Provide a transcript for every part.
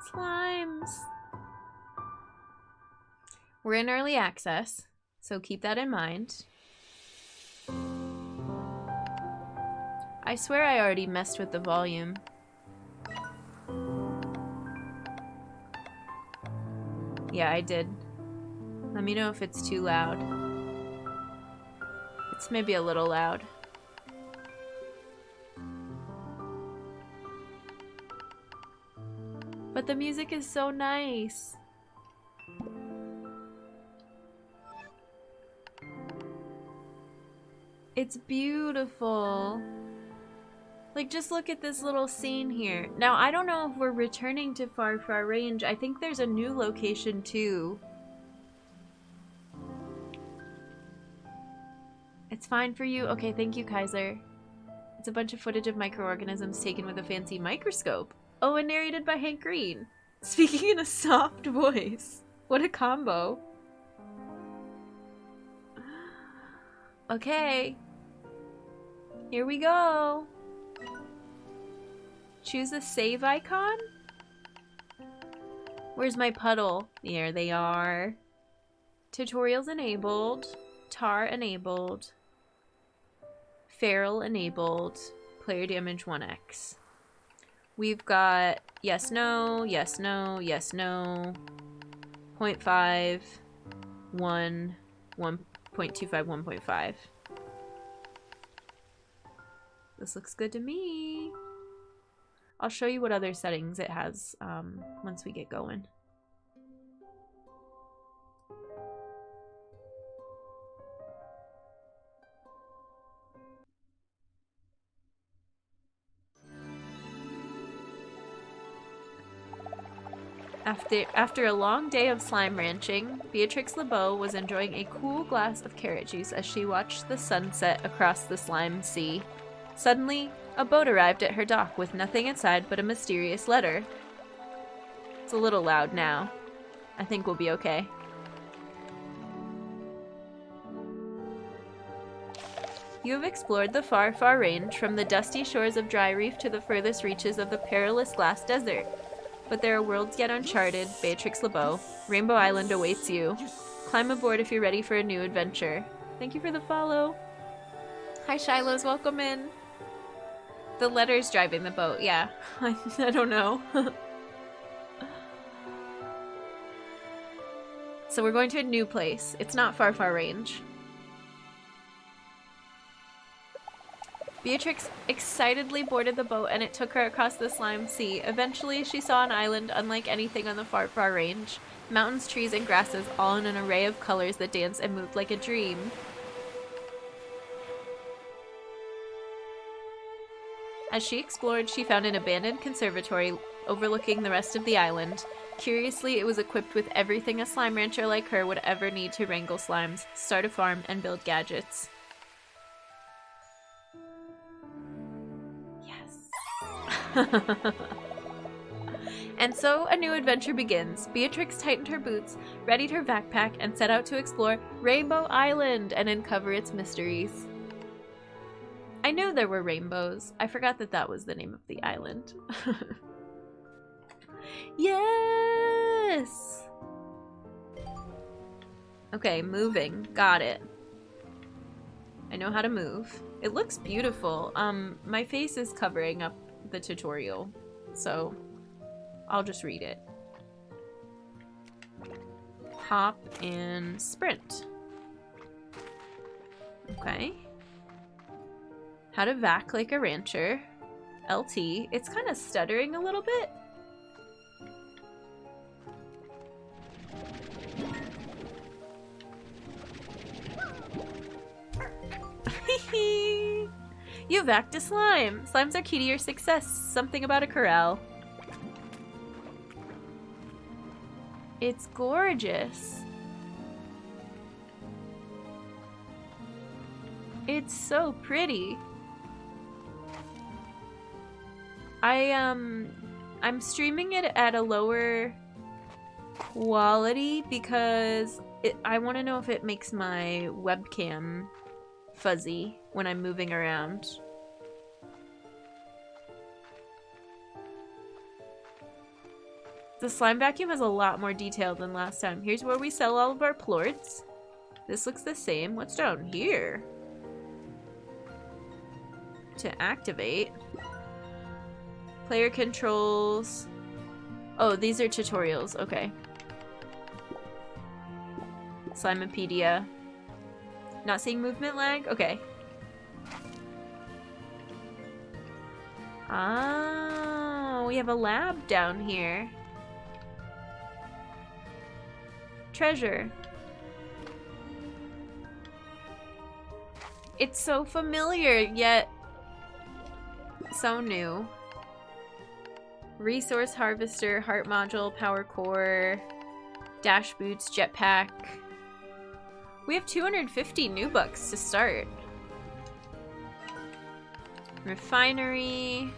Slimes. We're in early access, so keep that in mind. I swear I already messed with the volume. Yeah, I did. Let me know if it's too loud. It's maybe a little loud. But the music is so nice. It's beautiful. Like, just look at this little scene here. Now, I don't know if we're returning to Far Far Range. I think there's a new location, too. It's fine for you? Okay, thank you, Kaiser. It's a bunch of footage of microorganisms taken with a fancy microscope. Oh, and narrated by Hank Green. Speaking in a soft voice. What a combo. Okay. Here we go. Choose a save icon? Where's my puddle? There they are. Tutorials enabled. Tar enabled. Feral enabled. Player damage 1x. We've got yes, no, yes, no, yes, no. 0.5, 1, 1.25, 1.5. This looks good to me. I'll show you what other settings it has once we get going. After a long day of slime ranching, Beatrix LeBeau was enjoying a cool glass of carrot juice as she watched the sunset across the slime sea. Suddenly, a boat arrived at her dock with nothing inside but a mysterious letter. It's a little loud now. I think we'll be okay. You have explored the far, far range, from the dusty shores of Dry Reef to the furthest reaches of the perilous Glass Desert. But there are worlds yet uncharted, Beatrix LeBeau. Rainbow Island awaits you. Climb aboard if you're ready for a new adventure. Thank you for the follow. Hi Shiloh's, welcome in. The letter's driving the boat, yeah. I don't know. So we're going to a new place. It's not Far Far Range. Beatrix excitedly boarded the boat and it took her across the slime sea. Eventually, she saw an island unlike anything on the Far Far Range. Mountains, trees, and grasses, all in an array of colors that danced and moved like a dream. As she explored, she found an abandoned conservatory overlooking the rest of the island. Curiously, it was equipped with everything a slime rancher like her would ever need to wrangle slimes, start a farm, and build gadgets. And so a new adventure begins. Beatrix tightened her boots, readied her backpack, and set out to explore Rainbow Island and uncover its mysteries. I knew there were rainbows. I forgot that that was the name of the island. Yes! Okay, moving. Got it. I know how to move. It looks beautiful. My face is covering up the tutorial, so I'll just read it. Hop and sprint. Okay. How to vac like a rancher. LT. It's kind of stuttering a little bit. You vacked a slime. Slimes are key to your success. Something about a corral. It's gorgeous. It's so pretty. I'm streaming it at a lower quality because I want to know if it makes my webcam fuzzy when I'm moving around. The slime vacuum has a lot more detail than last time. Here's where we sell all of our plorts. This looks the same. What's down here? To activate. Player controls. Oh, these are tutorials. Okay. Slimepedia. Not seeing movement lag? Okay. Oh, we have a lab down here. Treasure. It's so familiar, yet so new. Resource harvester, heart module, power core, dash boots, jetpack. We have 250 new bucks to start. Refinery.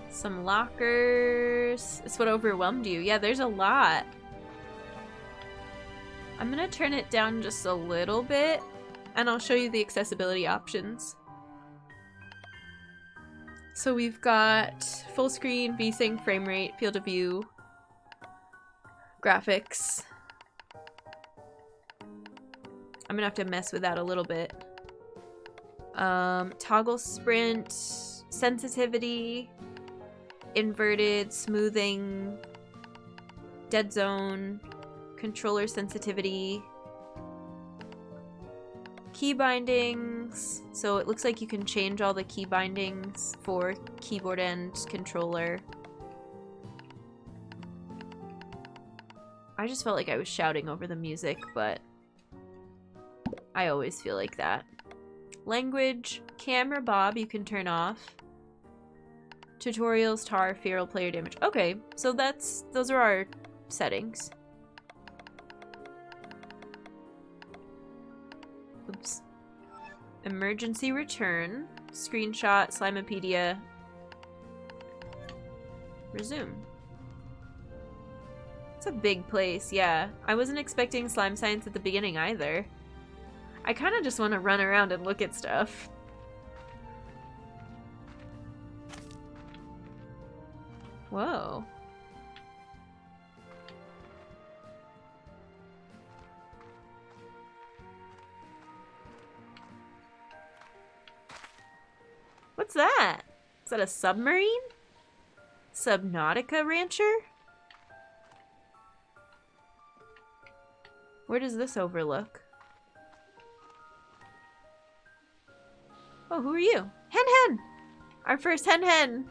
Some lockers. It's what overwhelmed you. Yeah, there's a lot. I'm gonna turn it down just a little bit, and I'll show you the accessibility options. So we've got full screen, VSync, frame rate, field of view, graphics. I'm gonna have to mess with that a little bit. Toggle sprint, sensitivity, inverted, smoothing, dead zone, controller sensitivity, key bindings. So it looks like you can change all the key bindings for keyboard and controller. I just felt like I was shouting over the music, but I always feel like that. Language, camera bob you can turn off. Tutorials, tar, feral player damage. Okay, so those are our settings. Oops. Emergency return, screenshot, Slimepedia, resume. It's a big place, yeah. I wasn't expecting slime science at the beginning either. I kind of just want to run around and look at stuff. Whoa. What's that? Is that a submarine? Subnautica Rancher? Where does this overlook? Oh, who are you? Hen Hen! Our first Hen Hen!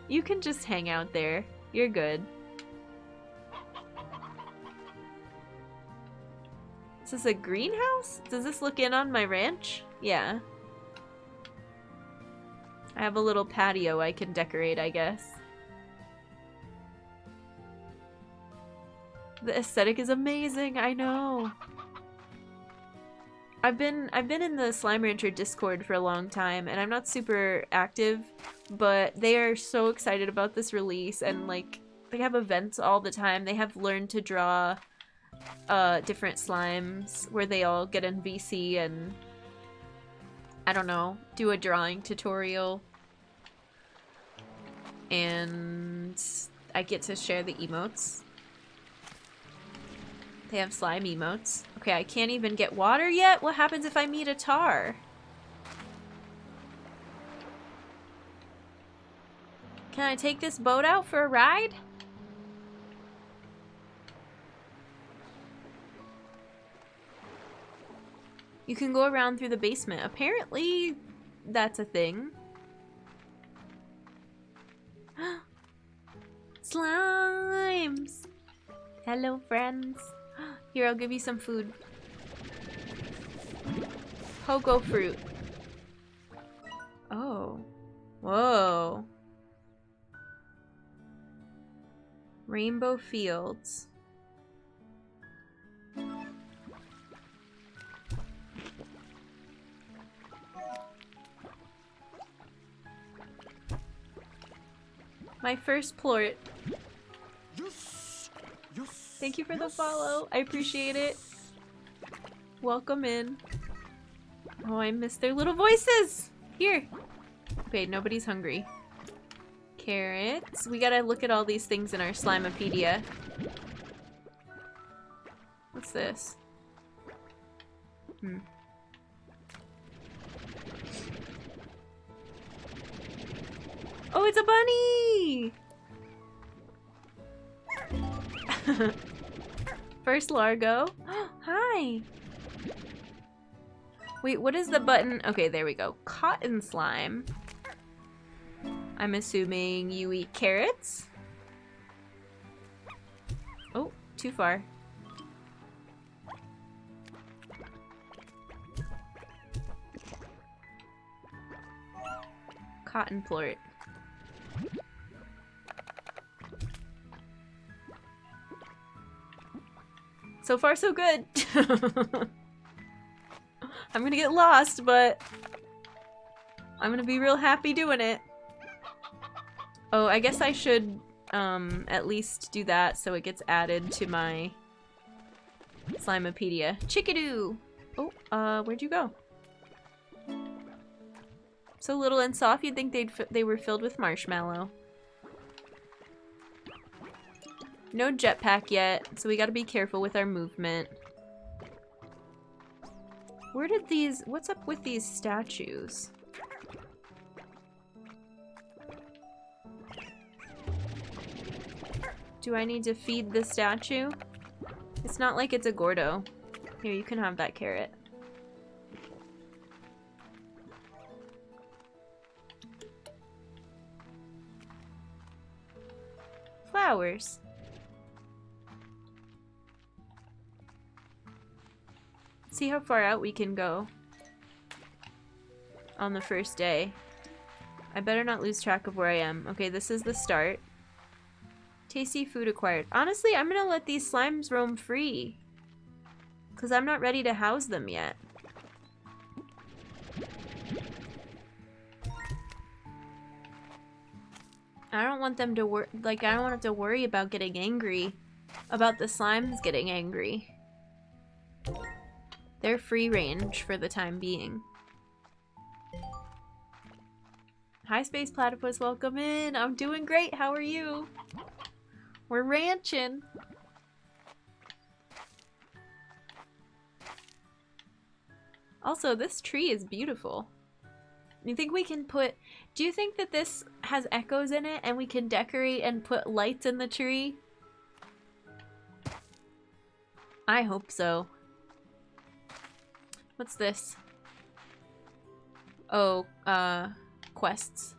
You can just hang out there. You're good. Is this a greenhouse? Does this look in on my ranch? Yeah. I have a little patio I can decorate, I guess. The aesthetic is amazing, I know. I've been in the slimerancher Discord for a long time, and I'm not super active, but they are so excited about this release, and like they have events all the time. They have learn to draw different slimes where they all get in VC and I don't know, do a drawing tutorial. And I get to share the emotes. They have slime emotes. Okay, I can't even get water yet? What happens if I meet a tar? Can I take this boat out for a ride? You can go around through the basement. Apparently, that's a thing. Slimes! Hello, friends. Here, I'll give you some food. Pogo fruit. Oh. Whoa. Rainbow fields. My first plort. Yes. Yes. Thank you for the follow. I appreciate it. Welcome in. Oh, I miss their little voices. Here! Okay, nobody's hungry. Carrots. We gotta look at all these things in our Slimepedia. What's this? Oh, it's a bunny! First Largo. Hi! Wait, what is the button? Okay, there we go. Cotton slime. I'm assuming you eat carrots? Oh, too far. Cotton plort. So far, so good. I'm gonna get lost, but I'm gonna be real happy doing it. Oh, I guess I should at least do that so it gets added to my Slimepedia. Chickadoo! Oh, where'd you go? So little and soft, you'd think they were filled with marshmallow. No jetpack yet, so we gotta be careful with our movement. Where did these... What's up with these statues? Do I need to feed the statue? It's not like it's a Gordo. Here, you can have that carrot. Flowers. See how far out we can go on the first day. I better not lose track of where I am. Okay, this is the start. Tasty food acquired. Honestly, I'm gonna let these slimes roam free, because I'm not ready to house them yet. I don't want them to I don't want to worry about getting angry. About the slimes getting angry. They're free range for the time being. Hi Space Platypus, welcome in. I'm doing great, how are you? We're ranching. Also, this tree is beautiful. You think we can put... Do you think that this has echoes in it and we can decorate and put lights in the tree? I hope so. What's this? Oh, quests.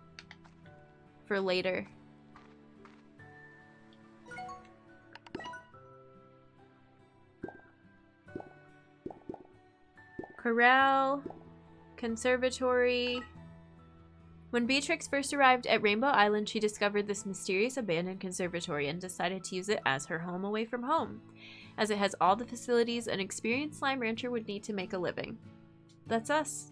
For later. Corral. Conservatory. When Beatrix first arrived at Rainbow Island, she discovered this mysterious abandoned conservatory and decided to use it as her home away from home, as it has all the facilities an experienced slime rancher would need to make a living. That's us.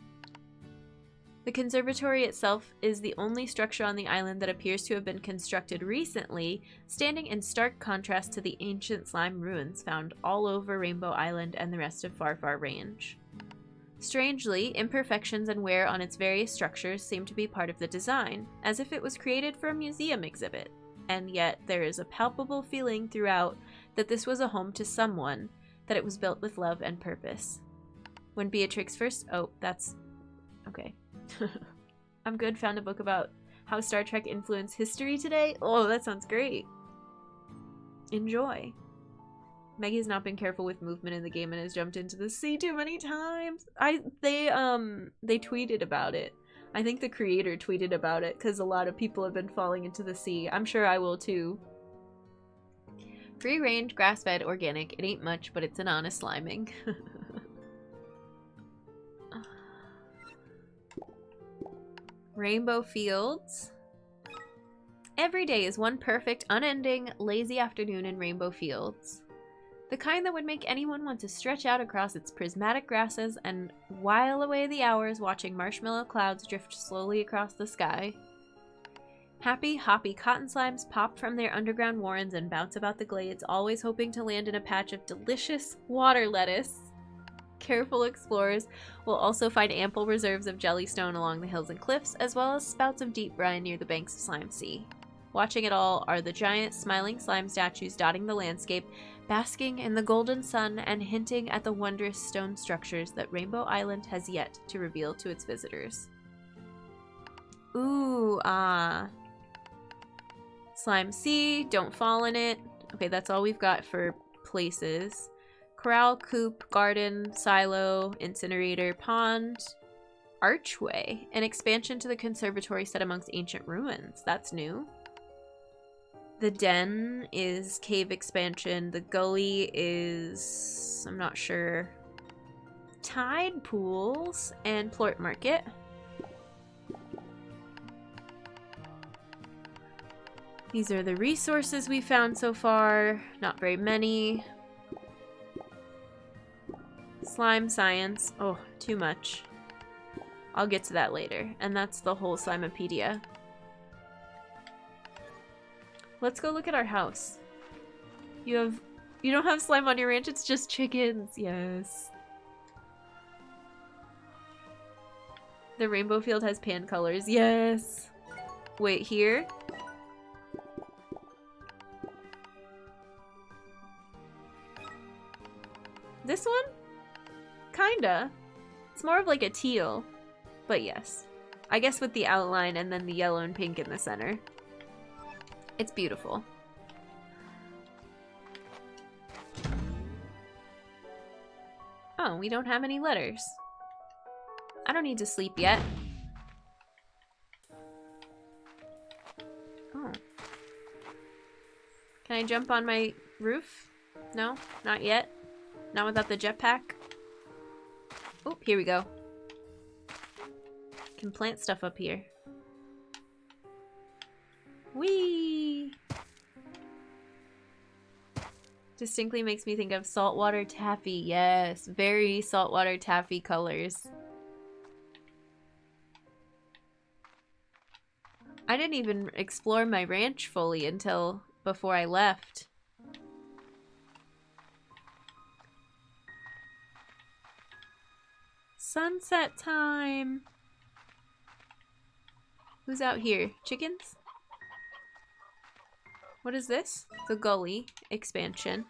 The conservatory itself is the only structure on the island that appears to have been constructed recently, standing in stark contrast to the ancient slime ruins found all over Rainbow Island and the rest of Far Far Range. Strangely, imperfections and wear on its various structures seem to be part of the design, as if it was created for a museum exhibit. And yet, there is a palpable feeling throughout that this was a home to someone, that it was built with love and purpose. When Beatrix first... Oh, that's... Okay. I'm good, found a book about how Star Trek influenced history today. Oh, that sounds great. Enjoy. Maggie's not been careful with movement in the game and has jumped into the sea too many times. They tweeted about it. I think the creator tweeted about it because a lot of people have been falling into the sea. I'm sure I will too. Free range, grass-fed, organic. It ain't much, but it's an honest sliming. Rainbow Fields. Every day is one perfect, unending, lazy afternoon in Rainbow Fields. The kind that would make anyone want to stretch out across its prismatic grasses and while away the hours watching marshmallow clouds drift slowly across the sky. Happy, hoppy cotton slimes pop from their underground warrens and bounce about the glades, always hoping to land in a patch of delicious water lettuce. Careful explorers will also find ample reserves of jellystone along the hills and cliffs, as well as spouts of deep brine near the banks of Slime Sea. Watching it all are the giant, smiling slime statues dotting the landscape, basking in the golden sun and hinting at the wondrous stone structures that Rainbow Island has yet to reveal to its visitors. Ooh, Slime Sea, don't fall in it. Okay, that's all we've got for places. Corral, coop, garden, silo, incinerator, pond, archway. An expansion to the conservatory set amongst ancient ruins. That's new. The den is cave expansion. The gully is... I'm not sure. Tide pools and plort market. These are the resources we found so far. Not very many. Slime science. Oh, too much. I'll get to that later. And that's the whole Slimepedia. Let's go look at our house. You don't have slime on your ranch, it's just chickens. Yes. The rainbow field has pan colors. Yes. Wait, here? This one? Kinda. It's more of like a teal. But yes. I guess with the outline and then the yellow and pink in the center. It's beautiful. Oh, we don't have any letters. I don't need to sleep yet. Oh. Can I jump on my roof? No, not yet. Not without the jetpack. Oh, here we go. Can plant stuff up here. Whee! Distinctly makes me think of saltwater taffy. Yes, very saltwater taffy colors. I didn't even explore my ranch fully until before I left. Sunset time! Who's out here? Chickens? What is this? The gully expansion.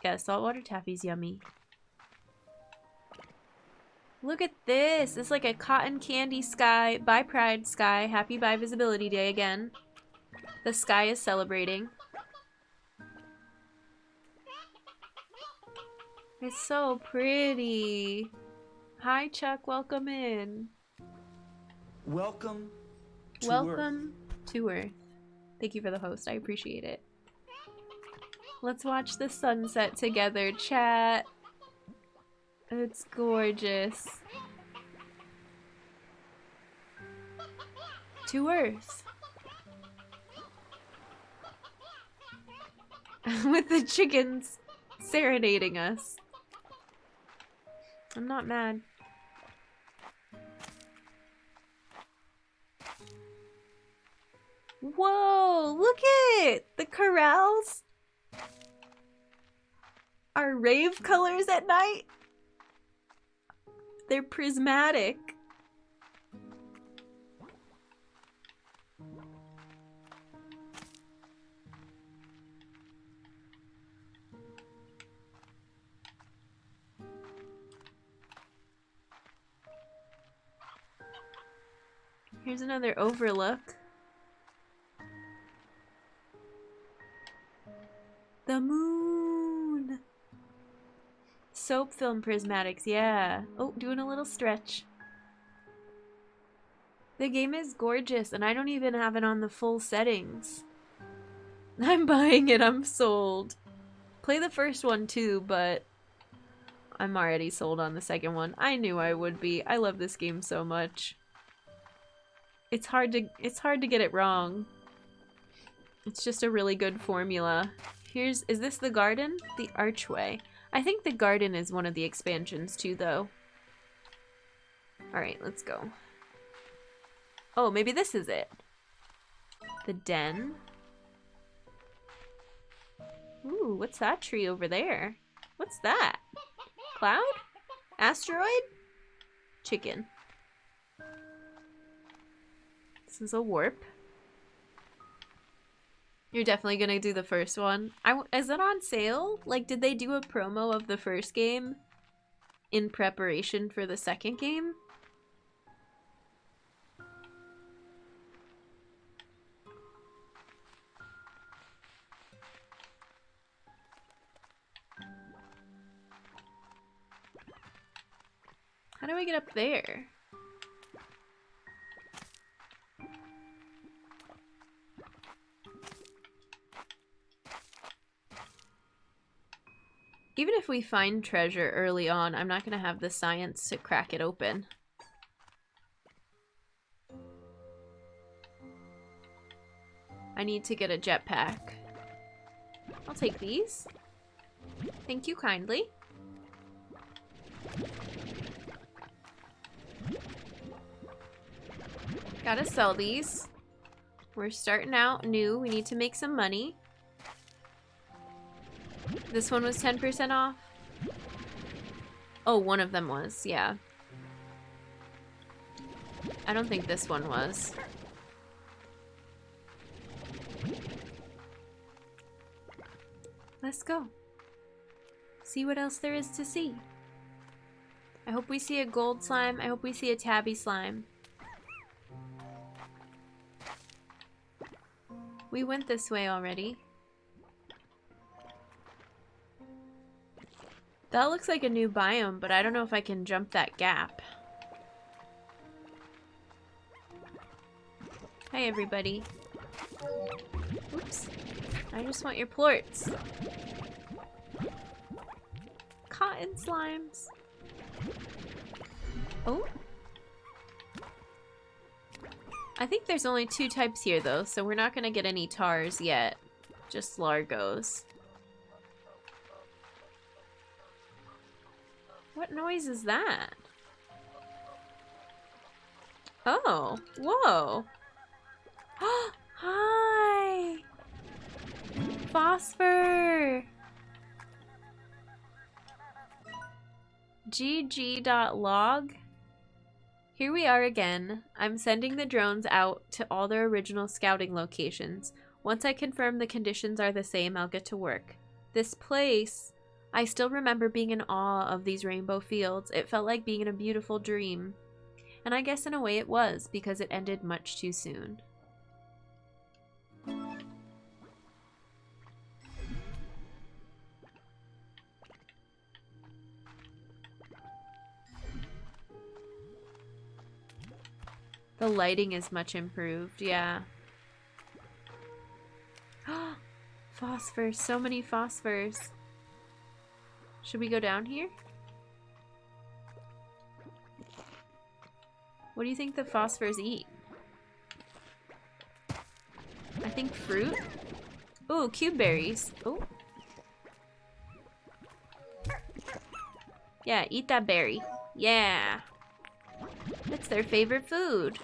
Yeah, saltwater taffy's yummy. Look at this! It's like a cotton candy sky. Bye Pride Sky. Happy Bi Visibility Day again. The sky is celebrating. It's so pretty. Hi Chuck, welcome in. Welcome to Welcome to Earth. Thank you for the host, I appreciate it. Let's watch the sunset together, chat. It's gorgeous. To Earth. With the chickens serenading us. I'm not mad. Whoa, look it! The corrals are rave colors at night. They're prismatic. Here's another overlook. The moon! Soap film prismatics, yeah. Oh, doing a little stretch. The game is gorgeous, and I don't even have it on the full settings. I'm buying it, I'm sold. Play the first one too, but I'm already sold on the second one. I knew I would be. I love this game so much. It's hard to get it wrong. It's just a really good formula. Is this the garden? The archway. I think the garden is one of the expansions too, though. Alright, let's go. Oh, maybe this is it. The den. Ooh, what's that tree over there? What's that? Cloud? Asteroid? Chicken. This is a warp. You're definitely gonna do the first one. Is it on sale? Like, did they do a promo of the first game in preparation for the second game? How do I get up there? Even if we find treasure early on, I'm not gonna have the science to crack it open. I need to get a jetpack. I'll take these. Thank you kindly. Gotta sell these. We're starting out new. We need to make some money. This one was 10% off. Oh, one of them was, yeah. I don't think this one was. Let's go. See what else there is to see. I hope we see a gold slime. I hope we see a tabby slime. We went this way already. That looks like a new biome, but I don't know if I can jump that gap. Hi, everybody. Oops. I just want your plorts. Cotton slimes. Oh. I think there's only 2 types here, though, so we're not gonna get any tars yet. Just largos. What noise is that? Oh, whoa. Hi! Phosphor! GG.log. Here we are again. I'm sending the drones out to all their original scouting locations. Once I confirm the conditions are the same, I'll get to work. This place... I still remember being in awe of these rainbow fields. It felt like being in a beautiful dream. And I guess in a way it was, because it ended much too soon. The lighting is much improved, yeah. Phosphors, so many phosphors. Should we go down here? What do you think the phosphors eat? I think fruit. Ooh, cube berries. Oh. Yeah, eat that berry. Yeah. It's their favorite food.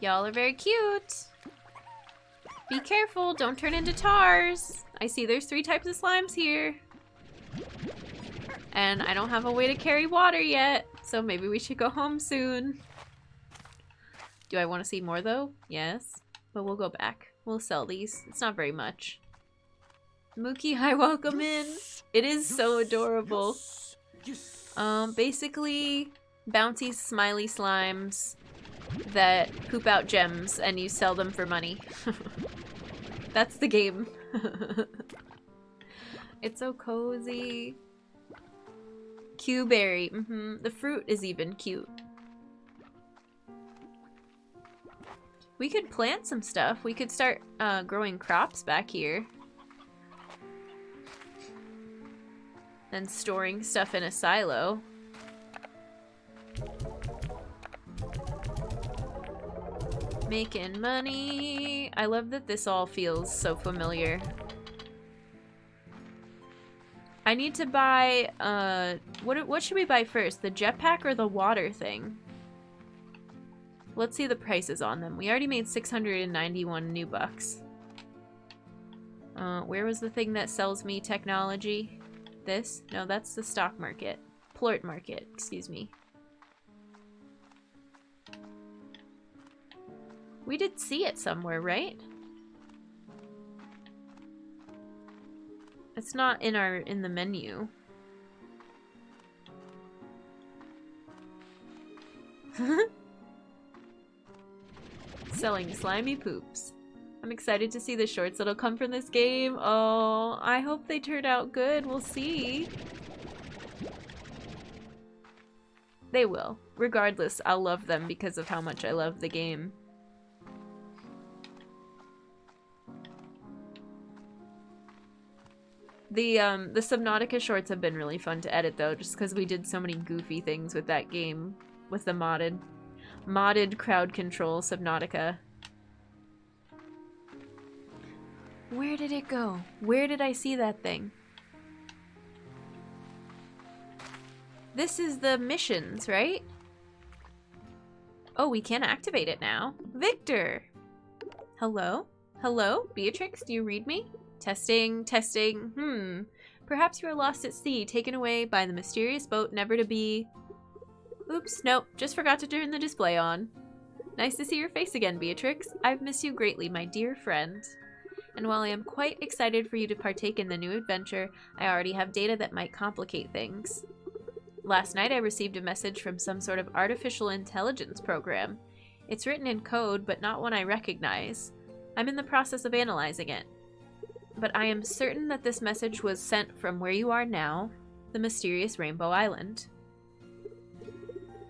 Y'all are very cute. Be careful, don't turn into tars. I see there's 3 types of slimes here. And I don't have a way to carry water yet, so maybe we should go home soon. Do I want to see more though? Yes. But we'll go back. We'll sell these. It's not very much. Mookie, hi, welcome in. It is so adorable. Basically, bouncy smiley slimes that poop out gems and you sell them for money. That's the game. It's so cozy. Q-berry. The fruit is even cute. We could plant some stuff. We could start growing crops back here. And storing stuff in a silo. Making money. I love that this all feels so familiar. I need to buy, what should we buy first? The jetpack or the water thing? Let's see the prices on them. We already made 691 new bucks. Where was the thing that sells me technology? This? No, that's the stock market. Plort market, excuse me. We did see it somewhere, right? It's not in the menu. Selling slimy poops. I'm excited to see the shorts that'll come from this game. Oh, I hope they turn out good. We'll see. They will. Regardless, I'll love them because of how much I love the game. The Subnautica shorts have been really fun to edit though, just because we did so many goofy things with that game, with the modded crowd control Subnautica. Where did it go? Where did I see that thing? This is the missions, right? Oh, we can activate it now. Victor! Hello? Hello? Beatrix, do you read me? Testing, testing. Perhaps you are lost at sea, taken away by the mysterious boat never to be... Oops, nope, just forgot to turn the display on. Nice to see your face again, Beatrix. I've missed you greatly, my dear friend. And while I am quite excited for you to partake in the new adventure, I already have data that might complicate things. Last night I received a message from some sort of artificial intelligence program. It's written in code, but not one I recognize. I'm in the process of analyzing it. But I am certain that this message was sent from where you are now, the mysterious Rainbow Island.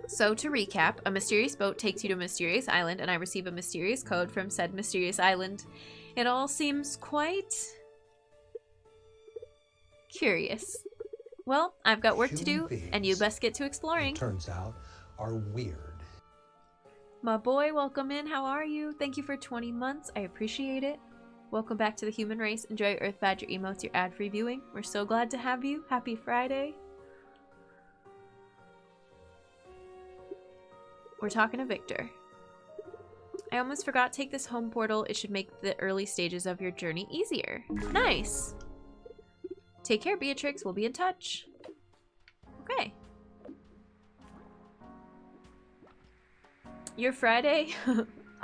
So to recap, a mysterious boat takes you to a mysterious island, and I receive a mysterious code from said mysterious island. It all seems quite... curious. Well, I've got work to do, and you best get to exploring. Turns out, are weird. My boy, welcome in. How are you? Thank you for 20 months. I appreciate it. Welcome back to the human race. Enjoy your Earth Badger emotes, your ad-free viewing. We're so glad to have you. Happy Friday. We're talking to Victor. I almost forgot, take this home portal. It should make the early stages of your journey easier. Nice. Take care, Beatrix. We'll be in touch. Okay. Your Friday?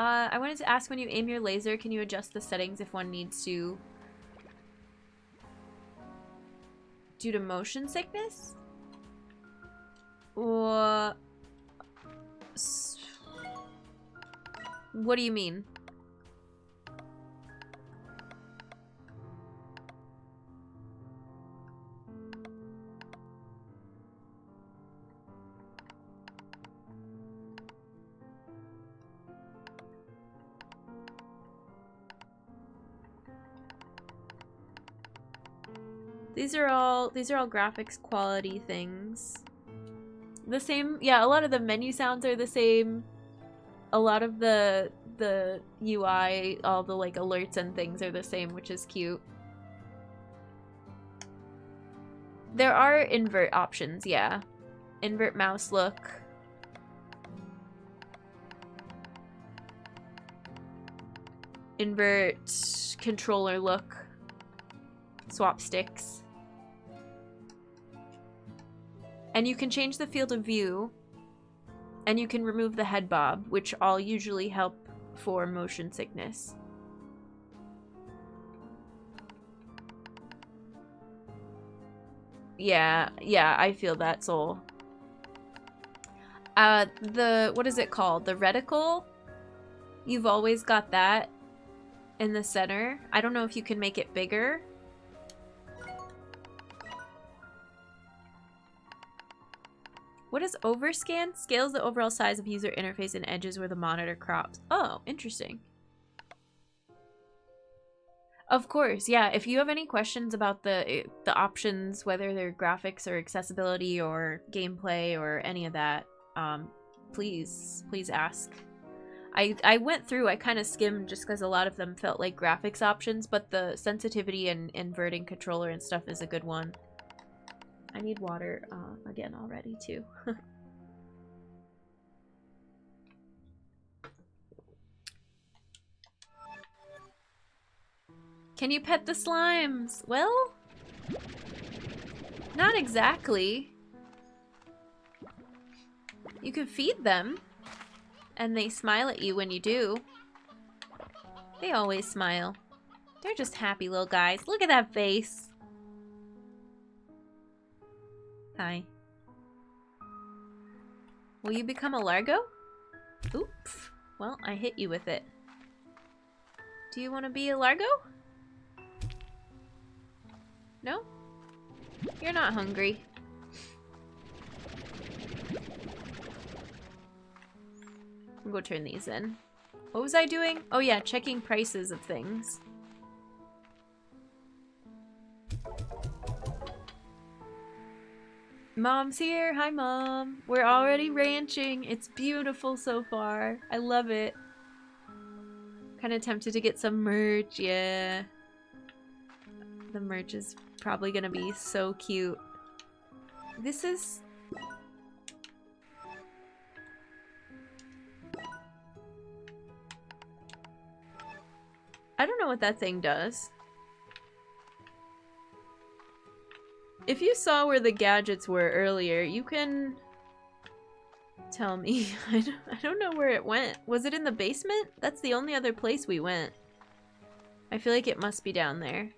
I wanted to ask, when you aim your laser, can you adjust the settings if one needs to? Due to motion sickness? Or... what do you mean? These are all graphics quality things. The same, yeah, a lot of the menu sounds are the same. A lot of the UI, all the like alerts and things are the same, which is cute. There are invert options, yeah. Invert mouse look. Invert controller look. Swap sticks. And you can change the field of view. And you can remove the head bob, which all usually help for motion sickness. Yeah, I feel that, Soul. What is it called? The reticle? You've always got that in the center. I don't know if you can make it bigger. What is overscan? Scales the overall size of user interface and edges where the monitor crops. Oh, interesting. Of course, yeah. If you have any questions about the options, whether they're graphics or accessibility or gameplay or any of that, please ask. I went through, I kind of skimmed just because a lot of them felt like graphics options, but the sensitivity and inverting controller and stuff is a good one. I need water again already too. Can you pet the slimes? Well, not exactly. You can feed them, and they smile at you when you do. They always smile. They're just happy little guys. Look at that face. Hi. Will you become a Largo? Oops. Well, I hit you with it. Do you want to be a Largo? No? You're not hungry. I'll go turn these in. What was I doing? Oh yeah, checking prices of things. Mom's here. Hi, Mom. We're already ranching. It's beautiful so far. I love it. Kind of tempted to get some merch. Yeah. The merch is probably gonna be so cute. This is... I don't know what that thing does. If you saw where the gadgets were earlier, you can tell me. I don't know where it went. Was it in the basement? That's the only other place we went. I feel like it must be down there.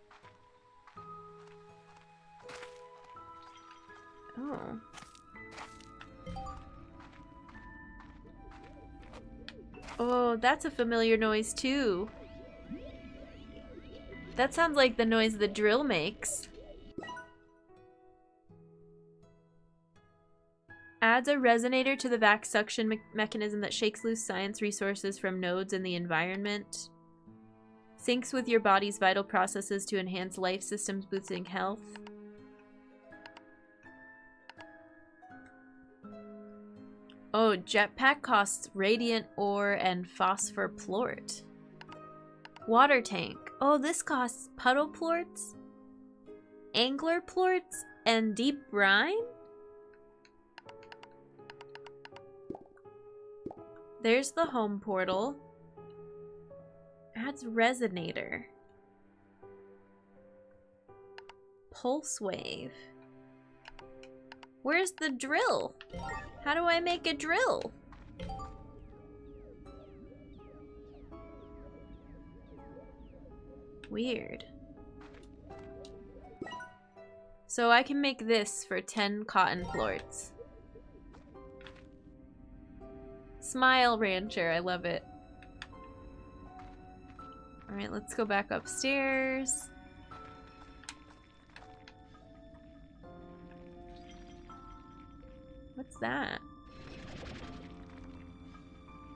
Oh. Oh, that's a familiar noise too. That sounds like the noise the drill makes. Adds a resonator to the vac suction mechanism that shakes loose science resources from nodes in the environment. Syncs with your body's vital processes to enhance life systems, boosting health. Oh, jetpack costs radiant ore and phosphor plort. Water tank. Oh, this costs puddle plorts, angler plorts, and deep brine? There's the home portal. Adds resonator. Pulse wave. Where's the drill? How do I make a drill? Weird. So I can make this for 10 cotton plorts. Smile Rancher, I love it. Alright, let's go back upstairs. What's that?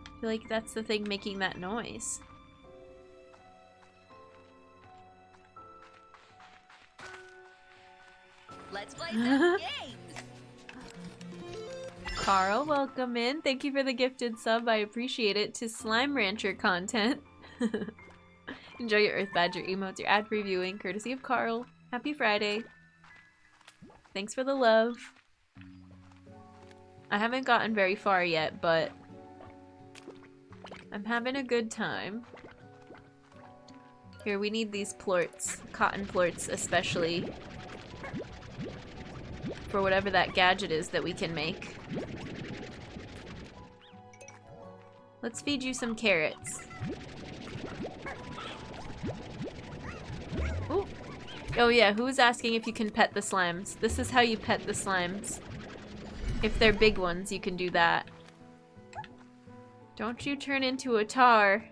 I feel like that's the thing making that noise. Let's play some games. Carl, welcome in. Thank you for the gifted sub. I appreciate it. To Slime Rancher content. Enjoy your Earth Badger emotes, your ad previewing, courtesy of Carl. Happy Friday. Thanks for the love. I haven't gotten very far yet, but I'm having a good time. Here, we need these plorts. Cotton plorts, especially. For whatever that gadget is that we can make. Let's feed you some carrots. Ooh. Oh yeah, who's asking if you can pet the slimes? This is how you pet the slimes. If they're big ones, you can do that. Don't you turn into a tar.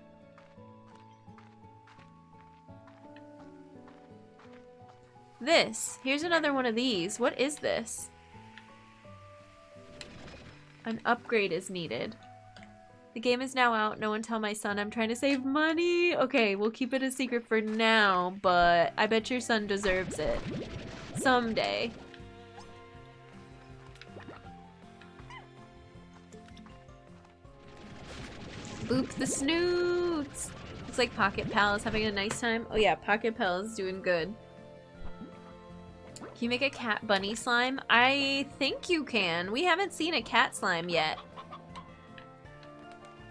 This. Here's another one of these. What is this? An upgrade is needed. The game is now out. No one tell my son I'm trying to save money. Okay, we'll keep it a secret for now, but I bet your son deserves it. Someday. Boop the snoots! Looks like Pocket Pal is having a nice time. Oh yeah, Pocket Pal is doing good. Can you make a cat bunny slime? I think you can. We haven't seen a cat slime yet.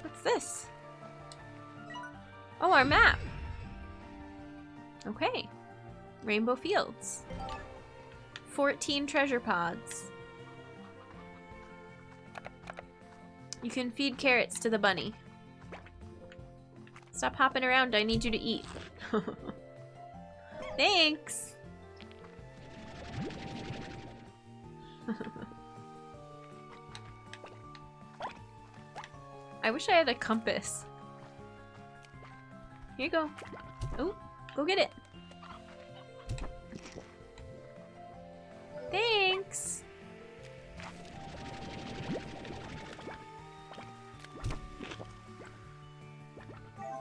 What's this? Oh, our map. Okay. Rainbow fields. 14 treasure pods. You can feed carrots to the bunny. Stop hopping around, I need you to eat. Thanks! I wish I had a compass. Here you go. Oh, go get it. Thanks!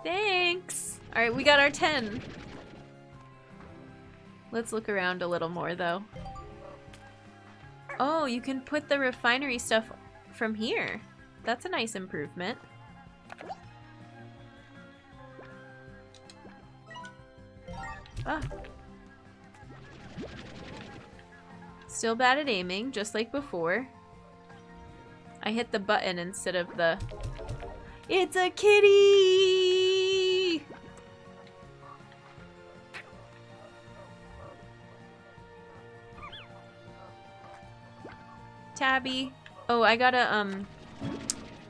Thanks! Alright, we got our 10. Let's look around a little more, though. Oh, you can put the refinery stuff from here. That's a nice improvement. Ah. Still bad at aiming, just like before. I hit the button instead of the... It's a kitty! Tabby. Oh, I gotta,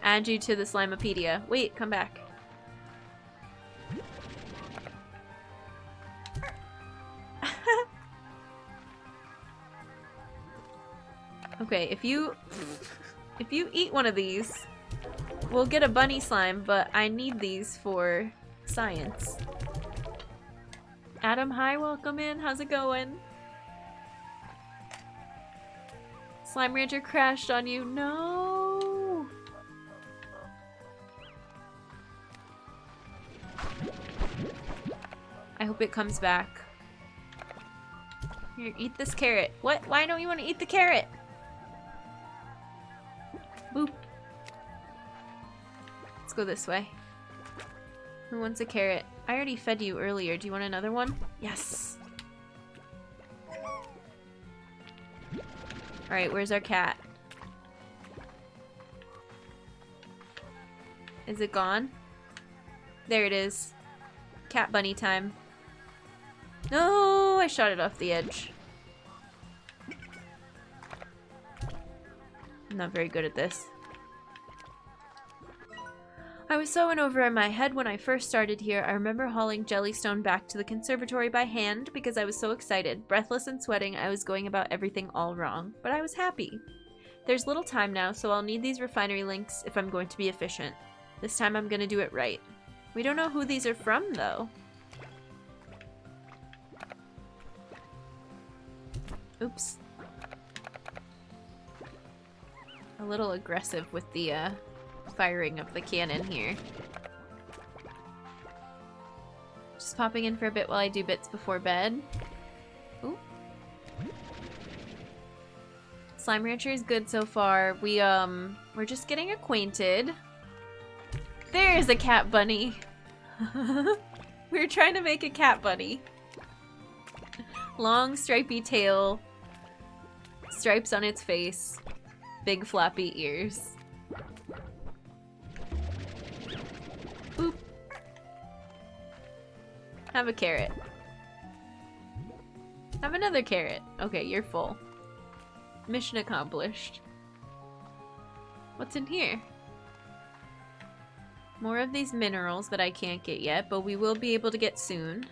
add you to the Slimepedia. Wait, come back. Okay, if you eat one of these, we'll get a bunny slime, but I need these for science. Adam, hi, welcome in. How's it going? Slimerancher crashed on you. No! I hope it comes back. Here, eat this carrot. What? Why don't you want to eat the carrot? Boop. Let's go this way. Who wants a carrot? I already fed you earlier. Do you want another one? Yes! Alright, where's our cat? Is it gone? There it is. Cat bunny time. No, I shot it off the edge. I'm not very good at this. I was so in over in my head when I first started here. I remember hauling Jellystone back to the conservatory by hand because I was so excited. Breathless and sweating, I was going about everything all wrong. But I was happy. There's little time now, so I'll need these refinery links if I'm going to be efficient. This time I'm gonna do it right. We don't know who these are from, though. Oops. A little aggressive with the, firing of the cannon here. Just popping in for a bit while I do bits before bed. Ooh. Slimerancher is good so far. We're just getting acquainted. There's a cat bunny. We were trying to make a cat bunny. Long stripy tail. Stripes on its face. Big floppy ears. Boop. Have a carrot. Have another carrot. Okay, you're full. Mission accomplished. What's in here? More of these minerals that I can't get yet, but we will be able to get soon.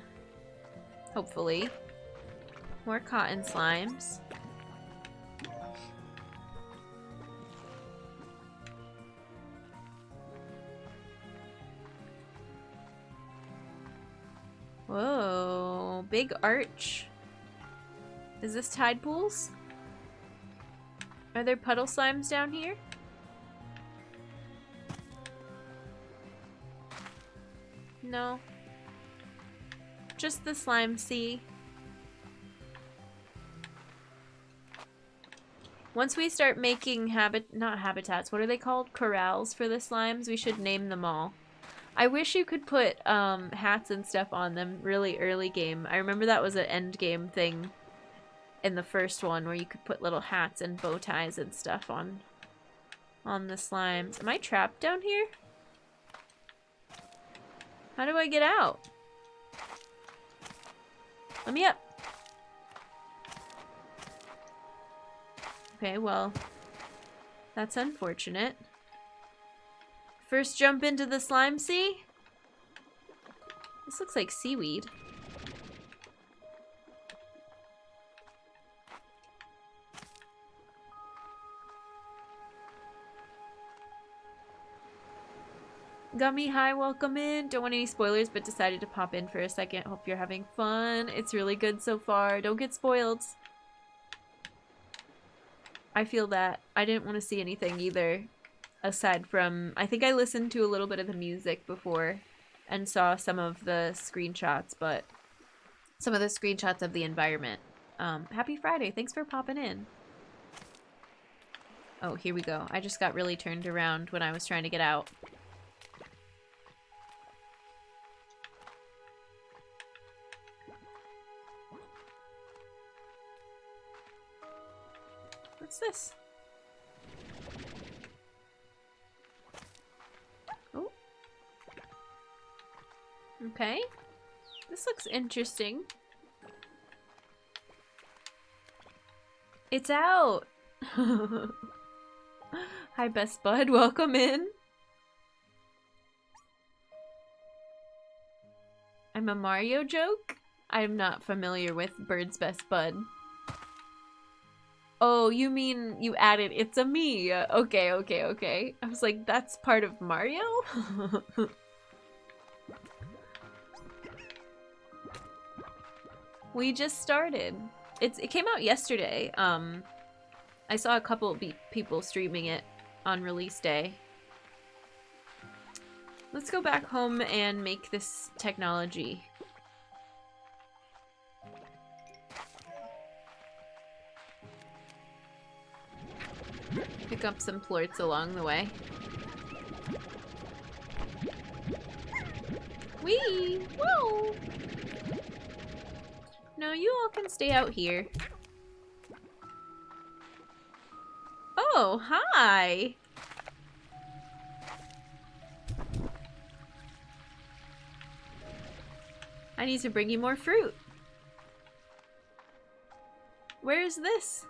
Hopefully. More cotton slimes. Whoa, big arch. Is this tide pools? Are there puddle slimes down here? No. Just the slime sea. Once we start making not habitats, what are they called? Corrals for the slimes, we should name them all. I wish you could put hats and stuff on them really early game. I remember that was an end game thing in the first one where you could put little hats and bow ties and stuff on the slimes. Am I trapped down here? How do I get out? Let me up. Okay, well, that's unfortunate. First jump into the slime sea? This looks like seaweed. Gummy, hi, welcome in. Don't want any spoilers, but decided to pop in for a second. Hope you're having fun. It's really good so far. Don't get spoiled. I feel that. I didn't want to see anything either. Aside from, I think I listened to a little bit of the music before and saw some of the screenshots, but some of the screenshots of the environment. Happy Friday. Thanks for popping in. Oh, here we go. I just got really turned around when I was trying to get out. What's this? Oh. Okay. This looks interesting. It's out! Hi, Best Bud. Welcome in. I'm a Mario joke? I'm not familiar with Bird's Best Bud. Oh, you mean you added it's a me. Okay, okay, okay. I was like, that's part of Mario? We just started. It came out yesterday. I saw a couple people streaming it on release day. Let's go back home and make this technology. Pick up some plorts along the way. Whee! Whoa! No, you all can stay out here. Oh, hi! I need to bring you more fruit. Where's this?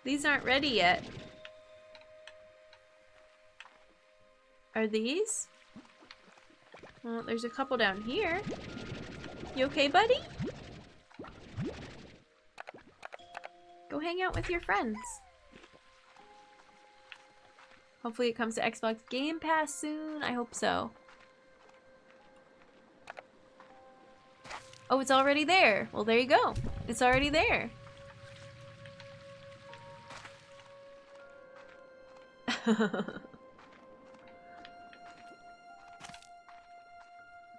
These aren't ready yet. Are these? Well, there's a couple down here. You okay, buddy? Go hang out with your friends. Hopefully it comes to Xbox Game Pass soon. I hope so. Oh, it's already there. Well, there you go. It's already there.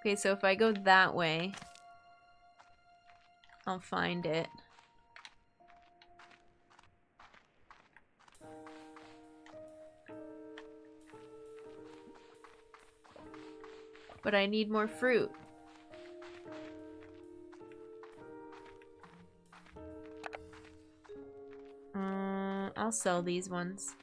Okay, so if I go that way, I'll find it. But I need more fruit. I'll sell these ones.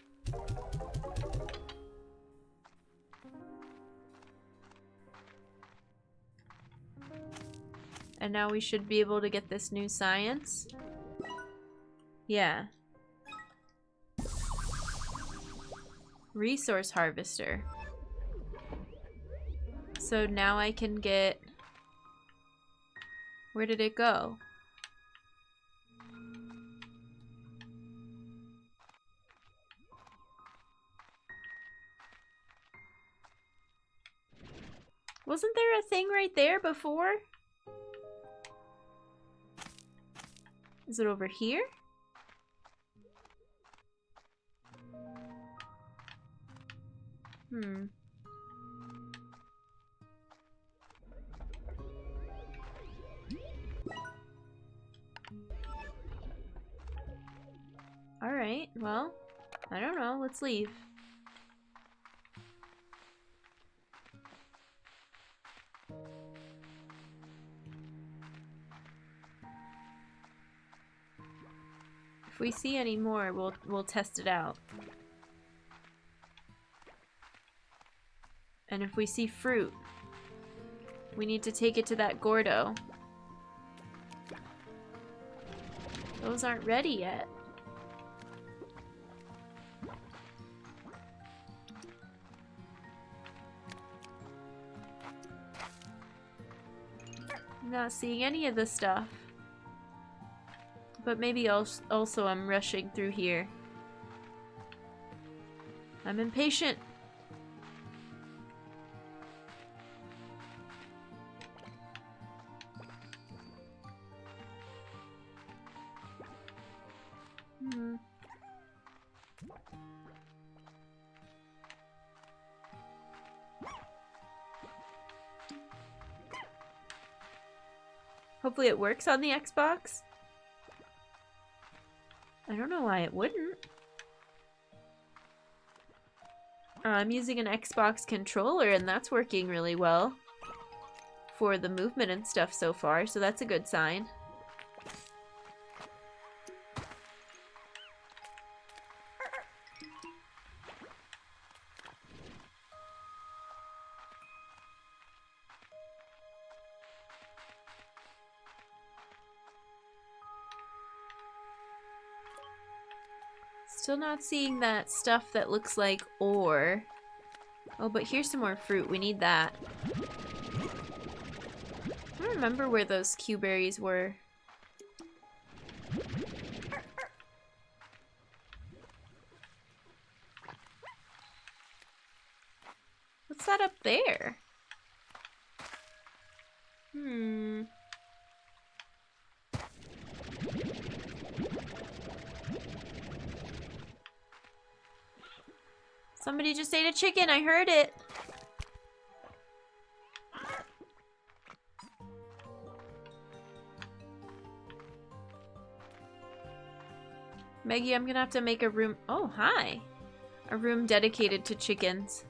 And now we should be able to get this new science. Yeah. Resource harvester. So now I can get... Where did it go? Wasn't there a thing right there before? Is it over here? Hmm. Alright, well, I don't know. Let's leave. If we see any more, we'll test it out. And if we see fruit, We need to take it to that Gordo. Those aren't ready yet. I'm not seeing any of the stuff. But maybe also I'm rushing through here. I'm impatient. Hopefully it works on the Xbox. I don't know why it wouldn't. I'm using an Xbox controller and that's working really well for the movement and stuff so far, so that's a good sign. Still not seeing that stuff that looks like ore. Oh, but here's some more fruit. We need that. I don't remember where those Q berries were. What's that up there? Somebody just ate a chicken, I heard it. Maggie, I'm gonna have to make a room. Oh, hi. A room dedicated to chickens.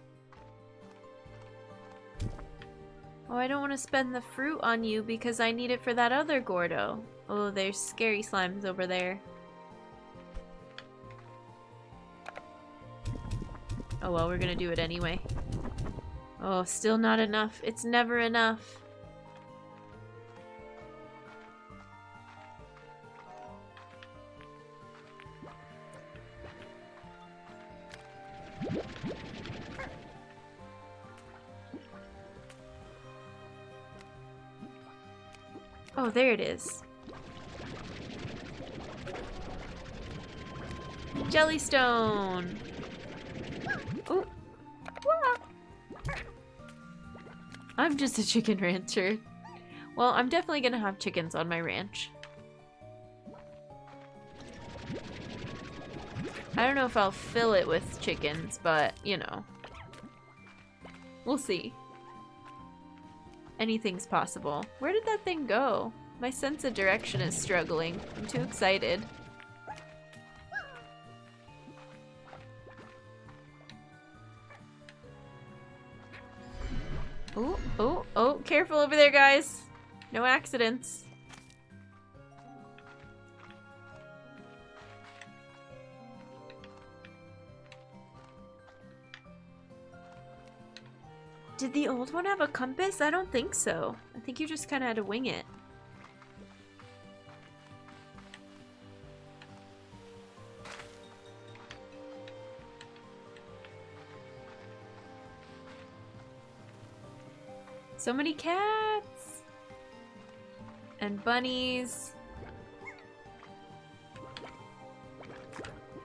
Oh, I don't want to spend the fruit on you because I need it for that other Gordo. Oh, there's scary slimes over there. Oh well, we're gonna do it anyway. Oh, still not enough. It's never enough. Oh, there it is. Jellystone! Oh. I'm just a chicken rancher. Well, I'm definitely gonna have chickens on my ranch. I don't know if I'll fill it with chickens, but, you know. We'll see. Anything's possible. Where did that thing go? My sense of direction is struggling. I'm too excited. Oh, oh, oh, careful over there, guys. No accidents. Did the old one have a compass? I don't think so. I think you just kind of had to wing it. So many cats! And bunnies.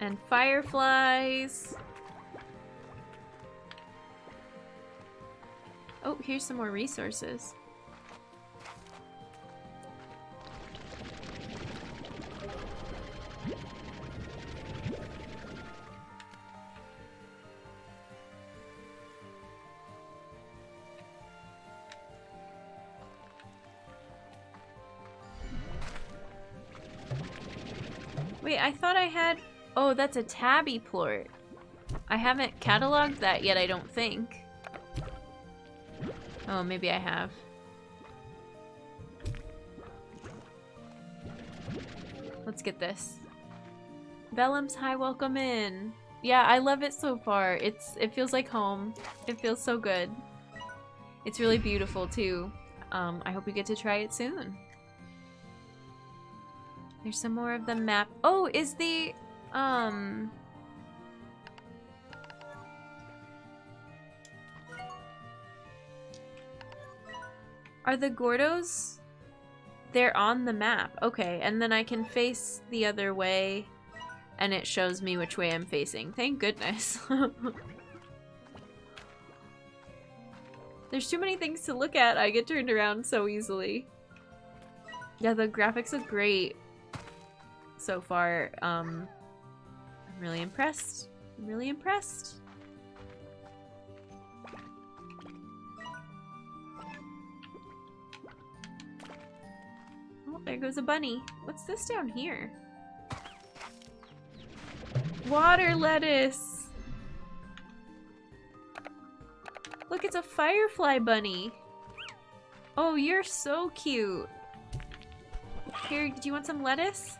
And fireflies. Oh, here's some more resources. Wait, I thought I had... Oh, that's a tabby plort. I haven't cataloged that yet, I don't think. Oh, maybe I have. Let's get this. Bellum's hi, welcome in. Yeah, I love it so far. It feels like home. It feels so good. It's really beautiful too. I hope you get to try it soon. There's some more of the map. Oh, is the, are the Gordos? They're on the map. Okay, and then I can face the other way and it shows me which way I'm facing. Thank goodness. There's too many things to look at. I get turned around so easily. Yeah, the graphics look great so far. I'm really impressed. I'm really impressed. Oh, there goes a bunny. What's this down here? Water lettuce! Look, it's a firefly bunny. Oh, you're so cute. Here, do you want some lettuce?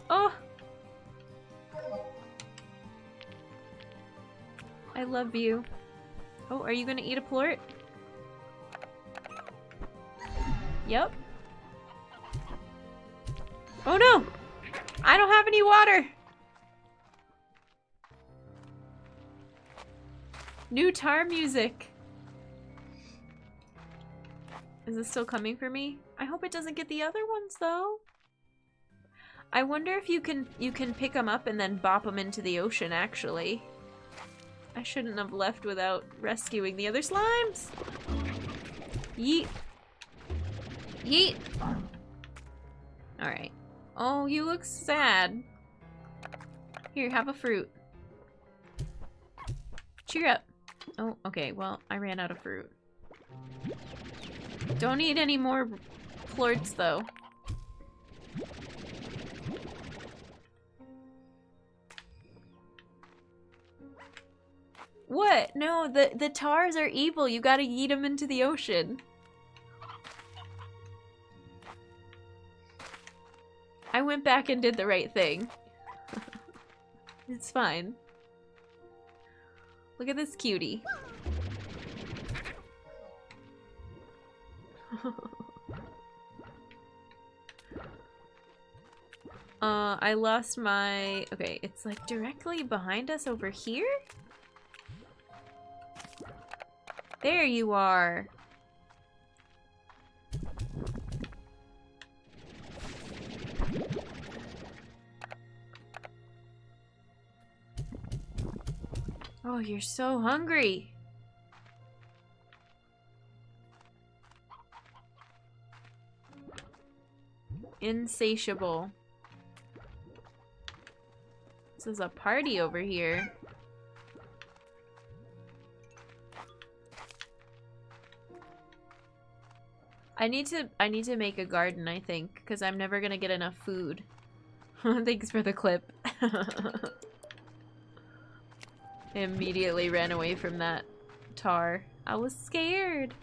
Oh! I love you. Oh, are you gonna eat a plort? Yep. Oh no! I don't have any water! New tar music. Is this still coming for me? I hope it doesn't get the other ones though. I wonder if you can pick them up and then bop them into the ocean actually. I shouldn't have left without rescuing the other slimes. Yeet. Yeet. Alright. Oh, you look sad. Here, have a fruit. Cheer up. Oh, okay, well, I ran out of fruit. Don't eat any more plorts, though. What? No, the tars are evil. You gotta eat them into the ocean. I went back and did the right thing. It's fine. Look at this cutie. I lost my... Okay, it's like directly behind us over here? There you are. Oh, you're so hungry. Insatiable. This is a party over here. I need to make a garden, I think, because I'm never gonna get enough food. Thanks for the clip. I immediately ran away from that tar. I was scared.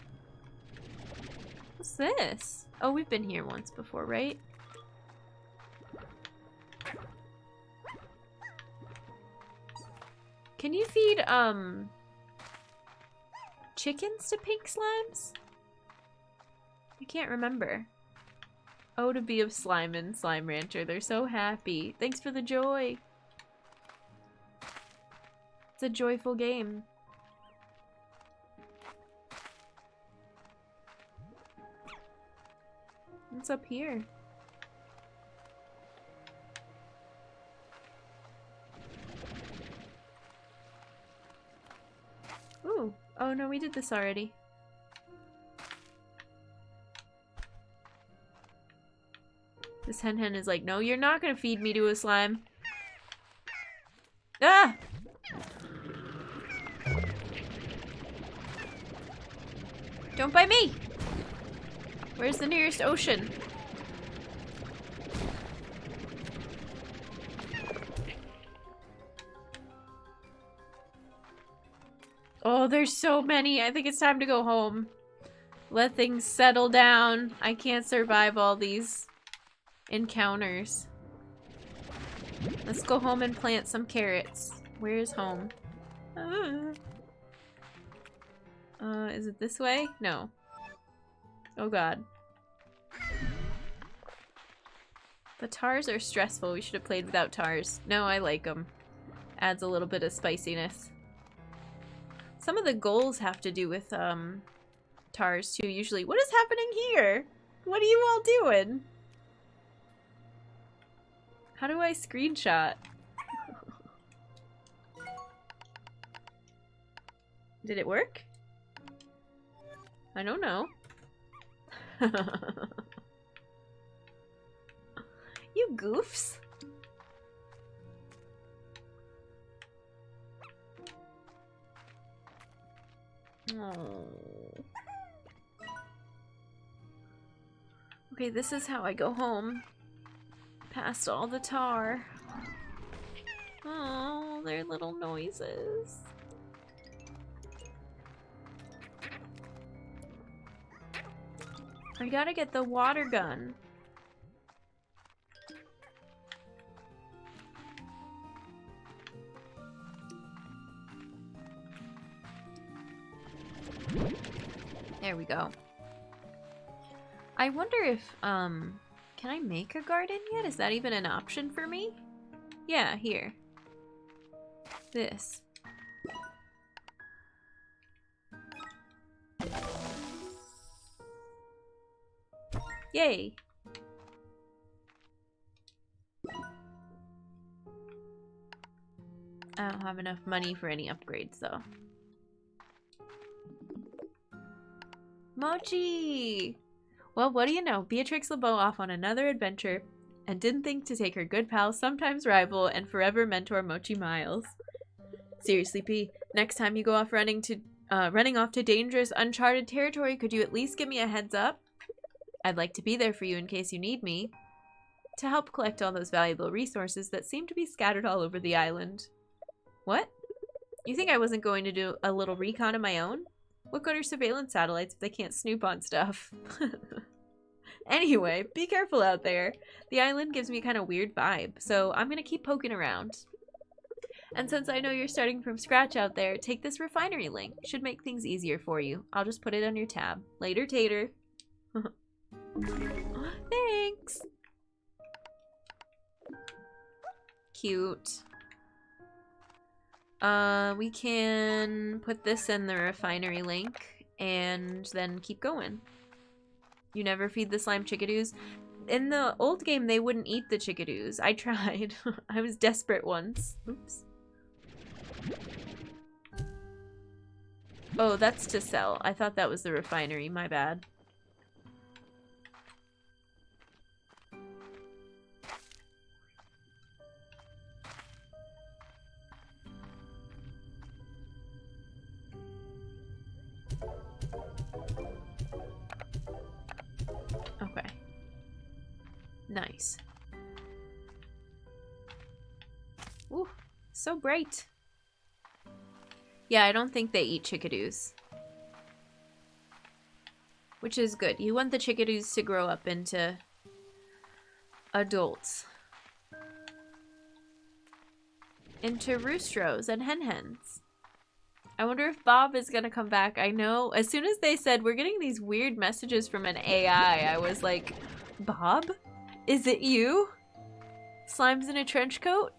What's this? Oh, we've been here once before, right? Can you feed, chickens to pink slimes? I can't remember. Oh, to be of slime and slime rancher. They're so happy. Thanks for the joy. It's a joyful game. What's up here? Ooh. Oh no, we did this already. This hen is like, no, you're not gonna feed me to a slime. Ah! Don't bite me! Where's the nearest ocean? Oh, there's so many. I think it's time to go home. Let things settle down. I can't survive all these encounters. Let's go home and plant some carrots. Where's home? Is it this way? No. Oh god. The tars are stressful. We should have played without tars. No, I like them. Adds a little bit of spiciness. Some of the goals have to do with tars too, usually. What is happening here? What are you all doing? How do I screenshot? Did it work? I don't know. You goofs. Oh. Okay, this is how I go home. Past all the tar. Oh, their little noises. I gotta get the water gun. There we go. I wonder if, can I make a garden yet? Is that even an option for me? Yeah, here. This. Yay! I don't have enough money for any upgrades, though. Mochi! Well, what do you know? Beatrix LeBeau off on another adventure and didn't think to take her good pal, sometimes rival, and forever mentor Mochi Miles. Seriously, P, next time you go off running off to dangerous, uncharted territory, could you at least give me a heads up? I'd like to be there for you in case you need me. To help collect all those valuable resources that seem to be scattered all over the island. What? You think I wasn't going to do a little recon of my own? What good are surveillance satellites if they can't snoop on stuff? Anyway, be careful out there. The island gives me a kind of weird vibe, so I'm gonna keep poking around. And since I know you're starting from scratch out there, take this refinery link. Should make things easier for you. I'll just put it on your tab. Later, Tater. Thanks! Cute. We can put this in the refinery link and then keep going. You never feed the slime chickadoos? In the old game, they wouldn't eat the chickadoos. I tried. I was desperate once. Oops. Oh, that's to sell. I thought that was the refinery. My bad. Okay. Nice. Ooh, so bright. Yeah, I don't think they eat chickadoos. Which is good. You want the chickadoos to grow up into adults. Into roostros and hen-hens. I wonder if Bob is gonna come back. I know, as soon as they said, we're getting these weird messages from an AI, I was like, Bob? Is it you? Slime's in a trench coat?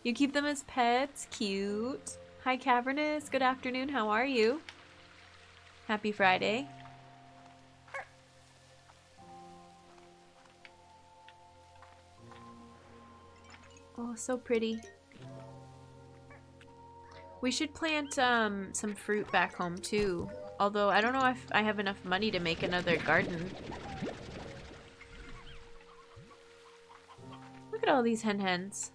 You keep them as pets? Cute. Hi, Cavernous. Good afternoon. How are you? Happy Friday. Oh, so pretty. We should plant some fruit back home too. Although I don't know if I have enough money to make another garden. Look at all these hen-hens.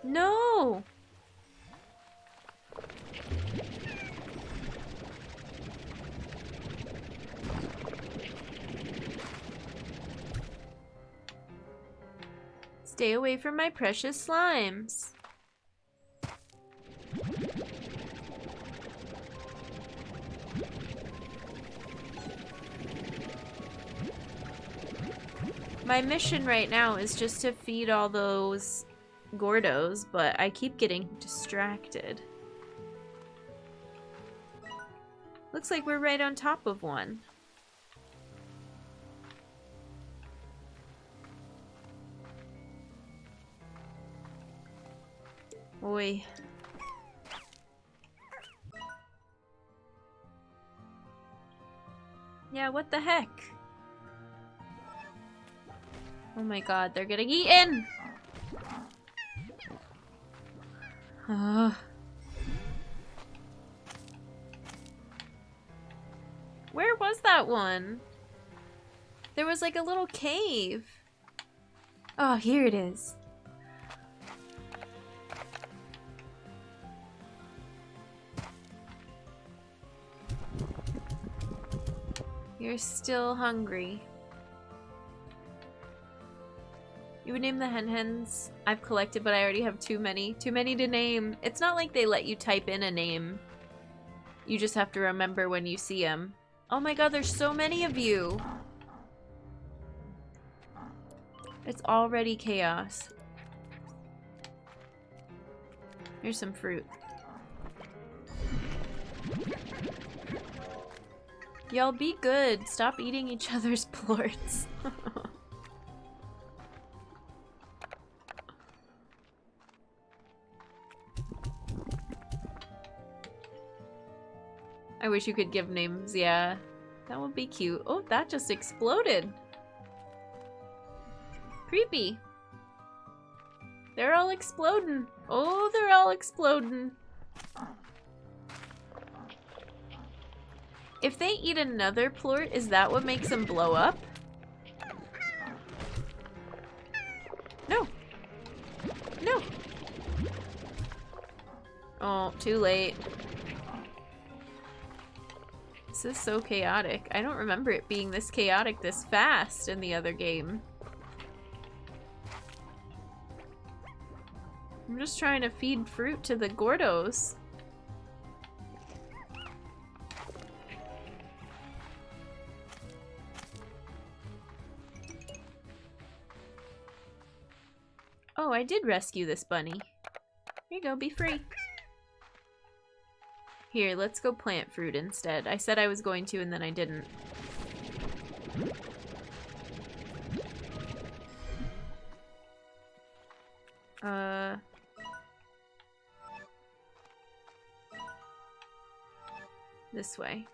No! Stay away from my precious slimes. My mission right now is just to feed all those Gordos, but I keep getting distracted. Looks like we're right on top of one. Oi. Yeah, what the heck? Oh my god, they're getting eaten! Where was that one? There was like a little cave. Oh, here it is. You're still hungry. You would name the hen-hens I've collected, but I already have too many. Too many to name. It's not like they let you type in a name. You just have to remember when you see them. Oh my god, there's so many of you! It's already chaos. Here's some fruit. Y'all be good. Stop eating each other's plorts. I wish you could give names, yeah. That would be cute. Oh, that just exploded. Creepy. They're all exploding. Oh, they're all exploding. If they eat another plort, is that what makes them blow up? No. No. Oh, too late. This is so chaotic. I don't remember it being this chaotic this fast in the other game. I'm just trying to feed fruit to the Gordos. Oh, I did rescue this bunny. Here you go, be free. Here, let's go plant fruit instead. I said I was going to and then I didn't. This way.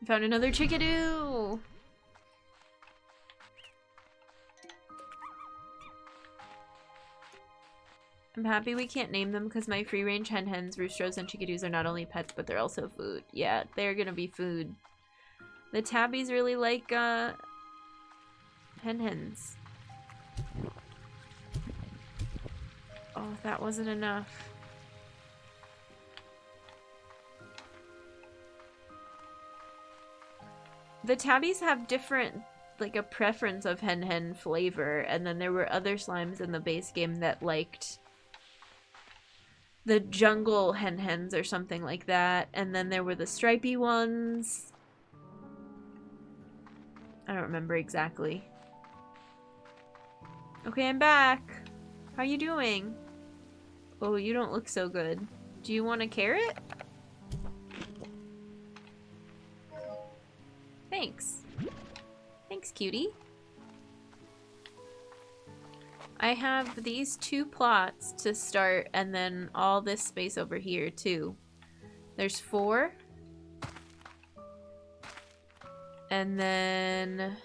Found another chickadoo! I'm happy we can't name them because my free-range hen-hens, roosters, and chickadoos are not only pets, but they're also food. Yeah, they're gonna be food. The tabbies really like, hen-hens. Oh, that wasn't enough. The tabbies have different, like, a preference of hen-hen flavor, and then there were other slimes in the base game that liked the jungle hen-hens or something like that, and then there were the stripy ones. I don't remember exactly. Okay, I'm back. How you doing? Oh, you don't look so good. Do you want a carrot? Thanks. Thanks, cutie. I have these 2 plots to start, and then all this space over here, too. There's 4. And then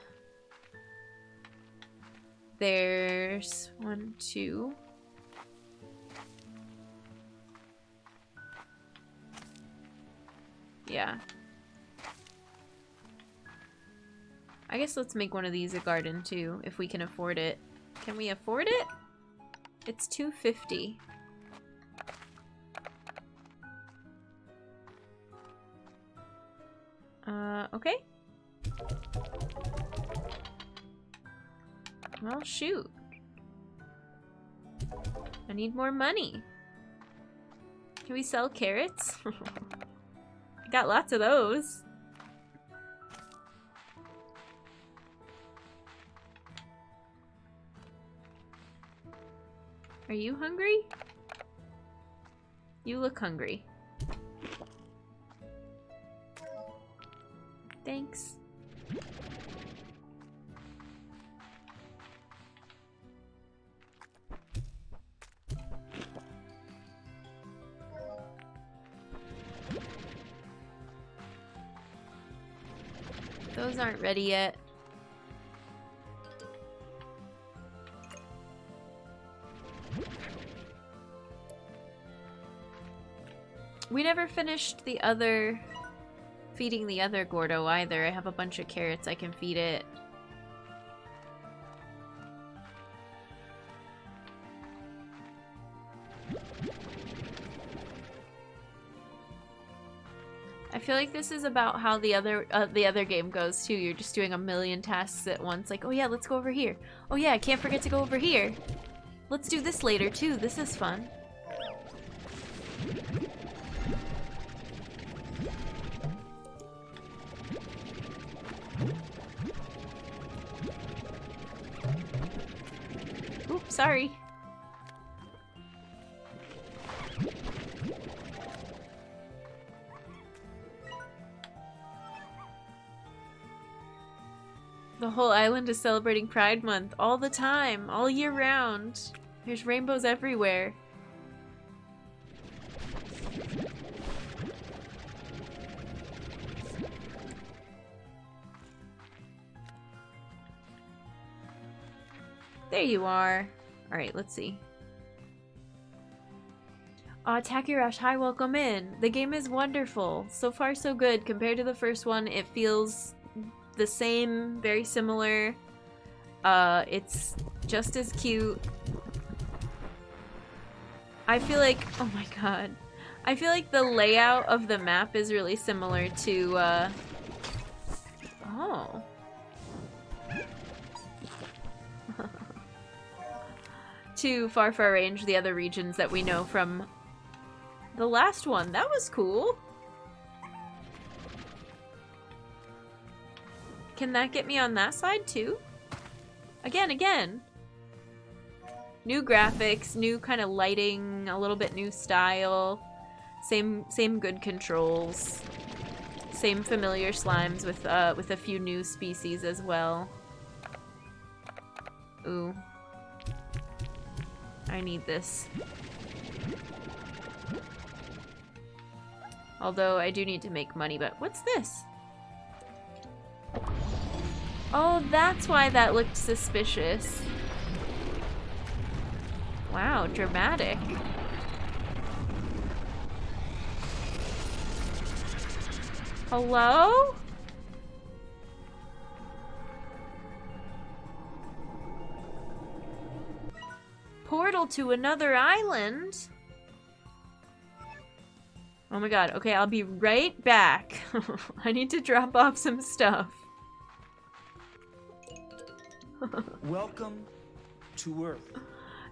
there's 1, 2. Yeah. I guess let's make one of these a garden, too, if we can afford it. Can we afford it? It's $250. Okay. Well, shoot. I need more money. Can we sell carrots? I got lots of those. Are you hungry? You look hungry. Thanks. Those aren't ready yet. We never finished the other... feeding the other Gordo either. I have a bunch of carrots I can feed it. I feel like this is about how the other game goes too. You're just doing a million tasks at once. Like, oh yeah, let's go over here. Oh yeah, I can't forget to go over here. Let's do this later too. This is fun. Oops, sorry. The whole island is celebrating Pride Month all the time, all year round. There's rainbows everywhere. There you are. Alright, let's see. Aw, Takirash, hi, welcome in. The game is wonderful. So far, so good. Compared to the first one, it feels the same, very similar. It's just as cute. I feel like, oh my god. I feel like the layout of the map is really similar to, oh. To Far Far Range, the other regions that we know from the last one. That was cool. Can that get me on that side too? Again. New graphics, new kind of lighting, a little bit new style. Same good controls. Same familiar slimes with a few new species as well. Ooh. I need this. Although I do need to make money, but what's this? Oh, that's why that looked suspicious. Wow, dramatic. Hello? Portal to another island? Oh my god, okay, I'll be right back. I need to drop off some stuff. Welcome to Earth.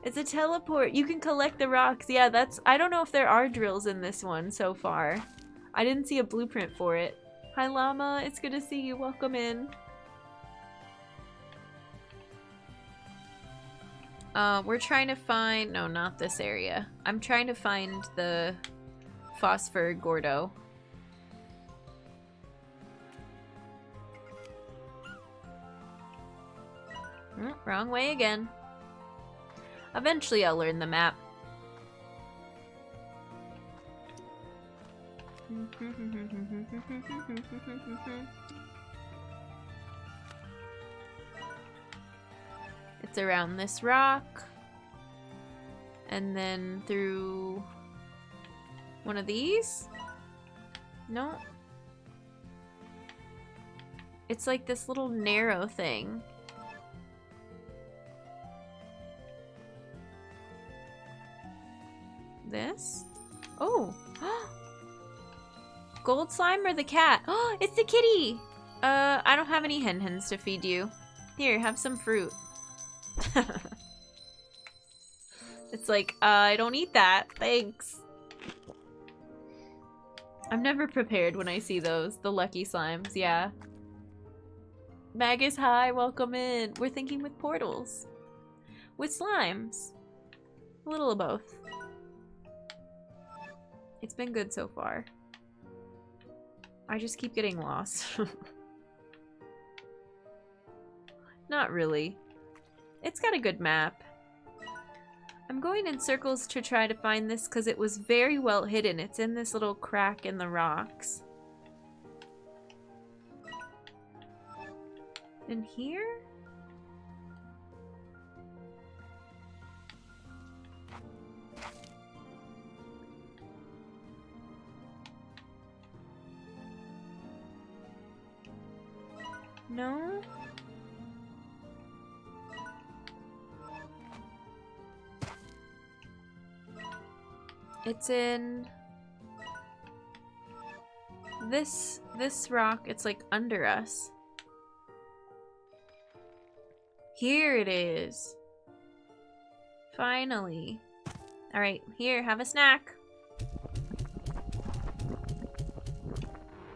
It's a teleport. You can collect the rocks. Yeah, that's... I don't know if there are drills in this one so far. I didn't see a blueprint for it. Hi, Llama. It's good to see you. Welcome in. We're trying to find... No, not this area. I'm trying to find the Phosphor Gordo. Wrong way again. Eventually I'll learn the map. It's around this rock. And then through one of these? No. It's like this little narrow thing. This? Oh. Gold slime or the cat? Oh, it's the kitty! I don't have any hen-hens to feed you. Here, have some fruit. It's like, I don't eat that. Thanks. I'm never prepared when I see those. The lucky slimes, yeah. Magus, hi, welcome in. We're thinking with portals. With slimes. A little of both. It's been good so far. I just keep getting lost. Not really. It's got a good map. I'm going in circles to try to find this because it was very well hidden. It's in this little crack in the rocks. In here? No? It's in this rock. It's like under us. Here it is. Finally. All right, here, have a snack.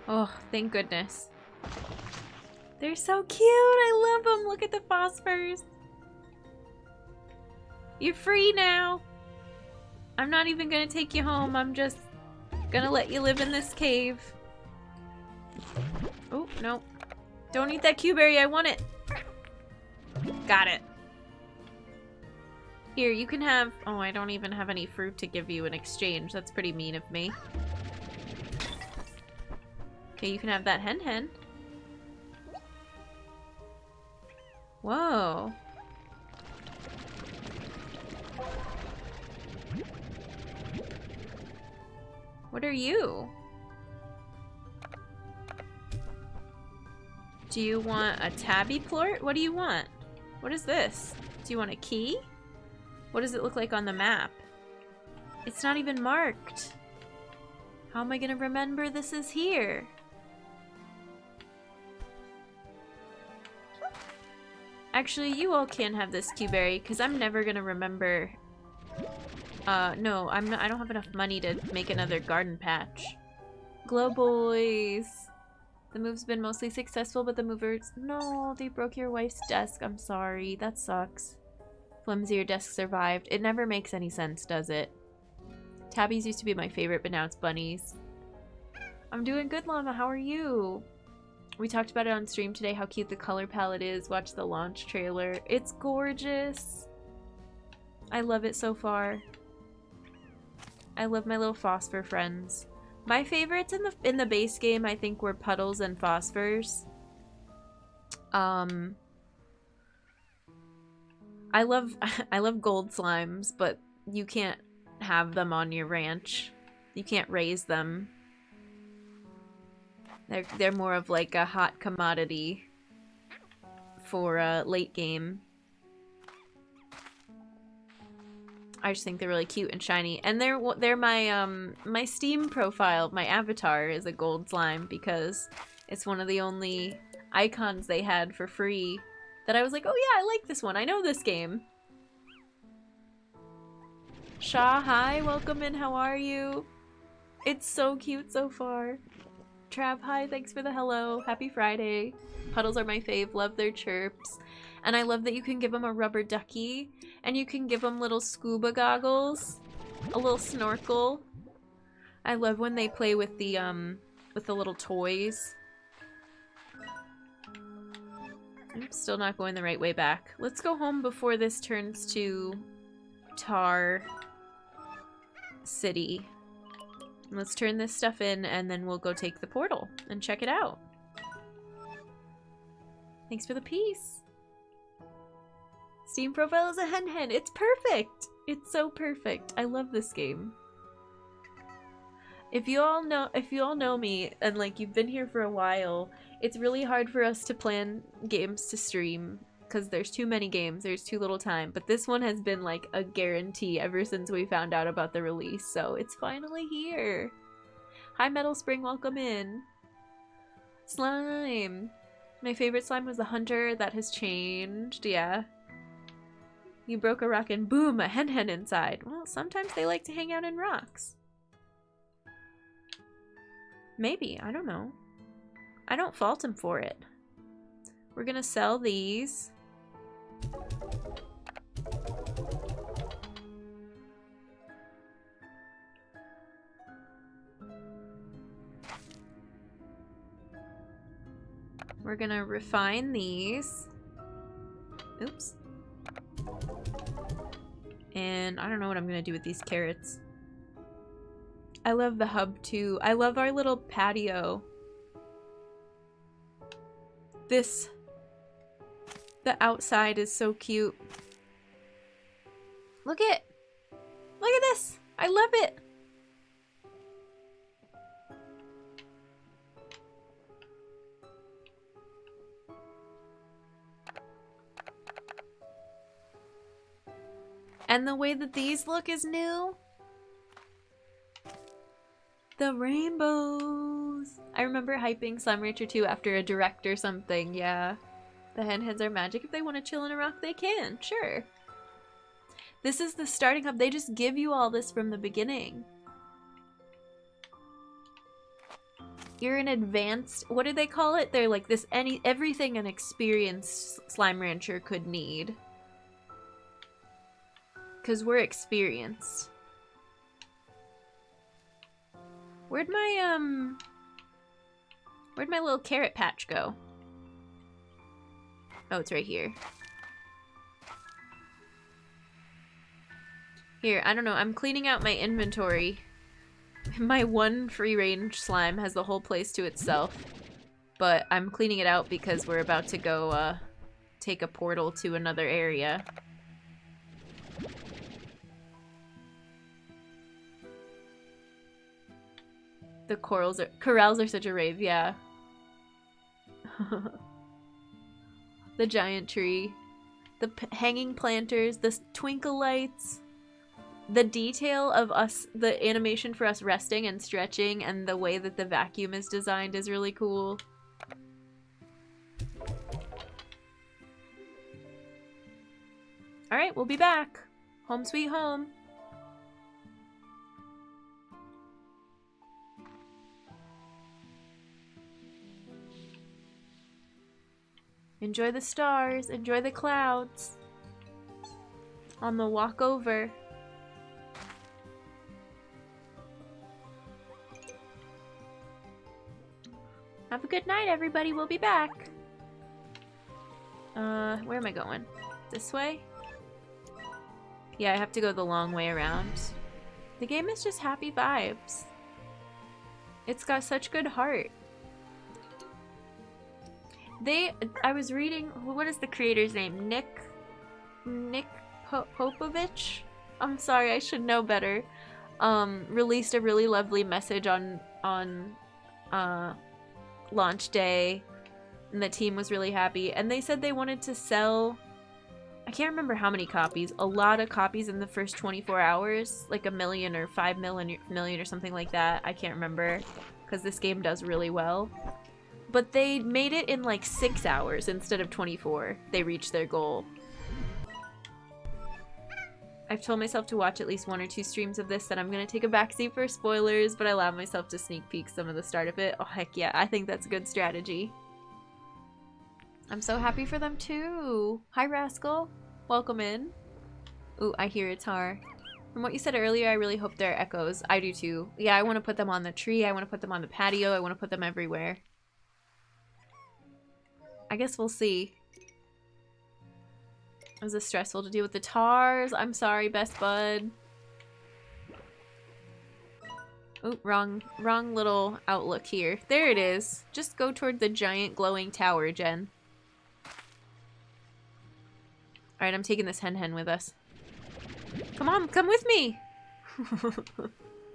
Oh, thank goodness. They're so cute. I love them. Look at the phosphors. You're free now. I'm not even gonna take you home. I'm just gonna let you live in this cave. Oh, no. Don't eat that Q-berry. I want it. Got it. Here, you can have... Oh, I don't even have any fruit to give you in exchange. That's pretty mean of me. Okay, you can have that hen. Whoa. What are you? Do you want a tabby plort? What do you want? What is this? Do you want a key? What does it look like on the map? It's not even marked. How am I gonna remember this is here? Actually, you all can have this Q-berry because I'm never gonna remember. No, I don't have enough money to make another garden patch. Glow boys. The move's been mostly successful, but the movers... No, they broke your wife's desk. I'm sorry. That sucks. Flimsy, your desk survived. It never makes any sense, does it? Tabbies used to be my favorite, but now it's bunnies. I'm doing good, Llama. How are you? We talked about it on stream today, how cute the color palette is. Watch the launch trailer. It's gorgeous. I love it so far. I love my little phosphor friends. My favorites in the base game, I think, were puddles and phosphors. I love gold slimes, but you can't have them on your ranch. You can't raise them. They're more of like a hot commodity for late game. I just think they're really cute and shiny, and they're my my Steam profile. My avatar is a gold slime because it's one of the only icons they had for free that I was like, oh yeah, I like this one. I know this game. Shaw, hi, welcome in. How are you? It's so cute so far. Trav, hi, thanks for the hello. Happy Friday. Puddles are my fave. Love their chirps. And I love that you can give them a rubber ducky, and you can give them little scuba goggles, a little snorkel. I love when they play with the little toys. I'm still not going the right way back. Let's go home before this turns to Tar City. Let's turn this stuff in, and then we'll go take the portal and check it out. Thanks for the piece. Steam profile is a hen. It's perfect. It's so perfect. I love this game. If you all know me and like you've been here for a while, it's really hard for us to plan games to stream because there's too many games. There's too little time. But this one has been like a guarantee ever since we found out about the release. So it's finally here. Hi Metal Spring, welcome in. Slime. My favorite slime was the hunter. That has changed. Yeah. You broke a rock and boom, a hen inside. Well, sometimes they like to hang out in rocks. Maybe, I don't know. I don't fault him for it. We're gonna sell these. We're gonna refine these. Oops. And I don't know what I'm gonna do with these carrots. I love the hub too. I love our little patio. The outside is so cute. Look at this. I love it. And the way that these look is new. The rainbows. I remember hyping slimerancher 2 after a direct or something. Yeah. The heads are magic. If they want to chill in a rock, they can. Sure. This is the starting hub. They just give you all this from the beginning. You're an advanced... What do they call it? They're like this... everything an experienced slimerancher could need. Because we're experienced. Where'd my little carrot patch go? Oh, it's right here. Here, I don't know. I'm cleaning out my inventory. My one free range slime has the whole place to itself. But I'm cleaning it out because we're about to go take a portal to another area. The corals are such a rave, yeah. The giant tree. The hanging planters, the twinkle lights. The detail of us, the animation for us resting and stretching, and the way that the vacuum is designed is really cool. Alright, we'll be back. Home sweet home. Enjoy the stars, enjoy the clouds. On the walk over. Have a good night, everybody. We'll be back. Where am I going? This way? Yeah, I have to go the long way around. The game is just happy vibes. It's got such good heart. I was reading, what is the creator's name? Nick Popovich? I'm sorry, I should know better. Released a really lovely message on launch day, and the team was really happy, and they said they wanted to sell, I can't remember how many copies, a lot of copies in the first 24 hours, like 1 million or 5 million or something like that. I can't remember, because this game does really well. But they made it in like 6 hours instead of 24. They reached their goal. I've told myself to watch at least 1 or 2 streams of this, and I'm going to take a backseat for spoilers, but I allowed myself to sneak peek some of the start of it. Oh, heck yeah. I think that's a good strategy. I'm so happy for them, too. Hi, Rascal. Welcome in. Ooh, I hear it's Har. From what you said earlier, I really hope there are echoes. I do, too. Yeah, I want to put them on the tree. I want to put them on the patio. I want to put them everywhere. I guess we'll see. Was it stressful to deal with the tars? I'm sorry, best bud. Oop, wrong little outlook here. There it is. Just go toward the giant glowing tower, Jen. Alright, I'm taking this hen with us. Come on, come with me!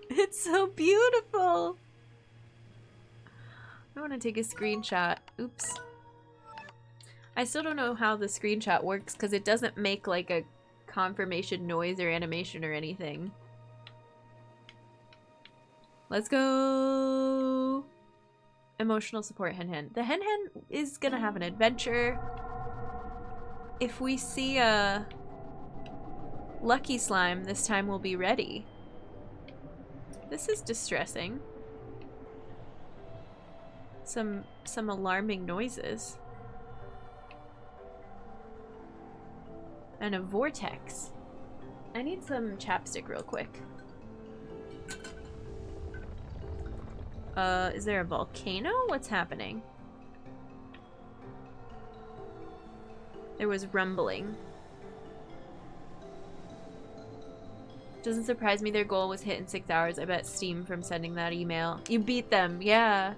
It's so beautiful! I want to take a screenshot. Oops. I still don't know how the screenshot works because it doesn't make like a confirmation noise or animation or anything. Let's go! Emotional support hen. The hen is gonna have an adventure. If we see a... Lucky slime, this time we'll be ready. This is distressing. Some alarming noises. And a vortex. I need some chapstick real quick. Is there a volcano? What's happening? There was rumbling. Doesn't surprise me their goal was hit in 6 hours. I bet Steam from sending that email. You beat them, yeah.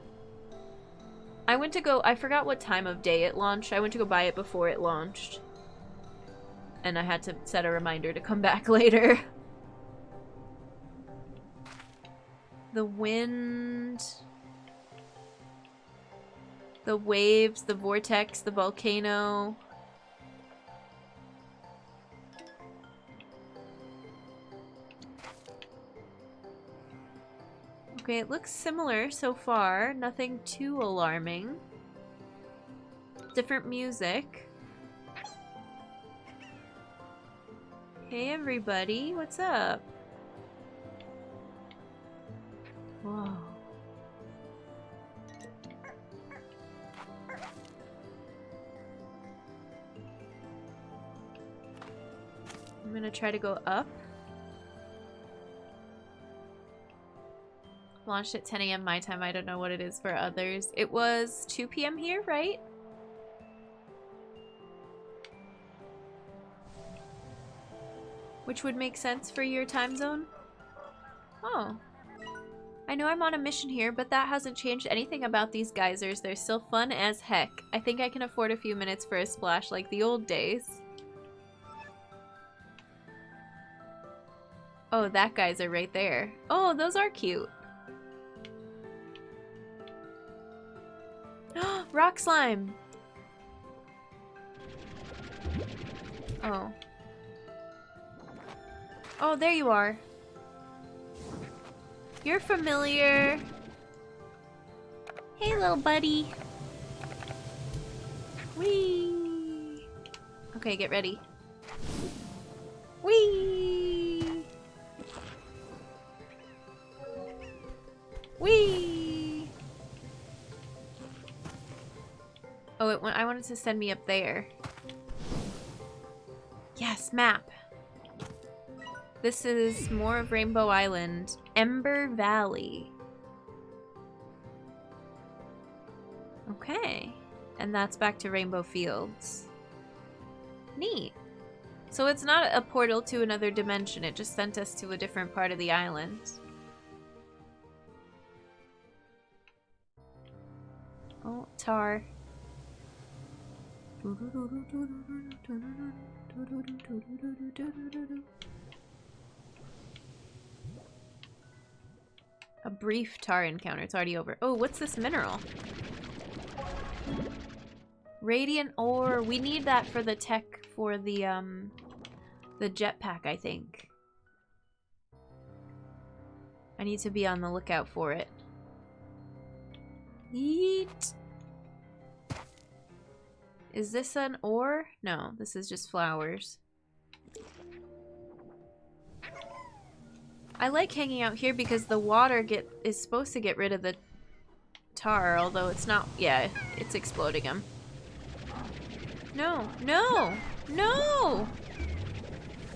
I forgot what time of day it launched. I went to go buy it before it launched. And I had to set a reminder to come back later. The wind, the waves, the vortex, the volcano. Okay, it looks similar so far. Nothing too alarming. Different music. Hey everybody, what's up? Whoa. I'm gonna try to go up. Launched at 10 a.m. my time. I don't know what it is for others. It was 2 p.m. here, right? Which would make sense for your time zone? Oh. I know I'm on a mission here, but that hasn't changed anything about these geysers. They're still fun as heck. I think I can afford a few minutes for a splash like the old days. Oh, that geyser right there. Oh, those are cute. Rock slime! Oh. Oh, there you are. You're familiar. Hey, little buddy. Whee! Okay, get ready. Whee! Whee! Oh, I wanted to send me up there. Yes, map. This is more of Rainbow Island. Ember Valley. Okay. And that's back to Rainbow Fields. Neat. So it's not a portal to another dimension. It just sent us to a different part of the island. Oh, tar. A brief tar encounter. It's already over. Oh, what's this mineral? Radiant ore. We need that for the tech for the jetpack, I think. I need to be on the lookout for it. Yeet. Is this an ore? No, this is just flowers. I like hanging out here because the water is supposed to get rid of the tar, although it's not. Yeah, it's exploding him. No, no, no!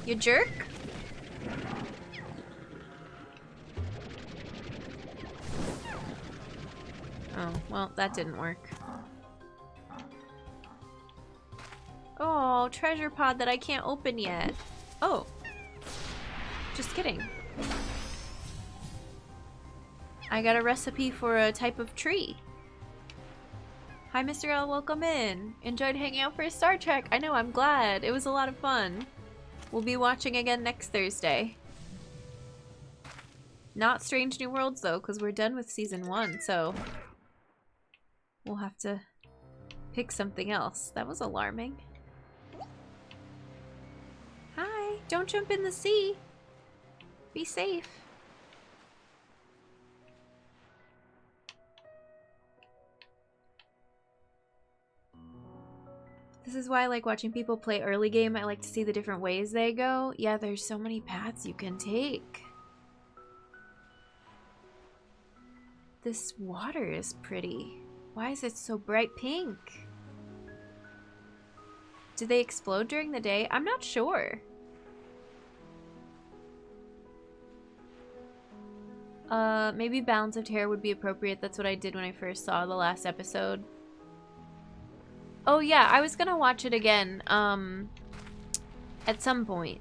You jerk! Oh, well, that didn't work. Oh, treasure pod that I can't open yet. Oh. Just kidding. I got a recipe for a type of tree. Hi, Mr. L. Welcome in. Enjoyed hanging out for Star Trek. I know, I'm glad. It was a lot of fun. We'll be watching again next Thursday. Not Strange New Worlds, though, because we're done with Season 1, so... we'll have to pick something else. That was alarming. Hi, don't jump in the sea. Be safe. This is why I like watching people play early game. I like to see the different ways they go. Yeah, there's so many paths you can take. This water is pretty. Why is it so bright pink? Do they explode during the day? I'm not sure. Maybe Balance of Terror would be appropriate. That's what I did when I first saw the last episode. Oh yeah, I was gonna watch it again, at some point.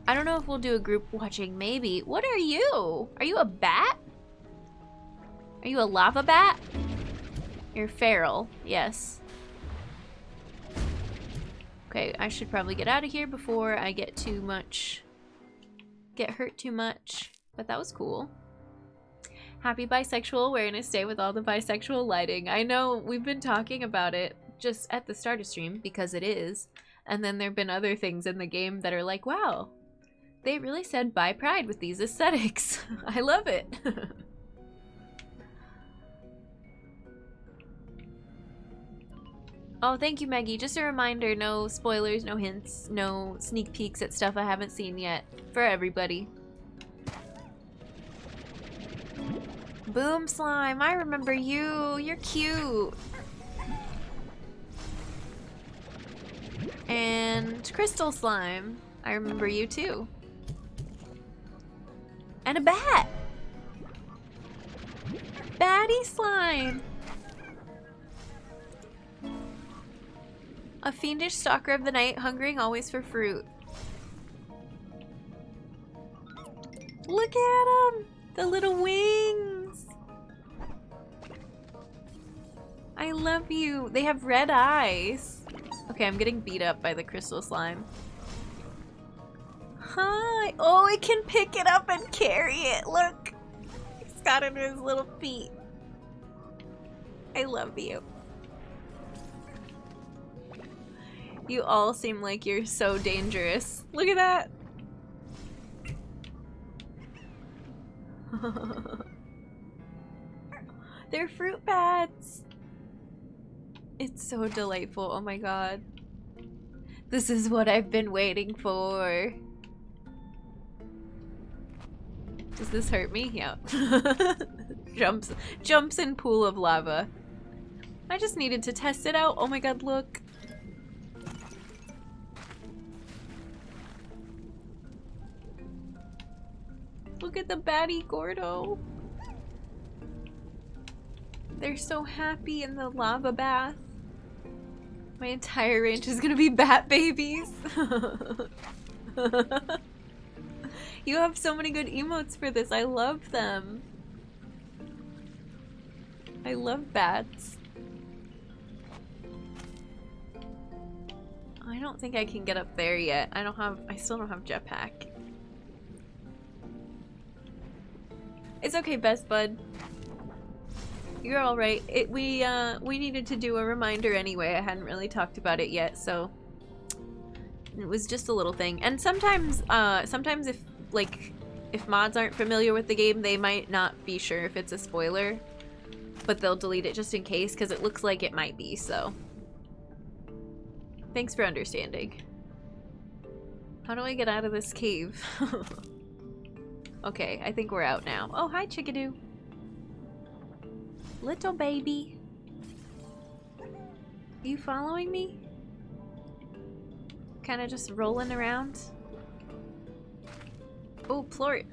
I don't know if we'll do a group watching, maybe. What are you? Are you a bat? Are you a lava bat? You're feral, yes. Okay, I should probably get out of here before I get hurt too much. But that was cool. Happy Bisexual Awareness Day with all the bisexual lighting. I know, we've been talking about it just at the start of stream, because it is. And then there have been other things in the game that are like, wow, they really said bi pride with these aesthetics. I love it. Oh, thank you, Maggie. Just a reminder, no spoilers, no hints, no sneak peeks at stuff I haven't seen yet for everybody. Boom Slime, I remember you. You're cute. And Crystal Slime, I remember you too. And a bat. Batty Slime. A fiendish stalker of the night, hungering always for fruit. Look at him! The little wings! I love you. They have red eyes. Okay, I'm getting beat up by the crystal slime. Hi! Oh, it can pick it up and carry it. Look! He's got it in his little feet. I love you. You all seem like you're so dangerous. Look at that! They're fruit bats! It's so delightful, oh my god. This is what I've been waiting for. Does this hurt me? Yeah. Jumps in pool of lava. I just needed to test it out. Oh my god, look. Look at the Batty Gordo. They're so happy in the lava bath. My entire range is gonna be bat babies. You have so many good emotes for this. I love them. I love bats. I don't think I can get up there yet. I still don't have jetpack. It's okay, best bud. You're all right. We needed to do a reminder anyway. I hadn't really talked about it yet, so it was just a little thing. And sometimes if mods aren't familiar with the game, they might not be sure if it's a spoiler, but they'll delete it just in case because it looks like it might be. So thanks for understanding. How do I get out of this cave? Okay, I think we're out now. Oh, hi, Chickadoo. Little baby. Are you following me? Kind of just rolling around. Oh, plort.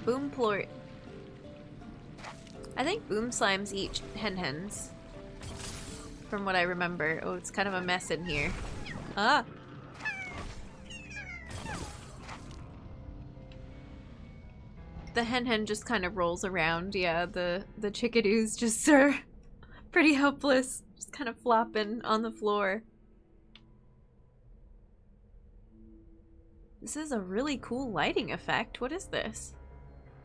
Boom plort. I think boom slimes eat hen-hens. From what I remember. Oh, it's kind of a mess in here. Ah! The hen-hen just kind of rolls around. Yeah, the chickadoos just are pretty helpless. Just kind of flopping on the floor. This is a really cool lighting effect. What is this?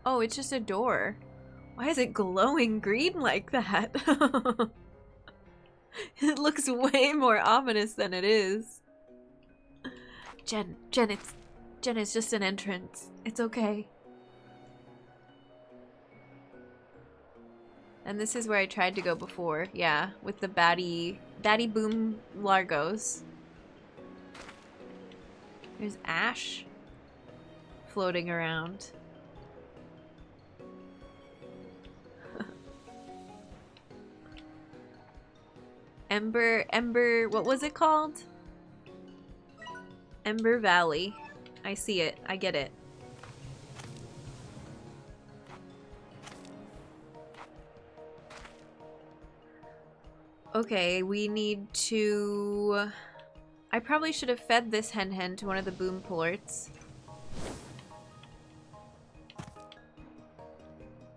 Oh, it's just a door. Why is it glowing green like that? It looks way more ominous than it is. Jen, it's just an entrance. It's okay. And this is where I tried to go before. Yeah, with the batty boom largos. There's ash floating around. Ember, what was it called? Ember Valley. I see it. I get it. Okay, we need to... I probably should have fed this hen to one of the boom plorts.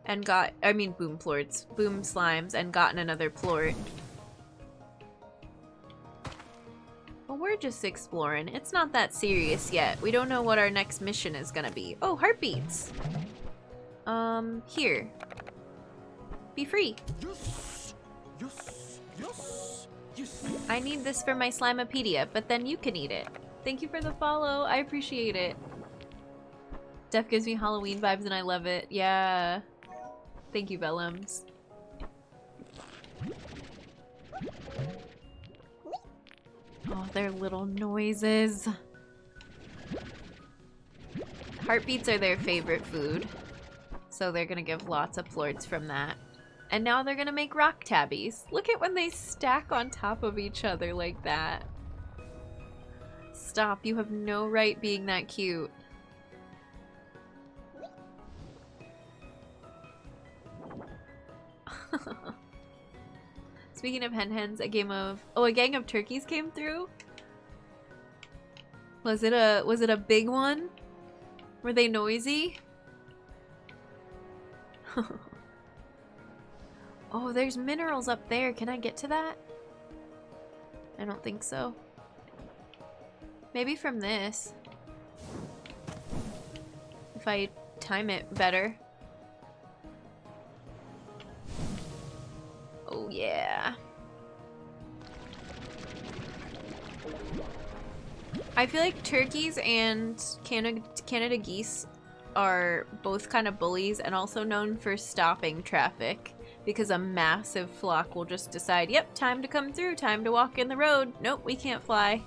And boom plorts. Boom slimes and gotten another plort. Well, we're just exploring. It's not that serious yet. We don't know what our next mission is gonna be. Oh, heartbeats! Here. Be free. Yes. Yes. Yes. Yes. I need this for my Slimepedia, but then you can eat it. Thank you for the follow. I appreciate it. Def gives me Halloween vibes and I love it. Yeah. Thank you, Bellums. Oh, their little noises. Heartbeats are their favorite food. So they're gonna give lots of plorts from that. And now they're gonna make rock tabbies. Look at when they stack on top of each other like that. Stop, you have no right being that cute. Speaking of hen-hens, a gang of turkeys came through? Was it a big one? Were they noisy? Oh, there's minerals up there. Can I get to that? I don't think so. Maybe from this. If I time it better. Oh yeah. I feel like turkeys and Canada geese are both kind of bullies and also known for stopping traffic because a massive flock will just decide, yep, time to come through, time to walk in the road. Nope, we can't fly.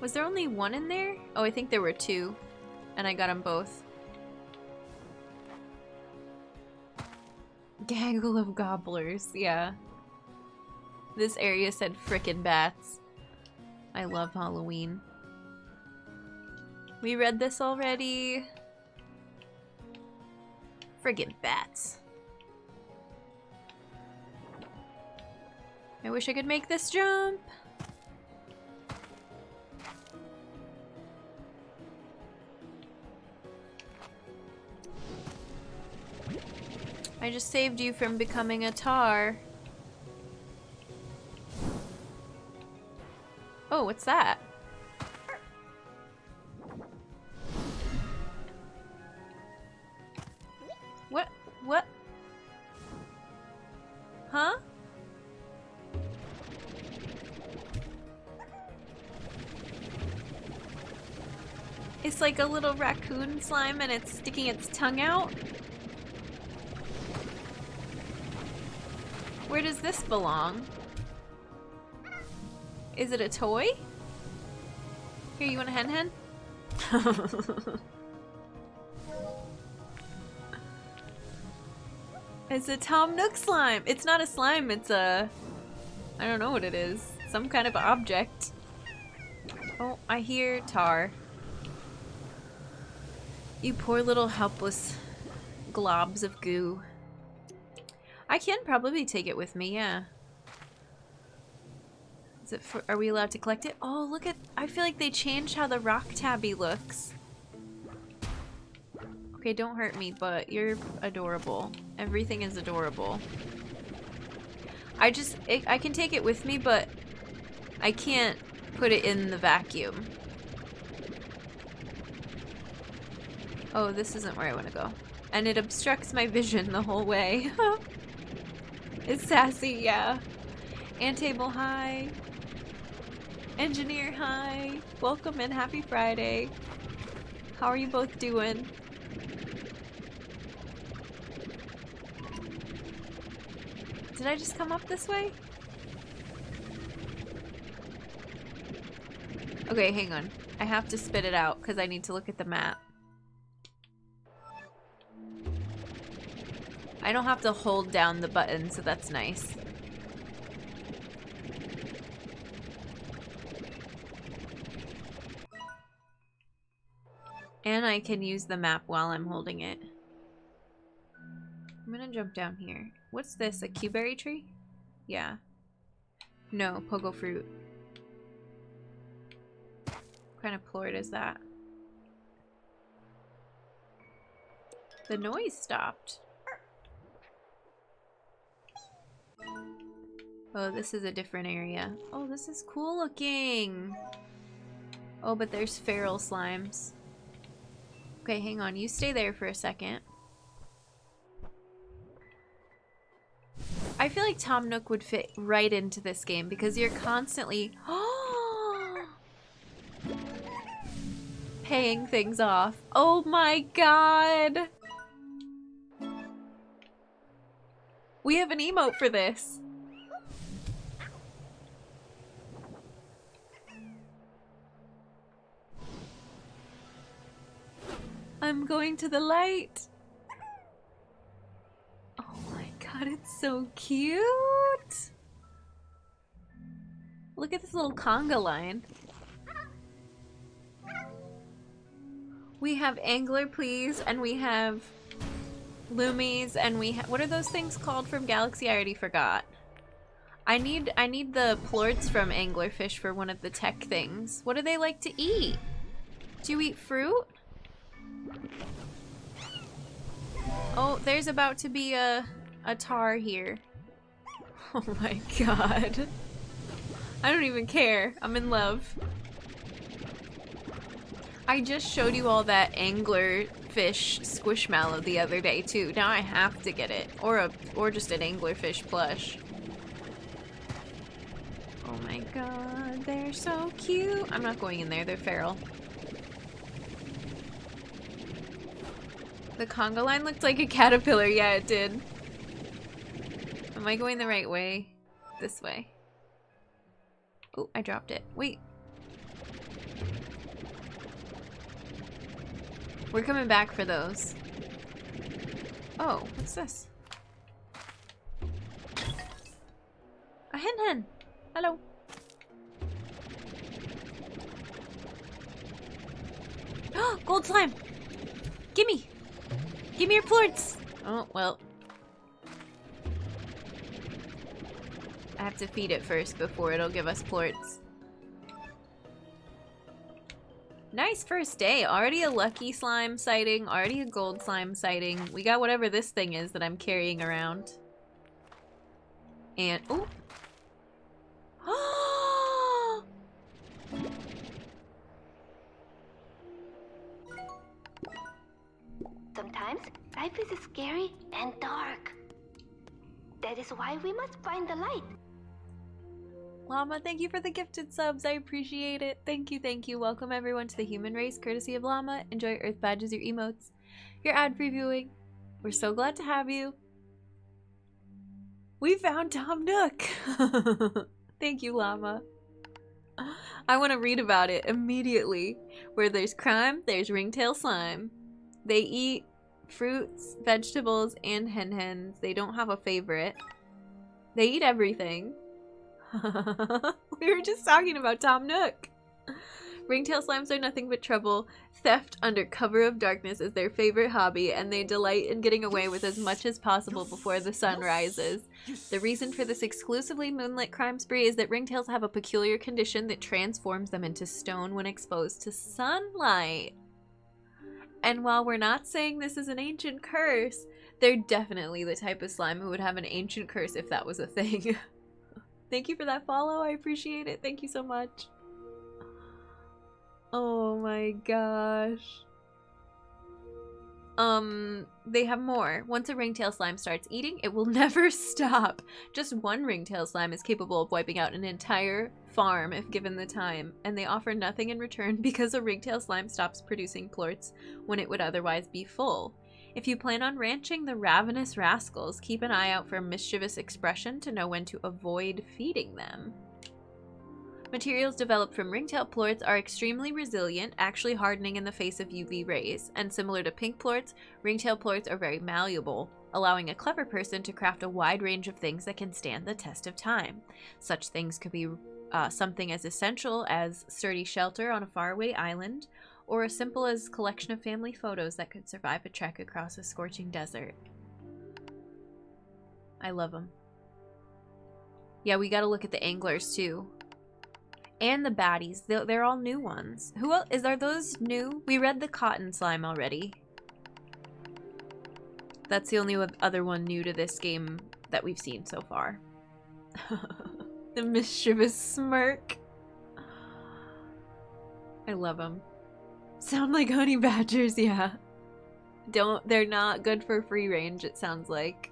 Was there only one in there? Oh, I think there were two and I got them both. Gaggle of gobblers, yeah. This area said frickin' bats. I love Halloween. We read this already. Friggin' bats. I wish I could make this jump. I just saved you from becoming a tar. Oh, what's that? What? Huh? It's like a little raccoon slime and it's sticking its tongue out. Where does this belong? Is it a toy? Here, you want a hen? It's a Tom Nook slime. It's not a slime, it's a... I don't know what it is. Some kind of object. Oh, I hear tar. You poor little helpless globs of goo. I can probably take it with me, yeah. Is it for, are we allowed to collect it? Oh, look at, I feel like they changed how the rock tabby looks. Okay, don't hurt me, but you're adorable. Everything is adorable. I can take it with me, but I can't put it in the vacuum. Oh, this isn't where I want to go. And it obstructs my vision the whole way. It's sassy, yeah. Antable, hi. Engineer, hi. Welcome and happy Friday. How are you both doing? Did I just come up this way? Okay, hang on. I have to spit it out because I need to look at the map. I don't have to hold down the button, so that's nice. And I can use the map while I'm holding it. I'm gonna jump down here. What's this? A cuberry tree? Yeah. No, pogo fruit. What kind of plort is that? The noise stopped. Oh, this is a different area. Oh, this is cool looking. Oh, but there's feral slimes. Okay, hang on. You stay there for a second. I feel like Tom Nook would fit right into this game because you're constantly paying things off. Oh my god! We have an emote for this. I'm going to the light. Oh my god, it's so cute. Look at this little conga line. We have Angler Please, and we have Loomies, and we have, what are those things called from Galaxy? I already forgot. I need the plorts from Anglerfish for one of the tech things. What do they like to eat? Do you eat fruit? Oh, there's about to be a tar here. Oh my god. I don't even care. I'm in love. I just showed you all that anglerfish squishmallow the other day too. Now I have to get it. Or just an anglerfish plush. Oh my god, they're so cute. I'm not going in there, they're feral. The conga line looked like a caterpillar. Yeah, it did. Am I going the right way? This way. Oh, I dropped it. Wait. We're coming back for those. Oh, what's this? A hen. Hello. Oh, gold slime. Gimme. Give me your plorts! Oh, well. I have to feed it first before it'll give us plorts. Nice first day. Already a lucky slime sighting. Already a gold slime sighting. We got whatever this thing is that I'm carrying around. And, oh! Sometimes life is scary and dark. That is why we must find the light. Llama, thank you for the gifted subs. I appreciate it. Thank you, thank you. Welcome everyone to the human race, courtesy of Llama. Enjoy your Earth badges, your emotes, your ad-free viewing. We're so glad to have you. We found Tom Nook. Thank you, Llama. I want to read about it immediately. Where there's crime, there's ringtail slime. They eat fruits, vegetables, and hens. They don't have a favorite. They eat everything. We were just talking about Tom Nook. Ringtail slimes are nothing but trouble. Theft under cover of darkness is their favorite hobby, and they delight in getting away with as much as possible before the sun rises. The reason for this exclusively moonlit crime spree is that ringtails have a peculiar condition that transforms them into stone when exposed to sunlight. And while we're not saying this is an ancient curse, they're definitely the type of slime who would have an ancient curse if that was a thing. Thank you for that follow. I appreciate it. Thank you so much. Oh my gosh. They have more. Once a ringtail slime starts eating, it will never stop. Just one ringtail slime is capable of wiping out an entire farm if given the time, and they offer nothing in return because a ringtail slime stops producing plorts when it would otherwise be full. If you plan on ranching the ravenous rascals, keep an eye out for a mischievous expression to know when to avoid feeding them. Materials developed from ringtail plorts are extremely resilient, actually hardening in the face of UV rays, and similar to pink plorts, ringtail plorts are very malleable, allowing a clever person to craft a wide range of things that can stand the test of time. Such things could be something as essential as sturdy shelter on a faraway island, or as simple as collection of family photos that could survive a trek across a scorching desert. I love them. Yeah, we gotta look at the anglers too. And the baddies. They're all new ones. Who else? Are those new? We read the cotton slime already. That's the only other one new to this game that we've seen so far. The mischievous smirk. I love them. Sound like honey badgers, yeah. They're not good for free range, it sounds like.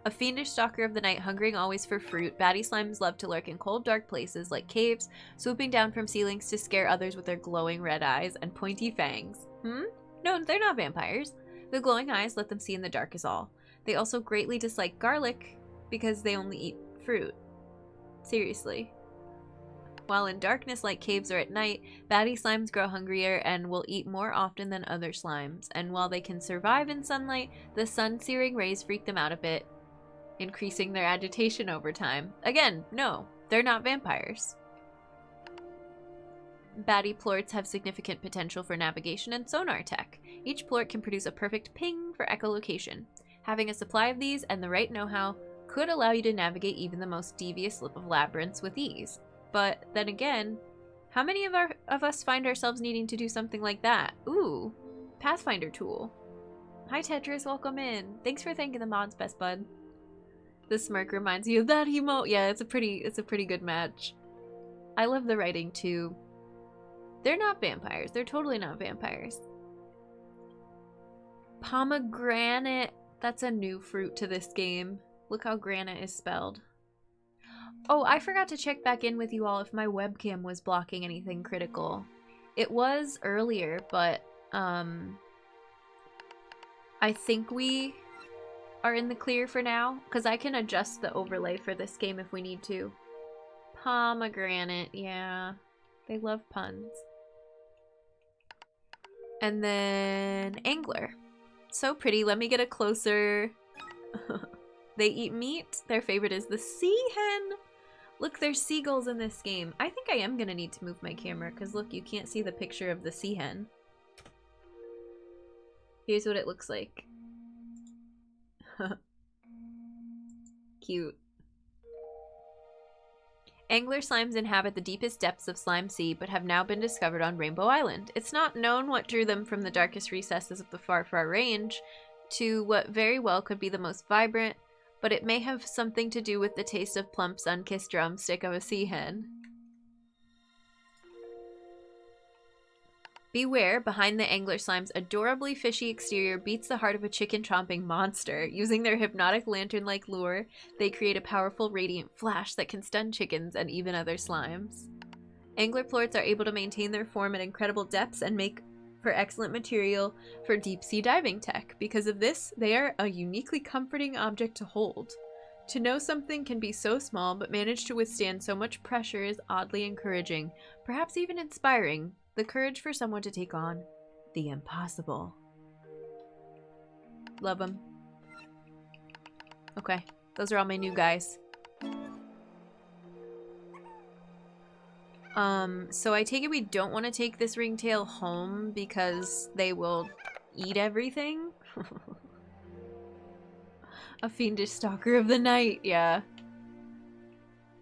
A fiendish stalker of the night, hungering always for fruit, baddie slimes love to lurk in cold, dark places like caves, swooping down from ceilings to scare others with their glowing red eyes and pointy fangs. No, they're not vampires. The glowing eyes let them see in the dark is all. They also greatly dislike garlic because they only eat fruit. Seriously. While in darkness like caves or at night, baddie slimes grow hungrier and will eat more often than other slimes. And while they can survive in sunlight, the sun-searing rays freak them out a bit, increasing their agitation over time. Again, no, they're not vampires. Baddie plorts have significant potential for navigation and sonar tech. Each plort can produce a perfect ping for echolocation. Having a supply of these and the right know-how could allow you to navigate even the most devious slip of labyrinths with ease. But then again, how many of us find ourselves needing to do something like that? Ooh, Pathfinder tool. Hi Tetris, welcome in. Thanks for thanking the mods, best bud. The smirk reminds you of that emote. Yeah, it's a pretty good match. I love the writing too. They're not vampires. They're totally not vampires. Pomegranate. That's a new fruit to this game. Look how granite is spelled. Oh, I forgot to check back in with you all if my webcam was blocking anything critical. It was earlier, but I think we are in the clear for now, because I can adjust the overlay for this game if we need to. Pomegranate, yeah. They love puns. And then angler. So pretty. Let me get a closer. They eat meat. Their favorite is the sea hen. Look, there's seagulls in this game. I think I am going to need to move my camera because look, you can't see the picture of the sea hen. Here's what it looks like. Cute. Angler slimes inhabit the deepest depths of Slime Sea, but have now been discovered on Rainbow Island. It's not known what drew them from the darkest recesses of the far, far range to what very well could be the most vibrant, but it may have something to do with the taste of plump, sun-kissed drumstick of a sea hen. Beware, behind the angler slime's adorably fishy exterior beats the heart of a chicken-chomping monster. Using their hypnotic lantern-like lure, they create a powerful radiant flash that can stun chickens and even other slimes. Angler plorts are able to maintain their form at incredible depths and make for excellent material for deep-sea diving tech. Because of this, they are a uniquely comforting object to hold. To know something can be so small but manage to withstand so much pressure is oddly encouraging, perhaps even inspiring. The courage for someone to take on the impossible. Love them. Okay, those are all my new guys. So I take it we don't want to take this ringtail home because they will eat everything? A fiendish stalker of the night, yeah.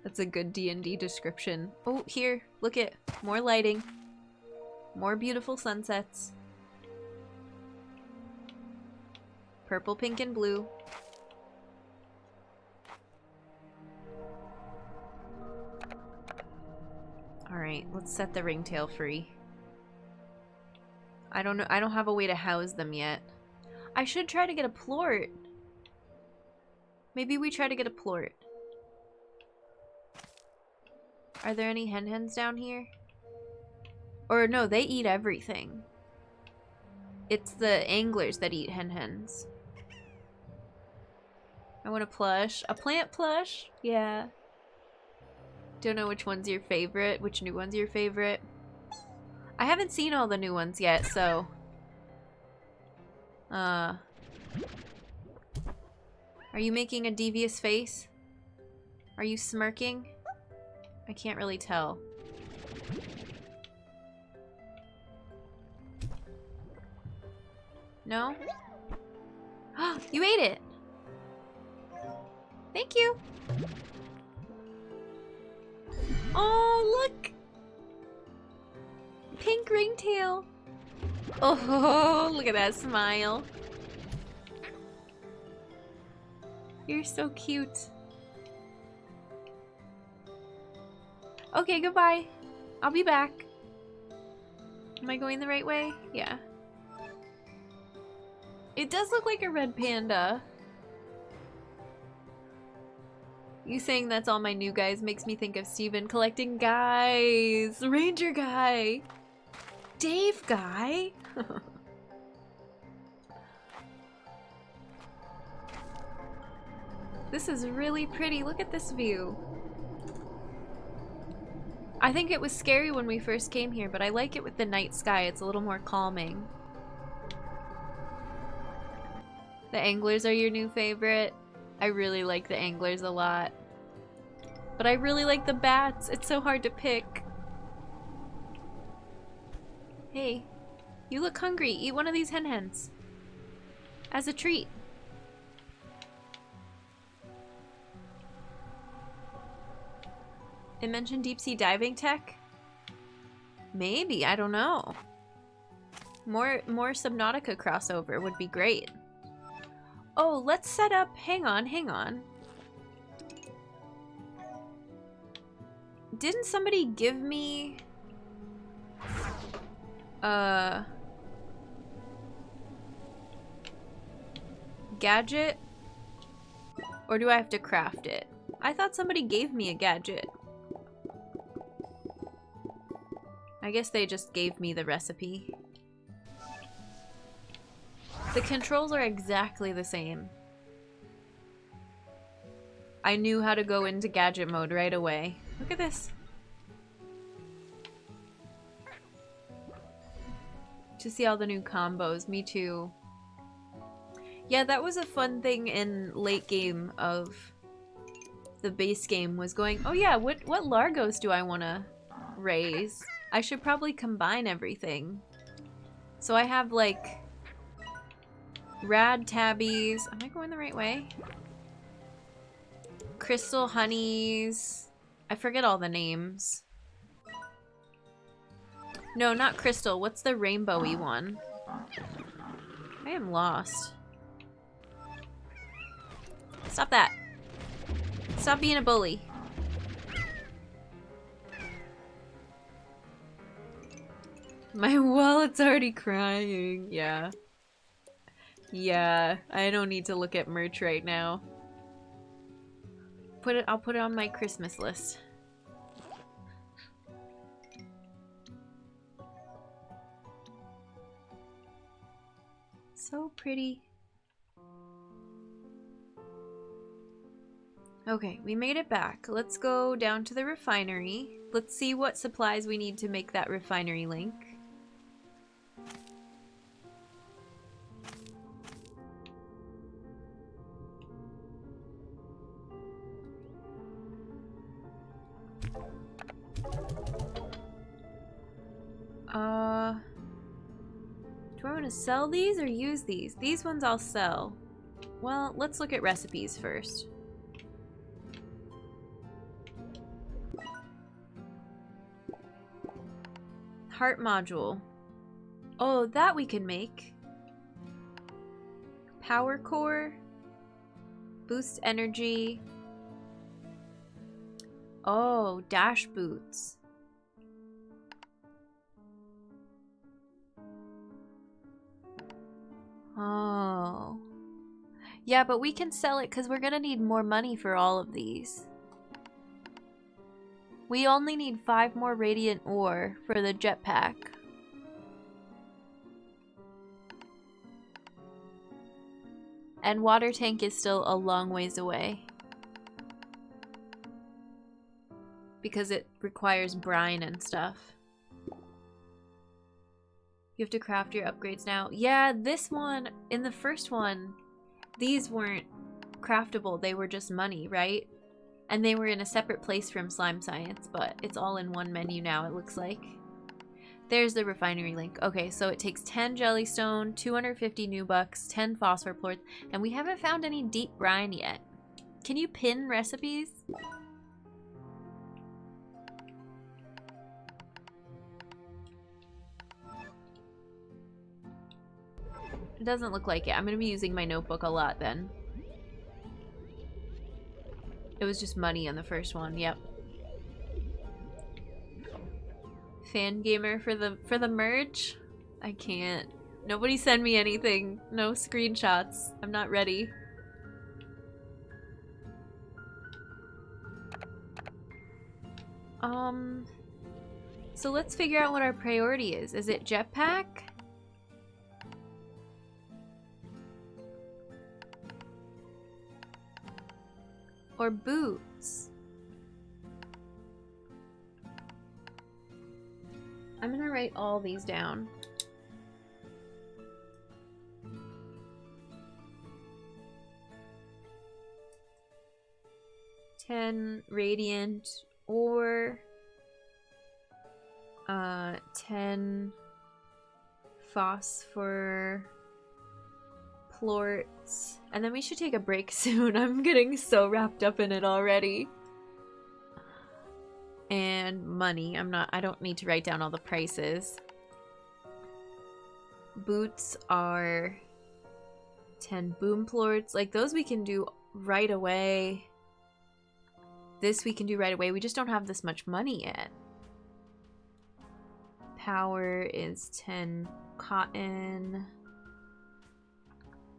That's a good D&D description. Oh, here, look at more lighting. More beautiful sunsets. Purple, pink, and blue. Alright, let's set the ringtail free. I don't know, I don't have a way to house them yet. I should try to get a plort. Maybe we try to get a plort. Are there any hen-hens down here? Or no, they eat everything. It's the anglers that eat hen-hens. I want a plush. A plant plush? Yeah. Don't know which one's your favorite. Which new one's your favorite? I haven't seen all the new ones yet, so... Are you making a devious face? Are you smirking? I can't really tell. No? You ate it! Thank you! Oh, look! Pink ringtail! Oh, look at that smile. You're so cute. Okay, goodbye. I'll be back. Am I going the right way? Yeah. It does look like a red panda. You saying that's all my new guys makes me think of Steven collecting guys. Ranger guy. Dave guy. This is really pretty. Look at this view. I think it was scary when we first came here, but I like it with the night sky. It's a little more calming. The anglers are your new favorite. I really like the anglers a lot. But I really like the bats. It's so hard to pick. Hey, you look hungry. Eat one of these hen-hens. As a treat. It mentioned deep sea diving tech? Maybe, I don't know. More Subnautica crossover would be great. Oh, let's set up, hang on. Didn't somebody give me gadget? Or do I have to craft it? I thought somebody gave me a gadget. I guess they just gave me the recipe. The controls are exactly the same. I knew how to go into gadget mode right away. Look at this. To see all the new combos, me too. Yeah, that was a fun thing in late game of the base game, was going, oh yeah, what Largos do I want to raise? I should probably combine everything. So I have like rad tabbies. Am I going the right way? Crystal honeys. I forget all the names. No, not crystal. What's the rainbowy one? I am lost. Stop that. Stop being a bully. My wallet's already crying. Yeah. Yeah, I don't need to look at merch right now. I'll put it on my Christmas list. So pretty. Okay, we made it back. Let's go down to the refinery. Let's see what supplies we need to make that refinery link. Do I want to sell these or use these? These ones I'll sell. Well, let's look at recipes first. Heart module. Oh, that we can make. Power core. Boost energy. Oh, dash boots. Oh. Yeah, but we can sell it because we're gonna need more money for all of these. We only need 5 more radiant ore for the jetpack. And water tank is still a long ways away. Because it requires brine and stuff. You have to craft your upgrades now. Yeah, this one, in the first one, these weren't craftable. They were just money, right? And they were in a separate place from Slime Science, but it's all in one menu now, it looks like. There's the refinery link. Okay, so it takes 10 jellystone, 250 new bucks, 10 phosphor plorts, and we haven't found any deep brine yet. Can you pin recipes? It doesn't look like it. I'm gonna be using my notebook a lot then. It was just money on the first one, yep. Fan gamer for the merge? I can't. Nobody send me anything. No screenshots. I'm not ready. So let's figure out what our priority is. Is it jetpack? Or boots? I'm gonna write all these down. $10 radiant or 10 phosphor plorts. And then we should take a break soon. I'm getting so wrapped up in it already. And money. I don't need to write down all the prices. Boots are 10 boom plorts. Like those we can do right away. This we can do right away. We just don't have this much money yet. Power is 10 cotton.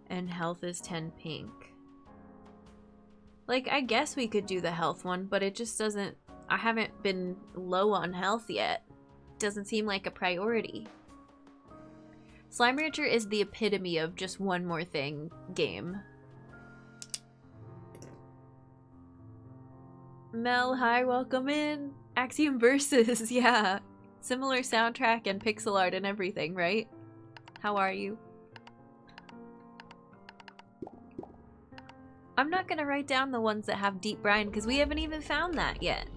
And health is 10 pink. Like, I guess we could do the health one, but it just doesn't... I haven't been low on health yet. Doesn't seem like a priority. Slimerancher is the epitome of just one more thing game. Mel, hi, welcome in. Axiom Versus, yeah. Similar soundtrack and pixel art and everything, right? How are you? I'm not gonna write down the ones that have deep brine because we haven't even found that yet.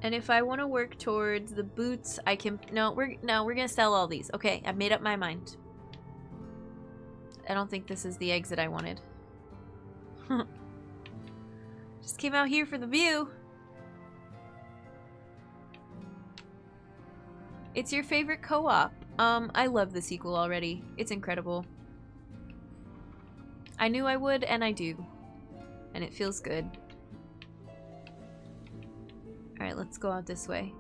And if I want to work towards the boots, I can... No, we're gonna sell all these. Okay, I've made up my mind. I don't think this is the exit I wanted. Just came out here for the view. It's your favorite co-op. I love the sequel already. It's incredible. I knew I would, and I do. And it feels good. Alright, let's go out this way.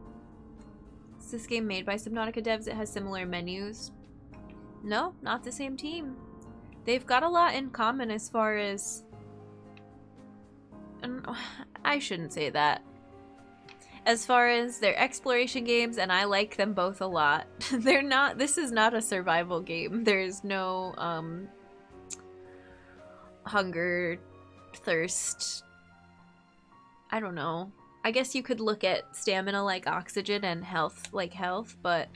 Is this game made by Subnautica devs? It has similar menus. No, not the same team. They've got a lot in common as far as... I shouldn't say that. As far as their exploration games, and I like them both a lot. They're not... This is not a survival game. There's no, hunger, thirst... I don't know. I guess you could look at stamina like oxygen and health like health, but...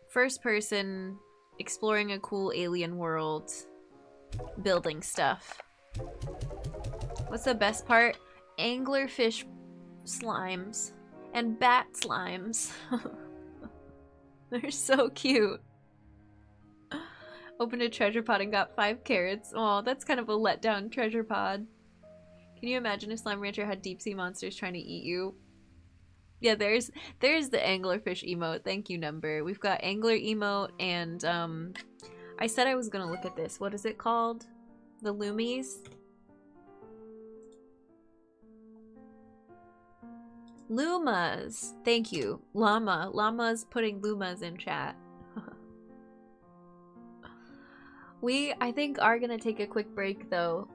First person, exploring a cool alien world, building stuff. What's the best part? Anglerfish slimes and bat slimes. They're so cute. Opened a treasure pod and got 5 carrots. Oh, that's kind of a letdown treasure pod. Can you imagine if Slimerancher had deep sea monsters trying to eat you? Yeah, there's the anglerfish emote. Thank you, Number. We've got angler emote and I said I was gonna look at this. What is it called? The Loomies? Lumas. Thank you. Llama. Llama's putting Lumas in chat. We, I think, are gonna take a quick break though,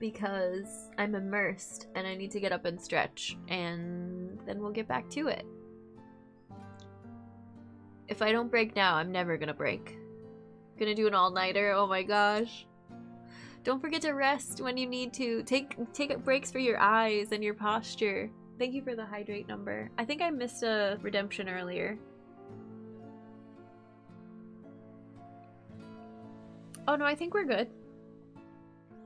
because I'm immersed and I need to get up and stretch, and then we'll get back to it. If I don't break now, I'm never gonna break. Gonna do an all-nighter, oh my gosh. Don't forget to rest when you need to. Take breaks for your eyes and your posture. Thank you for the hydrate number. I think I missed a redemption earlier. Oh no, I think we're good.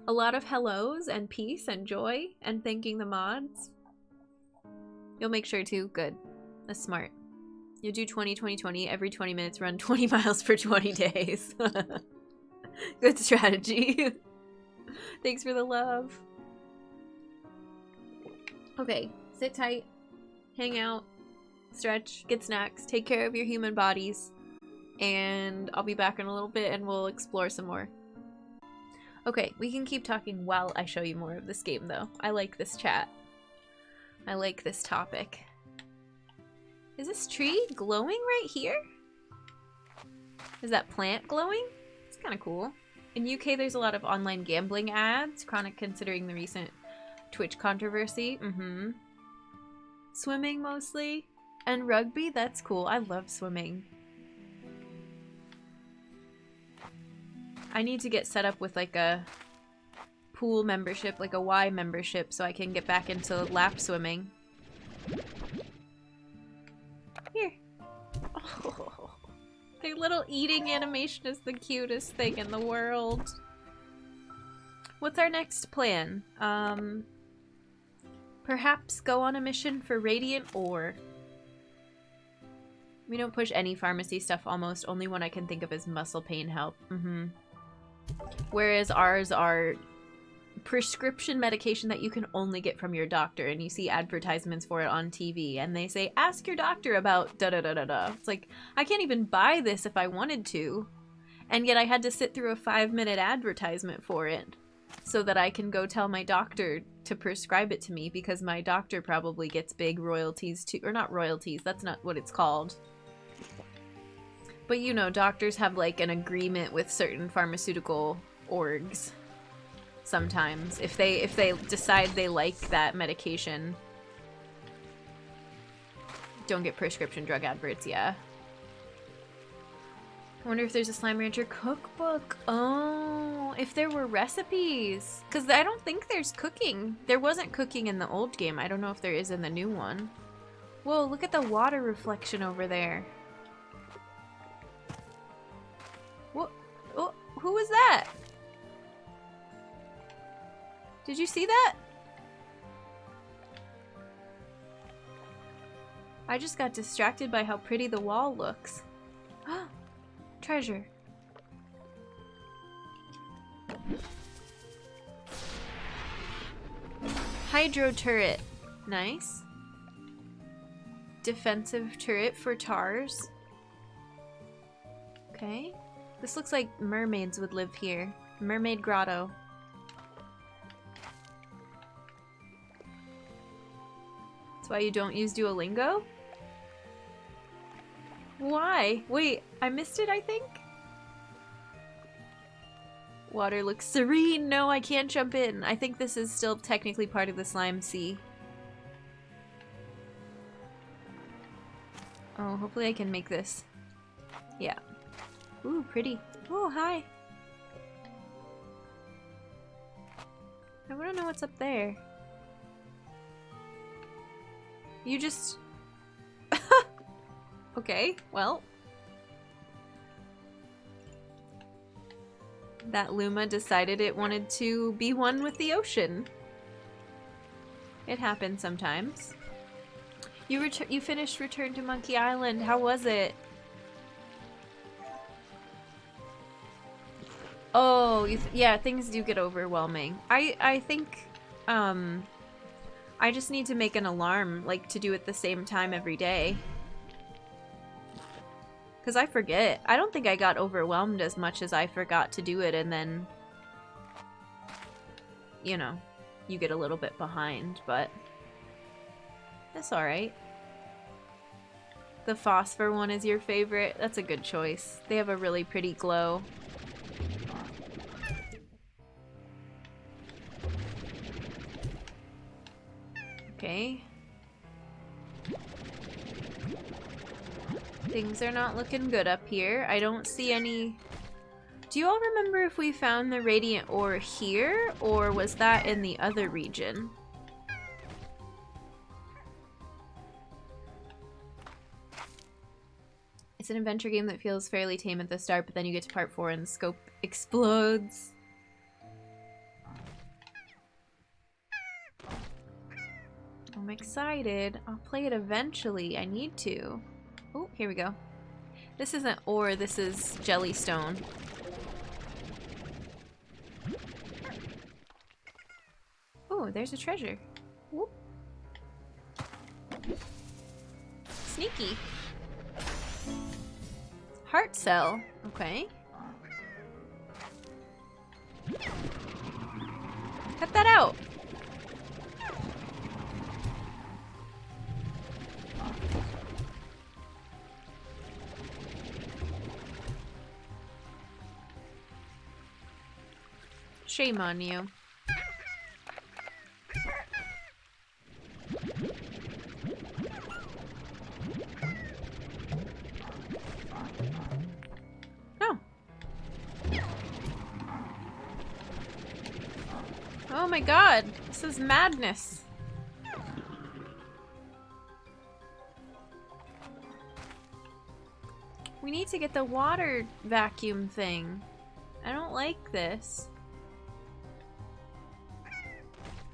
A lot of hellos and peace and joy and thanking the mods. You'll make sure to. Good. That's smart. You'll do 20-20-20 every 20 minutes, run 20 miles for 20 days. Good strategy. Thanks for the love. Okay, sit tight, hang out, stretch, get snacks, take care of your human bodies, and I'll be back in a little bit and we'll explore some more. Okay, we can keep talking while I show you more of this game though. I like this chat. I like this topic. Is this tree glowing right here? Is that plant glowing? It's kind of cool. In UK, there's a lot of online gambling ads, chronic considering the recent Twitch controversy. Swimming mostly. And rugby, that's cool. I love swimming. I need to get set up with like a pool membership, like a Y membership, so I can get back into lap swimming. Here. Oh, their little eating animation is the cutest thing in the world. What's our next plan? Perhaps go on a mission for Radiant Ore. We don't push any pharmacy stuff almost, only one I can think of as muscle pain help. Whereas ours are prescription medication that you can only get from your doctor, and you see advertisements for it on TV, and they say, ask your doctor about da-da-da-da-da. It's like, I can't even buy this if I wanted to, and yet I had to sit through a 5-minute advertisement for it so that I can go tell my doctor to prescribe it to me, because my doctor probably gets big royalties too, or not royalties, that's not what it's called. But you know, doctors have like an agreement with certain pharmaceutical orgs sometimes. If they decide they like that medication, don't get prescription drug adverts, yeah. I wonder if there's a Slime Rancher cookbook. Oh, if there were recipes. Because I don't think there's cooking. There wasn't cooking in the old game. I don't know if there is in the new one. Whoa, look at the water reflection over there. What? Oh, who was that? Did you see that? I just got distracted by how pretty the wall looks. Treasure. Hydro turret. Nice. Defensive turret for tars. Okay. This looks like mermaids would live here. Mermaid grotto. That's why you don't use Duolingo? Why? Wait, I missed it, I think? Water looks serene. No, I can't jump in. I think this is still technically part of the slime sea. Oh, hopefully I can make this. Yeah. Ooh, pretty. Oh, hi. I want to know what's up there. You just... Okay, well. That Luma decided it wanted to be one with the ocean. It happens sometimes. You finished Return to Monkey Island. How was it? Oh, yeah, things do get overwhelming. I think, I just need to make an alarm, like, to do it the same time every day. Because I forget. I don't think I got overwhelmed as much as I forgot to do it, and then, you know, you get a little bit behind, but that's alright. The phosphor one is your favorite? That's a good choice. They have a really pretty glow. Okay. Things are not looking good up here. I don't see any... Do you all remember if we found the radiant ore here, or was that in the other region? It's an adventure game that feels fairly tame at the start, but then you get to part 4 and the scope explodes. I'm excited. I'll play it eventually. I need to. Oh, here we go. This isn't ore, this is jellystone. Oh, there's a treasure. Whoop. Sneaky. Heart cell. Okay. Cut that out. Shame on you. Oh. Oh my god, this is madness. We need to get the water vacuum thing. I don't like this.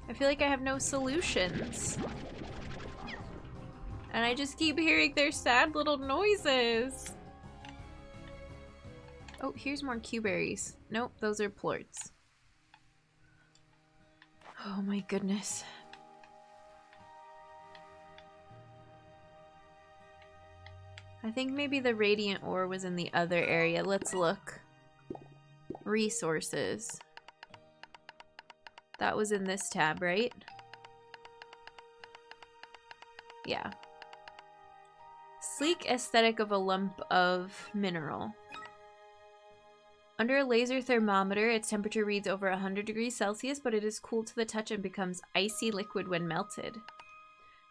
I feel like I have no solutions. And I just keep hearing their sad little noises. Oh, here's more Q-berries. Nope, those are plorts. Oh my goodness. I think maybe the radiant ore was in the other area. Let's look. Resources. That was in this tab, right? Yeah. Sleek aesthetic of a lump of mineral. Under a laser thermometer, its temperature reads over 100 degrees Celsius, but it is cool to the touch and becomes icy liquid when melted.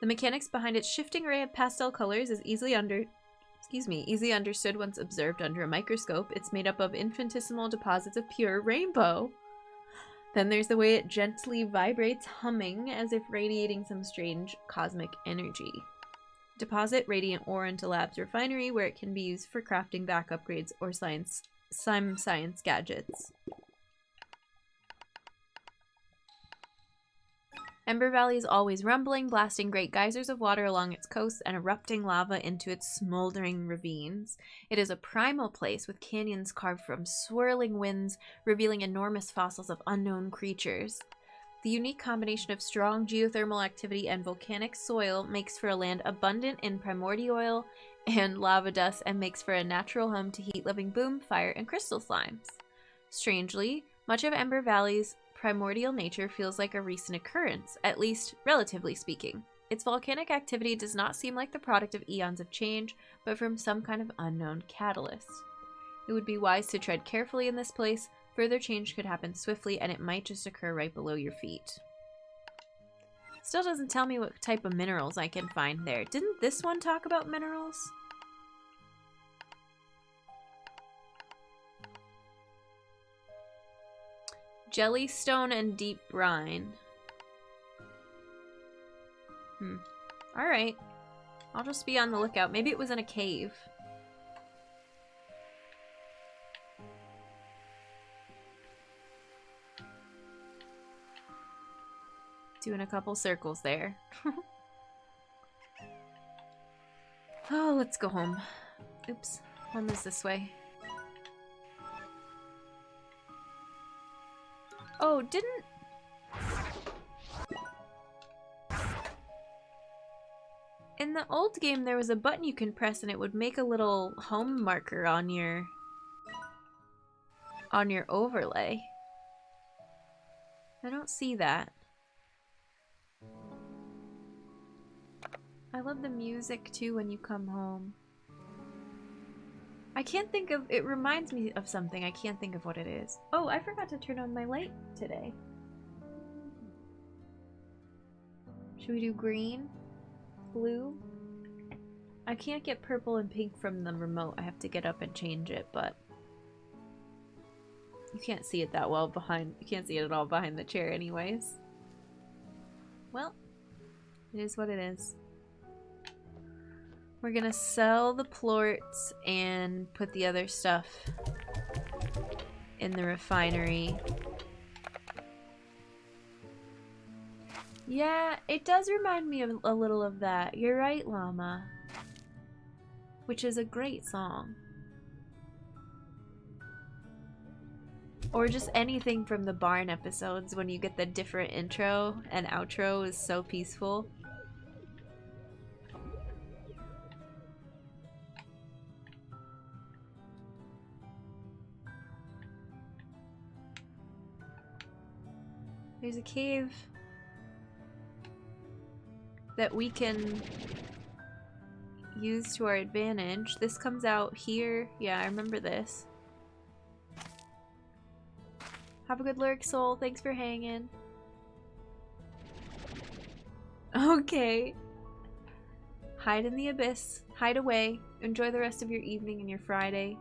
The mechanics behind its shifting array of pastel colors is easily understood once observed under a microscope. It's made up of infinitesimal deposits of pure rainbow. Then there's the way it gently vibrates, humming as if radiating some strange cosmic energy. Deposit radiant ore into lab's refinery where it can be used for crafting back upgrades or some science gadgets. Ember Valley is always rumbling, blasting great geysers of water along its coasts and erupting lava into its smoldering ravines. It is a primal place with canyons carved from swirling winds, revealing enormous fossils of unknown creatures. The unique combination of strong geothermal activity and volcanic soil makes for a land abundant in primordial oil and lava dust and makes for a natural home to heat-loving boom, fire, and crystal slimes. Strangely, much of Ember Valley's primordial nature feels like a recent occurrence, at least relatively speaking. Its volcanic activity does not seem like the product of eons of change, but from some kind of unknown catalyst. It would be wise to tread carefully in this place. Further change could happen swiftly, and it might just occur right below your feet. Still doesn't tell me what type of minerals I can find there. Didn't this one talk about minerals? Jellystone and deep brine. Alright. I'll just be on the lookout. Maybe it was in a cave. Doing a couple circles there. Oh, let's go home. Oops. Home is this way. Oh, didn't... In the old game, there was a button you can press and it would make a little home marker on your overlay. I don't see that. I love the music too when you come home. I can't think of... It reminds me of something. I can't think of what it is. Oh, I forgot to turn on my light today. Should we do green? Blue? I can't get purple and pink from the remote. I have to get up and change it, but you can't see it that well behind. You can't see it at all behind the chair anyways. Well, it is what it is. We're gonna sell the plorts and put the other stuff in the refinery. Yeah, it does remind me of a little of that. You're right, Llama. Which is a great song. Or just anything from the barn episodes when you get the different intro and outro is so peaceful. There's a cave that we can use to our advantage. This comes out here. Yeah, I remember this. Have a good lurk, Soul. Thanks for hanging. Okay. Hide in the abyss. Hide away. Enjoy the rest of your evening and your Friday.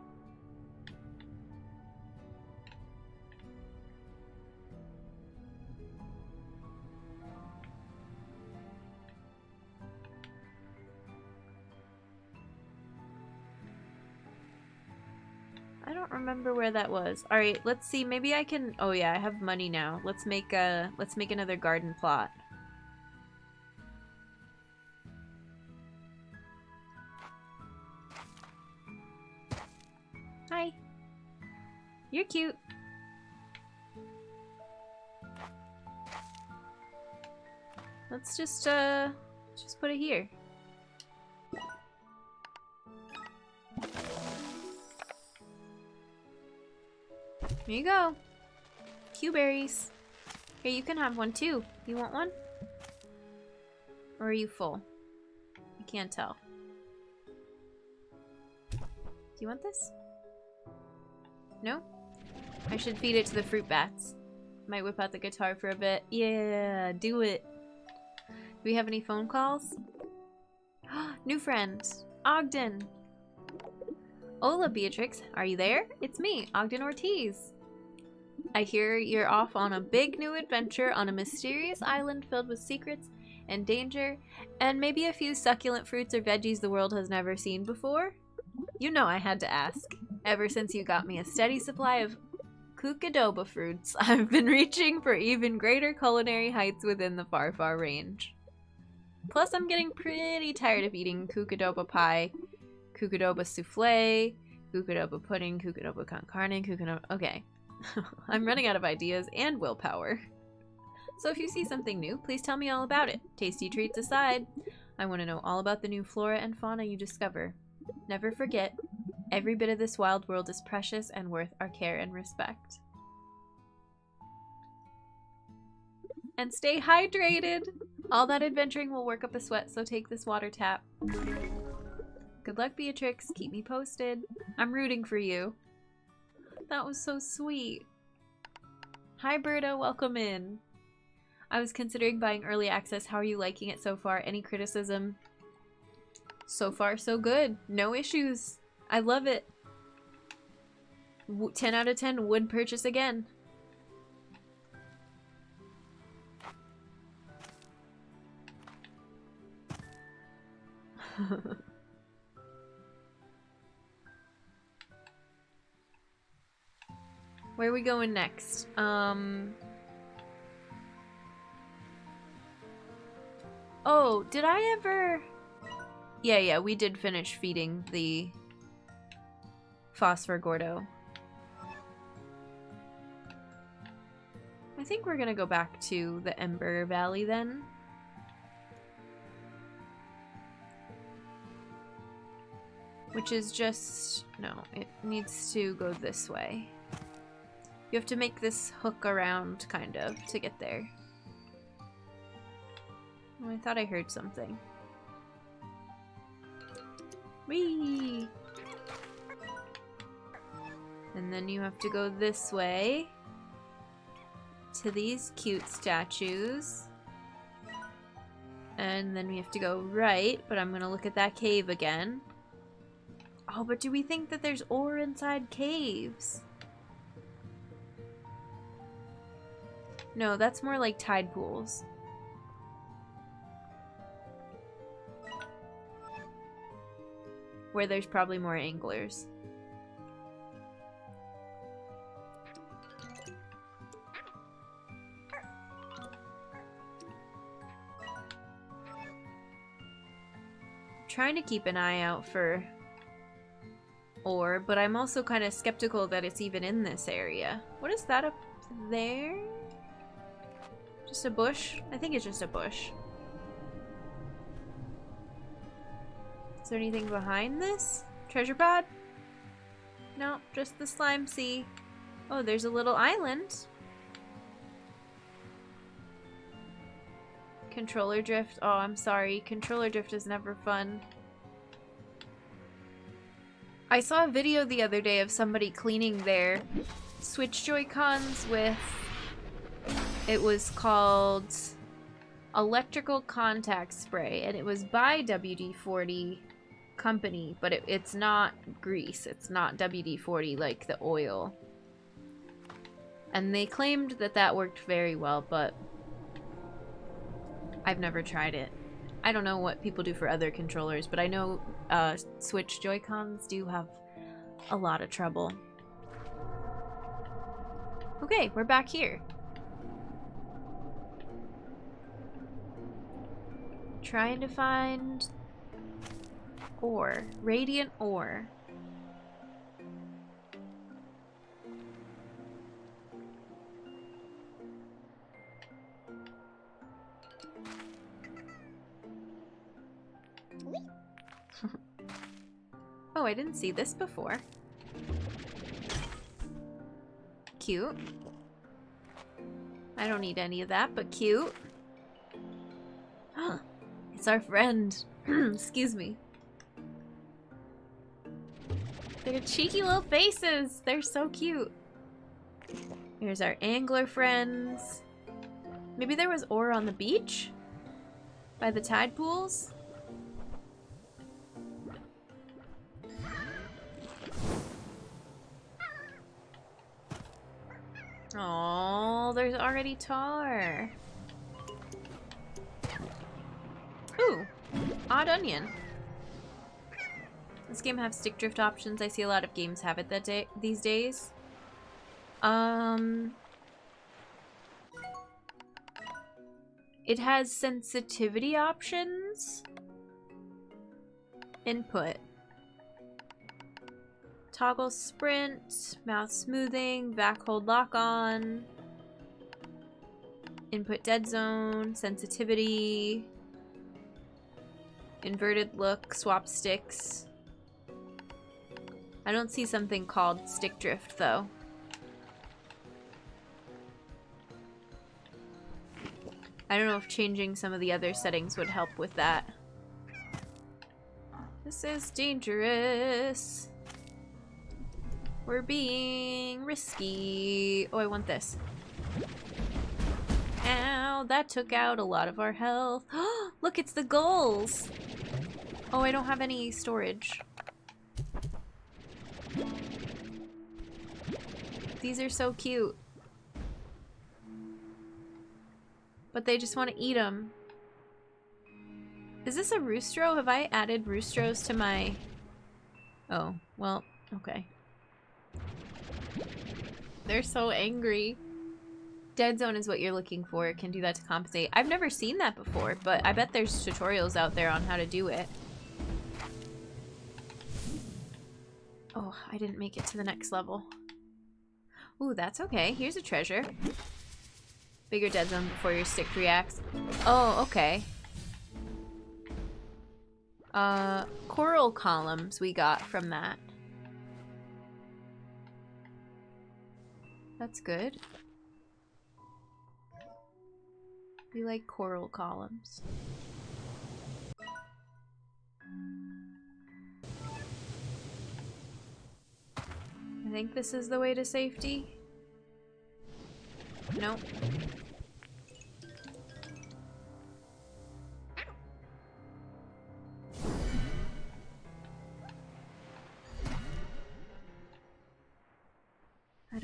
I don't remember where that was. All right, let's see. Maybe I can. Oh yeah, I have money now. Let's make another garden plot. Hi. You're cute. Let's just put it here. Here you go. Q-berries. Here, you can have one too. You want one? Or are you full? I can't tell. Do you want this? No? I should feed it to the fruit bats. Might whip out the guitar for a bit. Yeah, do it. Do we have any phone calls? New friend. Ogden. Hola, Beatrix. Are you there? It's me, Ogden Ortiz. I hear you're off on a big new adventure on a mysterious island filled with secrets and danger, and maybe a few succulent fruits or veggies the world has never seen before? You know I had to ask. Ever since you got me a steady supply of cutegame fruits, I've been reaching for even greater culinary heights within the far, far range. Plus, I'm getting pretty tired of eating cutegame pie, cutegame souffle, cutegame pudding, cutegame con carne, cutegame... Okay. I'm running out of ideas and willpower. So if you see something new, please tell me all about it. Tasty treats aside, I want to know all about the new flora and fauna you discover. Never forget, every bit of this wild world is precious and worth our care and respect. And stay hydrated! All that adventuring will work up a sweat, so take this water tap. Good luck, Beatrix. Keep me posted. I'm rooting for you. That was so sweet. Hi, Berta. Welcome in. I was considering buying early access. How are you liking it so far? Any criticism? So far, so good. No issues. I love it. 10 out of 10 would purchase again. Where are we going next? Oh, did I ever... Yeah, we did finish feeding the Phosphor Gordo. I think we're gonna go back to the Ember Valley then. Which is just... No, it needs to go this way. You have to make this hook around, kind of, to get there. Oh, I thought I heard something. Whee! And then you have to go this way to these cute statues. And then we have to go right, but I'm gonna look at that cave again. Oh, but do we think that there's ore inside caves? No, that's more like tide pools. Where there's probably more anglers. Trying to keep an eye out for ore, but I'm also kind of skeptical that it's even in this area. What is that up there? Just a bush? I think it's just a bush. Is there anything behind this? Treasure pod? No, just the slime sea. Oh, there's a little island. Controller drift. Oh, I'm sorry. Controller drift is never fun. I saw a video the other day of somebody cleaning their Switch Joy-Cons with... It was called electrical contact spray, and it was by WD-40 company, but it's not grease. It's not WD-40 like the oil. And they claimed that that worked very well, but I've never tried it. I don't know what people do for other controllers, but I know Switch Joy-Cons do have a lot of trouble. Okay, we're back here. Trying to find ore. Radiant ore. Oh, I didn't see this before. Cute. I don't need any of that, but cute. Huh. It's our friend. Excuse me. They're cheeky little faces. They're so cute. Here's our angler friends. Maybe there was ore on the beach? By the tide pools? Oh, there's already tar. Ooh, odd onion. This game has stick drift options. I see a lot of games have it these days. It has sensitivity options. Input. Toggle sprint, mouse smoothing, back hold lock on. Input dead zone, sensitivity. Inverted look, swap sticks. I don't see something called stick drift though. I don't know if changing some of the other settings would help with that. This is dangerous. We're being risky. Oh, I want this. Ow, that took out a lot of our health. Look, it's the gulls. Oh, I don't have any storage. These are so cute. But they just want to eat them. Is this a roostro? Have I added roostros to my... Oh, well, okay. They're so angry. Dead zone is what you're looking for. It can do that to compensate. I've never seen that before, but I bet there's tutorials out there on how to do it. Oh, I didn't make it to the next level. Ooh, that's okay. Here's a treasure. Bigger dead zone before your stick reacts. Oh, okay. Coral columns we got from that. That's good. We like coral columns. I think this is the way to safety. Nope.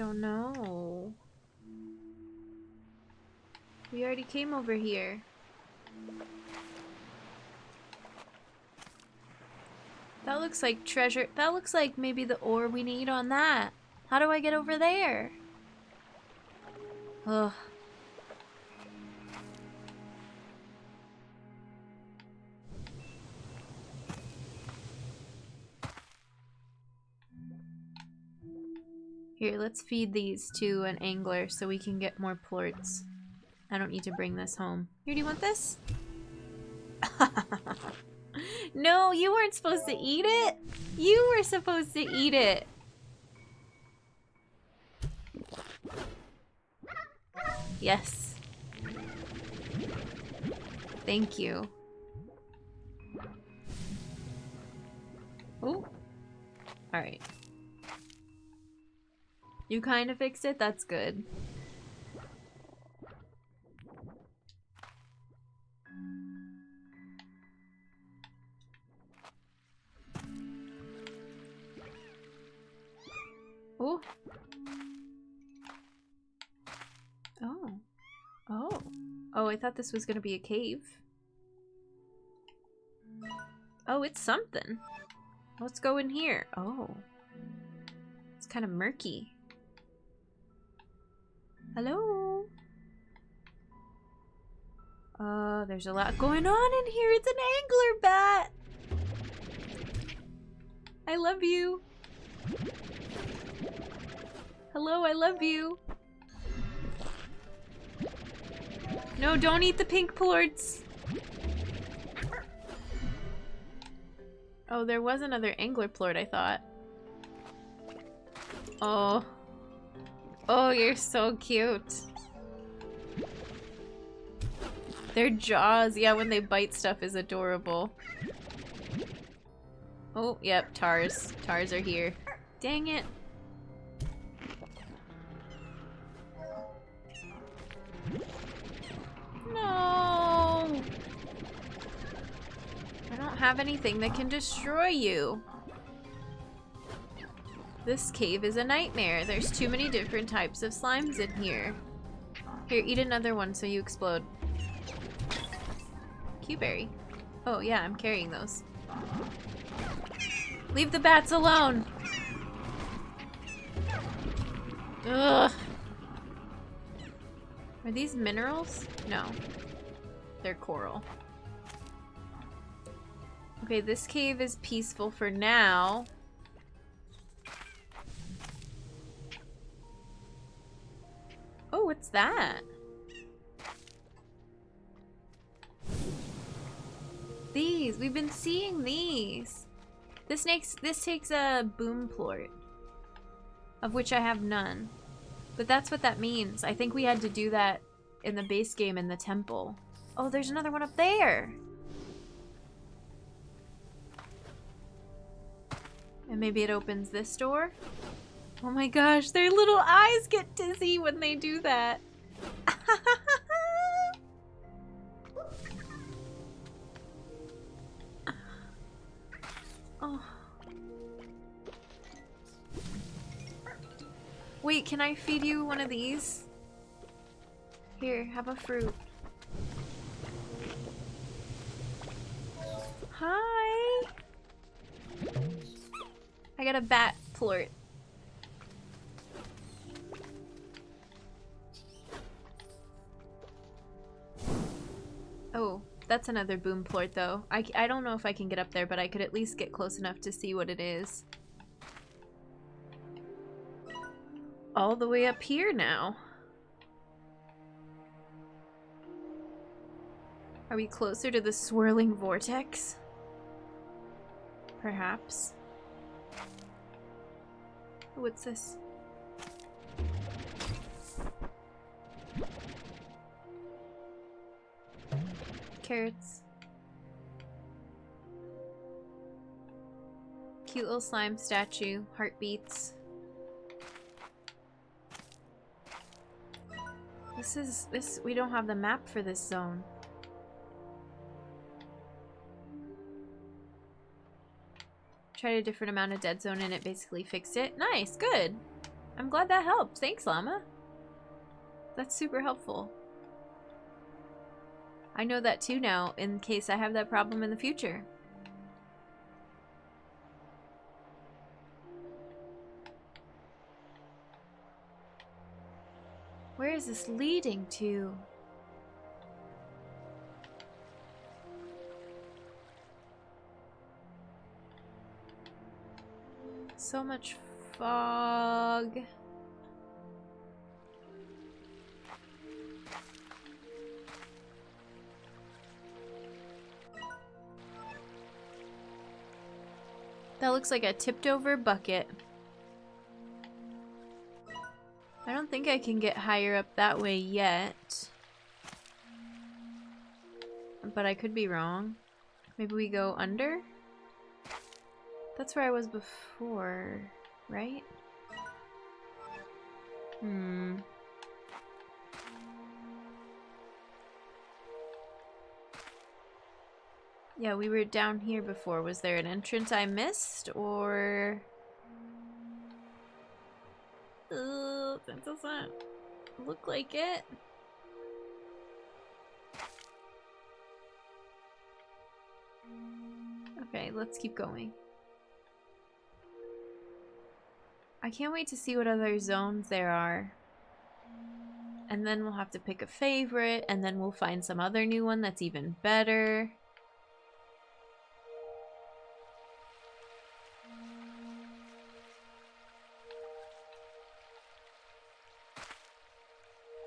don't know. We already came over here. That looks like treasure. That looks like maybe the ore we need on that. How do I get over there? Ugh. Here, let's feed these to an angler so we can get more plorts. I don't need to bring this home. Here, do you want this? No, you weren't supposed to eat it. You were supposed to eat it. Yes. Thank you. Oh. Alright. You kind of fixed it? That's good. Oh. Oh. Oh. Oh, I thought this was gonna be a cave. Oh, it's something. Let's go in here. Oh. It's kind of murky. Hello? There's a lot going on in here. It's an angler bat. I love you. Hello, I love you. No, don't eat the pink plorts. Oh, there was another angler plort, I thought. Oh. Oh, you're so cute. Their jaws, yeah, when they bite stuff is adorable. Oh, yep, tars. Tars are here. Dang it. No! I don't have anything that can destroy you. This cave is a nightmare. There's too many different types of slimes in here. Here, eat another one so you explode. Q-berry. Oh yeah, I'm carrying those. Leave the bats alone! Ugh! Are these minerals? No. They're coral. Okay, this cave is peaceful for now. Oh, what's that? These, we've been seeing these. This takes a boom plort, of which I have none. But that's what that means. I think we had to do that in the base game in the temple. Oh, there's another one up there. And maybe it opens this door? Oh my gosh, their little eyes get dizzy when they do that. Oh. Wait, can I feed you one of these? Here, have a fruit. Hi! I got a bat plort. Oh, that's another boom plort though. I don't know if I can get up there, but I could at least get close enough to see what it is. All the way up here now. Are we closer to the swirling vortex? Perhaps. What's this? Carrots. Cute little slime statue. Heartbeats. We don't have the map for this zone. Tried a different amount of dead zone and it basically fixed it. Nice, good. I'm glad that helped. Thanks, Llama. That's super helpful. I know that too now, in case I have that problem in the future. Where is this leading to? So much fog. That looks like a tipped over bucket. I don't think I can get higher up that way yet. But I could be wrong. Maybe we go under? That's where I was before, right? Yeah, we were down here before. Was there an entrance I missed, or... that doesn't look like it. Okay, let's keep going. I can't wait to see what other zones there are. And then we'll have to pick a favorite, and then we'll find some other new one that's even better.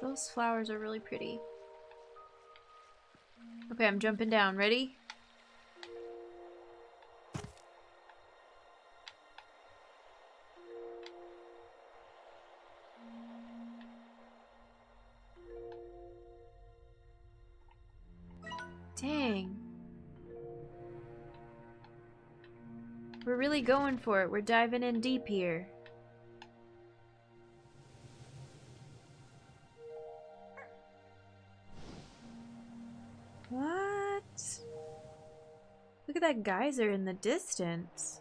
Those flowers are really pretty. Okay, I'm jumping down. Ready? Dang. We're really going for it. We're diving in deep here. What? Look at that geyser in the distance.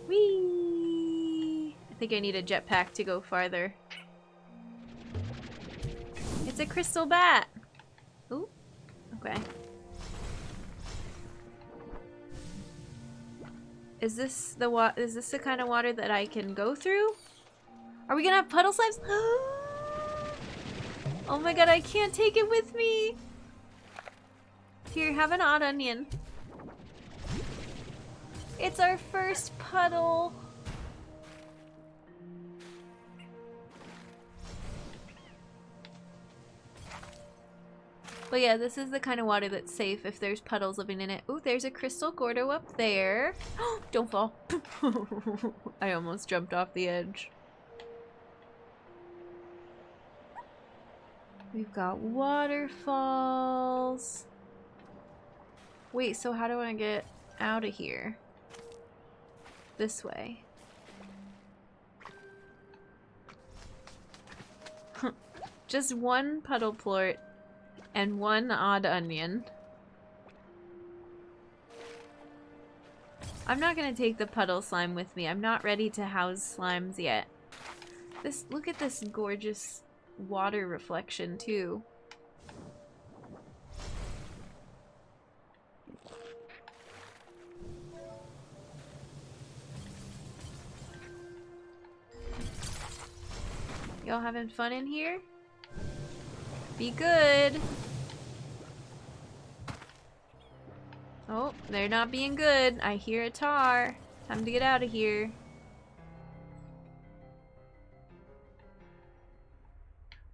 Whee! I think I need a jetpack to go farther. It's a crystal bat! Ooh, okay. Is this the kind of water that I can go through? Are we gonna have puddle slimes? Oh my god, I can't take it with me! Here, have an odd onion. It's our first puddle! But yeah, this is the kind of water that's safe if there's puddles living in it. Ooh, there's a crystal Gordo up there. Don't fall. I almost jumped off the edge. We've got waterfalls. Wait, so how do I get out of here? This way. Just one puddle plort. And one odd onion. I'm not gonna take the puddle slime with me. I'm not ready to house slimes yet. Look at this gorgeous water reflection too. Y'all having fun in here? Be good. Oh, they're not being good. I hear a tar. Time to get out of here.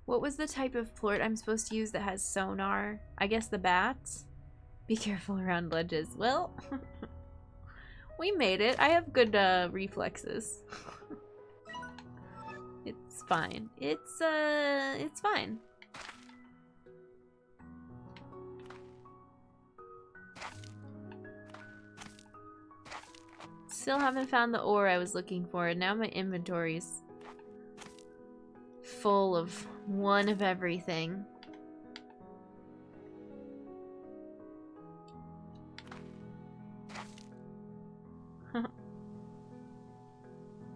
What was the type of plort I'm supposed to use that has sonar? I guess the bats? Be careful around ledges. Well, we made it. I have good reflexes. It's fine. It's fine. Still haven't found the ore I was looking for, and now my inventory's full of one of everything.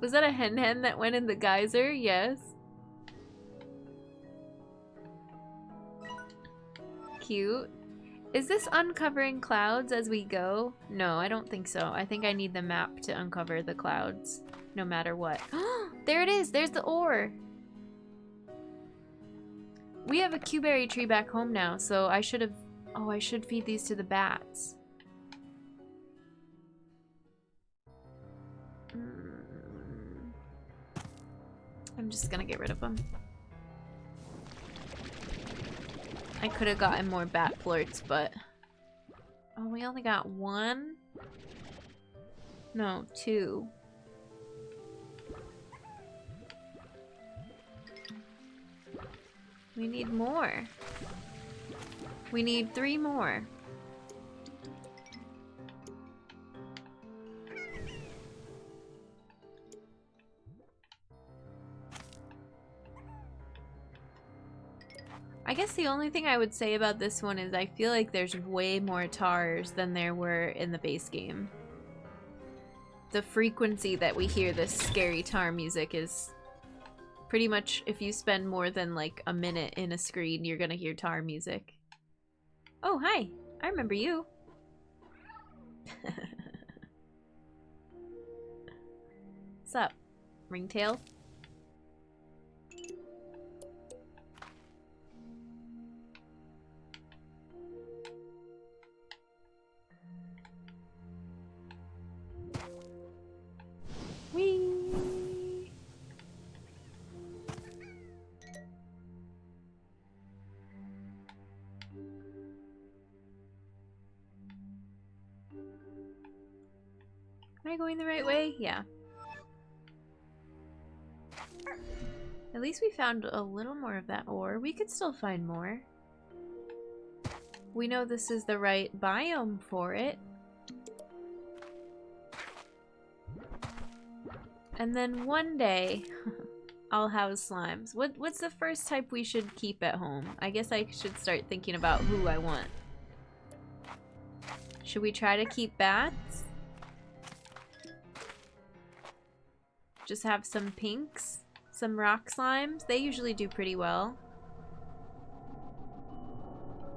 Was that a hen that went in the geyser? Yes. Cute. Is this uncovering clouds as we go? No, I don't think so. I think I need the map to uncover the clouds, no matter what. There it is! There's the ore! We have a cuberry tree back home now, so I should have... Oh, I should feed these to the bats. I'm just gonna get rid of them. I could have gotten more bat plorts, but... Oh, we only got one? No, two. We need more. We need 3 more. I guess the only thing I would say about this one is I feel like there's way more tars than there were in the base game. The frequency that we hear this scary tar music is pretty much, if you spend more than like a minute in a screen, you're gonna hear tar music. Oh, hi! I remember you. What's up, ringtail? Whee! Am I going the right way? Yeah. At least we found a little more of that ore. We could still find more. We know this is the right biome for it. And then one day, I'll house slimes. What's the first type we should keep at home? I guess I should start thinking about who I want. Should we try to keep bats? Just have some pinks? Some rock slimes? They usually do pretty well.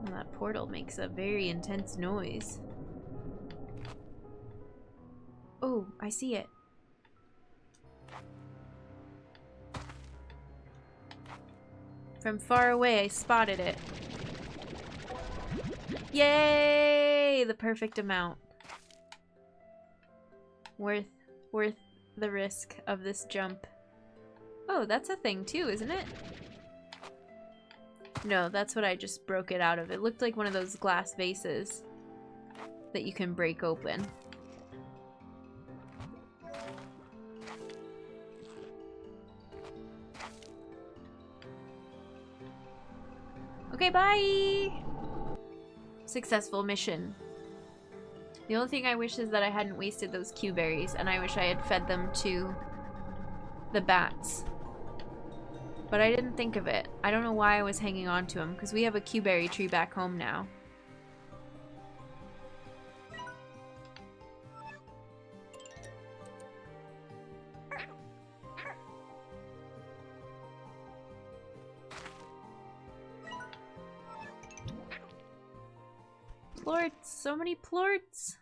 Well, that portal makes a very intense noise. Oh, I see it. From far away, I spotted it. Yay! The perfect amount. Worth the risk of this jump. Oh, that's a thing too, isn't it? No, that's what I just broke it out of. It looked like one of those glass vases that you can break open. Okay, bye! Successful mission. The only thing I wish is that I hadn't wasted those cuberries, and I wish I had fed them to the bats. But I didn't think of it. I don't know why I was hanging on to them, because we have a cuberry tree back home now. Plorts! So many plorts!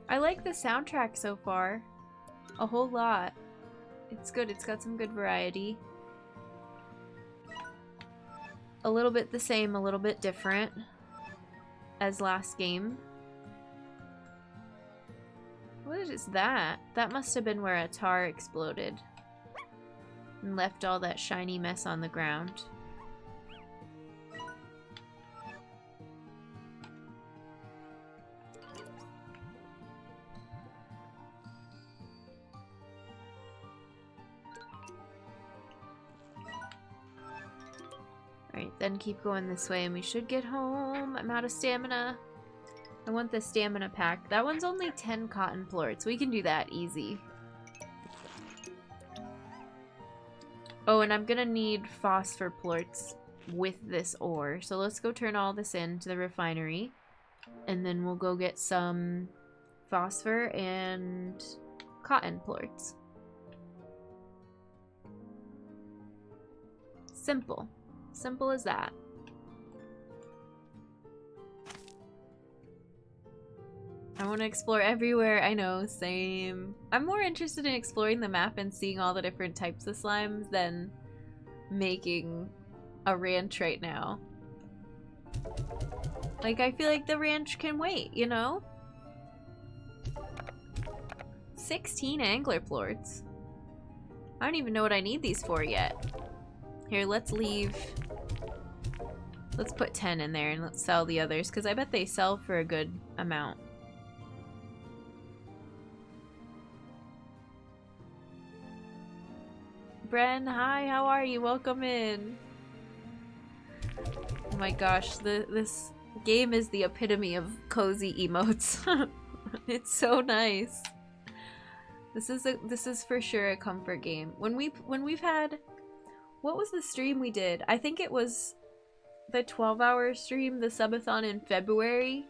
I like the soundtrack so far. A whole lot. It's good. It's got some good variety. A little bit the same, a little bit different as last game. What is that? That must have been where a tar exploded and left all that shiny mess on the ground. Alright, then keep going this way and we should get home. I'm out of stamina. I want the stamina pack. That one's only 10 cotton plorts. We can do that easy. Oh, and I'm gonna need phosphor plorts with this ore. So let's go turn all this into the refinery. And then we'll go get some phosphor and cotton plorts. Simple. Simple as that. I want to explore everywhere. I know, same. I'm more interested in exploring the map and seeing all the different types of slimes than making a ranch right now. Like, I feel like the ranch can wait, you know? 16 angler plorts. I don't even know what I need these for yet. Here, let's leave. Let's put 10 in there and let's sell the others, because I bet they sell for a good amount. Bren, hi, how are you? Welcome in. Oh my gosh, this game is the epitome of cozy emotes. It's so nice. This is for sure a comfort game. When we've had, what was the stream we did? I think it was the 12-hour stream, the subathon in February,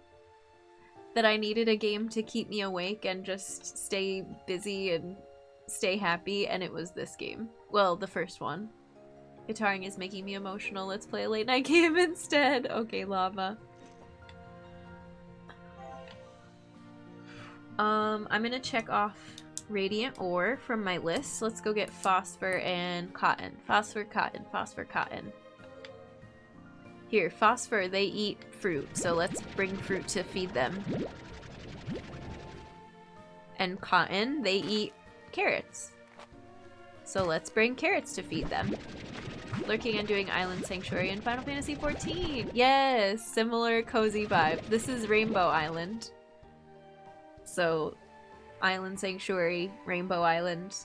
that I needed a game to keep me awake and just stay busy and stay happy, and it was this game. Well, the first one. Guitaring is making me emotional. Let's play a late night game instead. Okay, Lava. I'm gonna check off Radiant Ore from my list. Let's go get Phosphor and Cotton. Phosphor, Cotton, Phosphor, Cotton. Here, Phosphor, they eat fruit, so let's bring fruit to feed them. And Cotton, they eat carrots. So let's bring carrots to feed them. Lurking and doing Island Sanctuary in Final Fantasy XIV. Yes, similar cozy vibe. This is Rainbow Island. So, Island Sanctuary, Rainbow Island.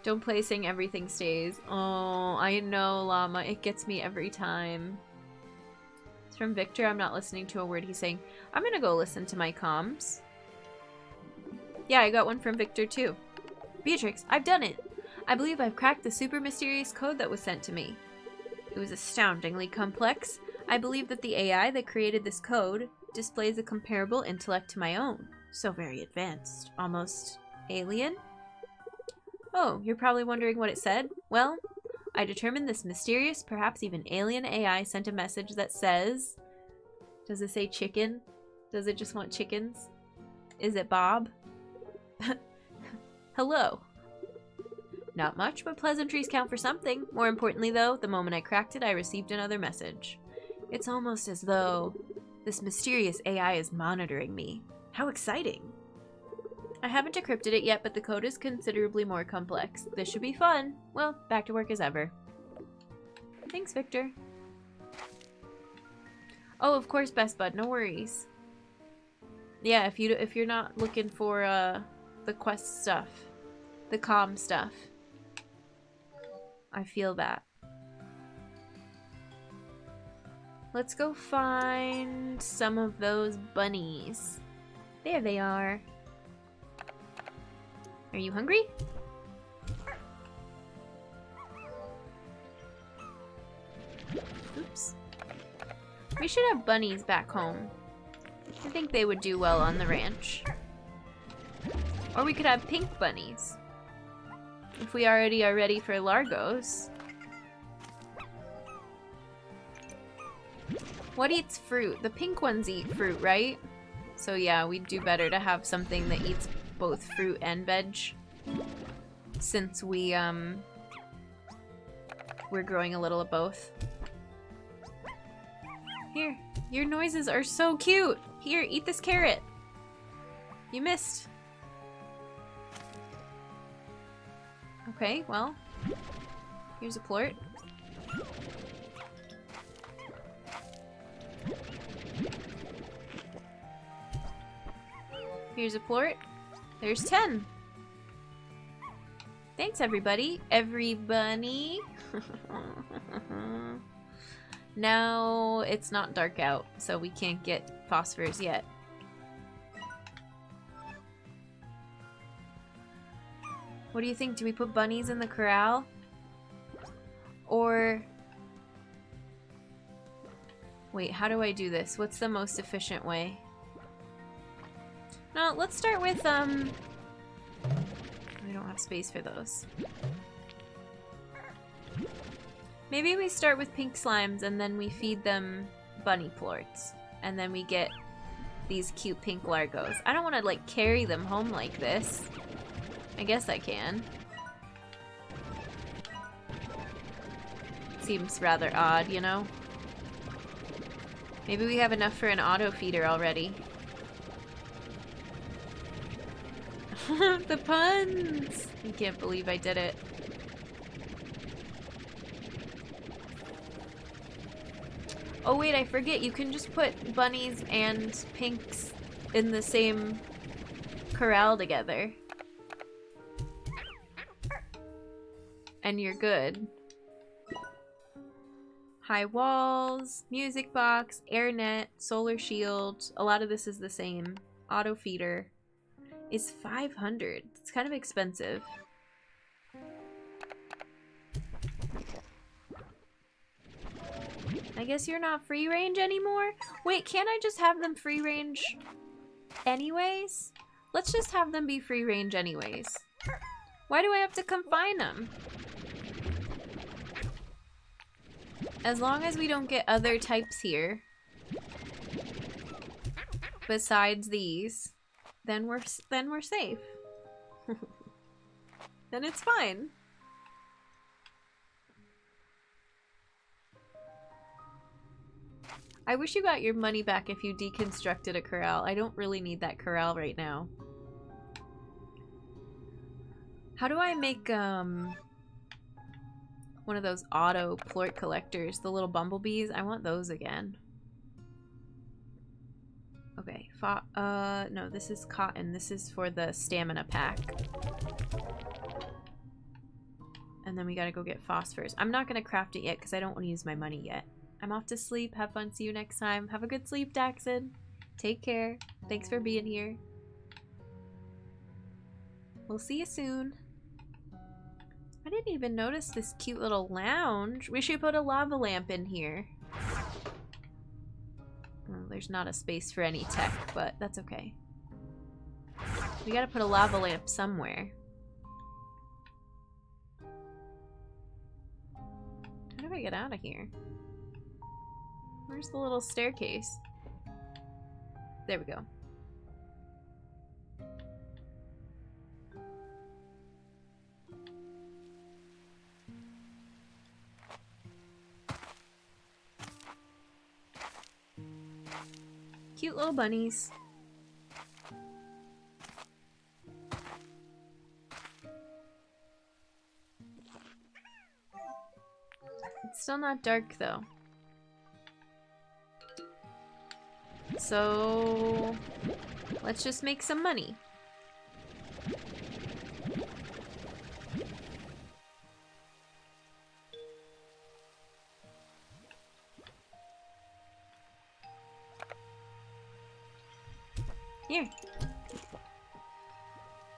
Don't play Sing Everything Stays. Oh, I know, Llama. It gets me every time. It's from Victor. I'm not listening to a word he's saying. I'm gonna go listen to my comms. Yeah, I got one from Victor too. Beatrix, I've done it! I believe I've cracked the super mysterious code that was sent to me. It was astoundingly complex. I believe that the AI that created this code displays a comparable intellect to my own. So very advanced. Almost alien? Oh, you're probably wondering what it said? Well, I determined this mysterious, perhaps even alien AI sent a message that says... Does it say chicken? Does it just want chickens? Is it Bob? Hello. Not much, but pleasantries count for something. More importantly, though, the moment I cracked it, I received another message. It's almost as though this mysterious AI is monitoring me. How exciting! I haven't decrypted it yet, but the code is considerably more complex. This should be fun. Well, back to work as ever. Thanks, Victor. Oh, of course, Best Bud. No worries. Yeah, if you're not looking for the quest stuff, the comm stuff, I feel that. Let's go find some of those bunnies. There they are. Are you hungry? Oops. We should have bunnies back home. I think they would do well on the ranch. Or we could have pink bunnies. If we already are ready for Largos. What eats fruit? The pink ones eat fruit, right? So yeah, we'd do better to have something that eats both fruit and veg. Since we're growing a little of both. Here, your noises are so cute! Here, eat this carrot! You missed. Okay, well, here's a plort. Here's a plort. There's 10. Thanks, everybody. Everybody. Now it's not dark out, so we can't get phosphors yet. What do you think? Do we put bunnies in the corral? Or... Wait, how do I do this? What's the most efficient way? No, let's start with, we don't have space for those. Maybe we start with pink slimes and then we feed them bunny plorts. And then we get these cute pink largos. I don't want to, like, carry them home like this. I guess I can. Seems rather odd, you know? Maybe we have enough for an auto feeder already. The puns! I can't believe I did it. Oh wait, I forget, you can just put bunnies and pinks in the same corral together. And you're good. High walls, music box, air net, solar shield. A lot of this is the same. Auto feeder is 500. It's kind of expensive. I guess you're not free range anymore? Wait, can't I just have them free range anyways? Let's just have them be free range anyways. Why do I have to confine them? As long as we don't get other types here besides these, then we're safe. Then it's fine. I wish you got your money back if you deconstructed a corral. I don't really need that corral right now. How do I make one of those auto plort collectors, the little bumblebees? I want those again. Okay, no, this is cotton. This is for the stamina pack. And then we gotta go get phosphorus. I'm not gonna craft it yet because I don't want to use my money yet. I'm off to sleep. Have fun. See you next time. Have a good sleep, Daxon. Take care. Thanks for being here. We'll see you soon. I didn't even notice this cute little lounge. We should put a lava lamp in here. Well, there's not a space for any tech, but that's okay. We gotta put a lava lamp somewhere. How do I get out of here? Where's the little staircase? There we go. Cute little bunnies. It's still not dark though. So let's just make some money. Here.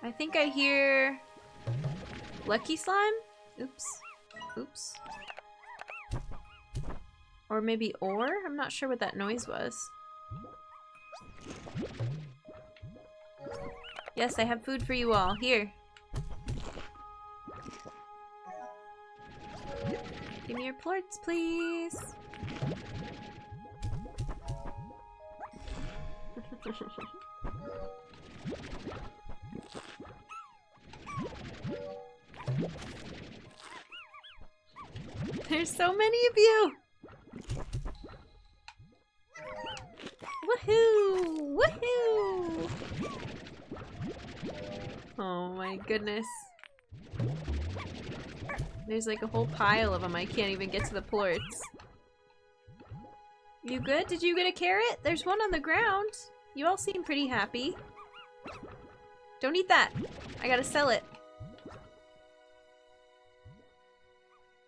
I think I hear Lucky Slime? Oops. Oops. Or maybe ore? I'm not sure what that noise was. Yes, I have food for you all. Here. Give me your plorts, please. There's so many of you! Woohoo! Woohoo! Oh my goodness. There's like a whole pile of them. I can't even get to the plorts. You good? Did you get a carrot? There's one on the ground. You all seem pretty happy. Don't eat that. I gotta sell it.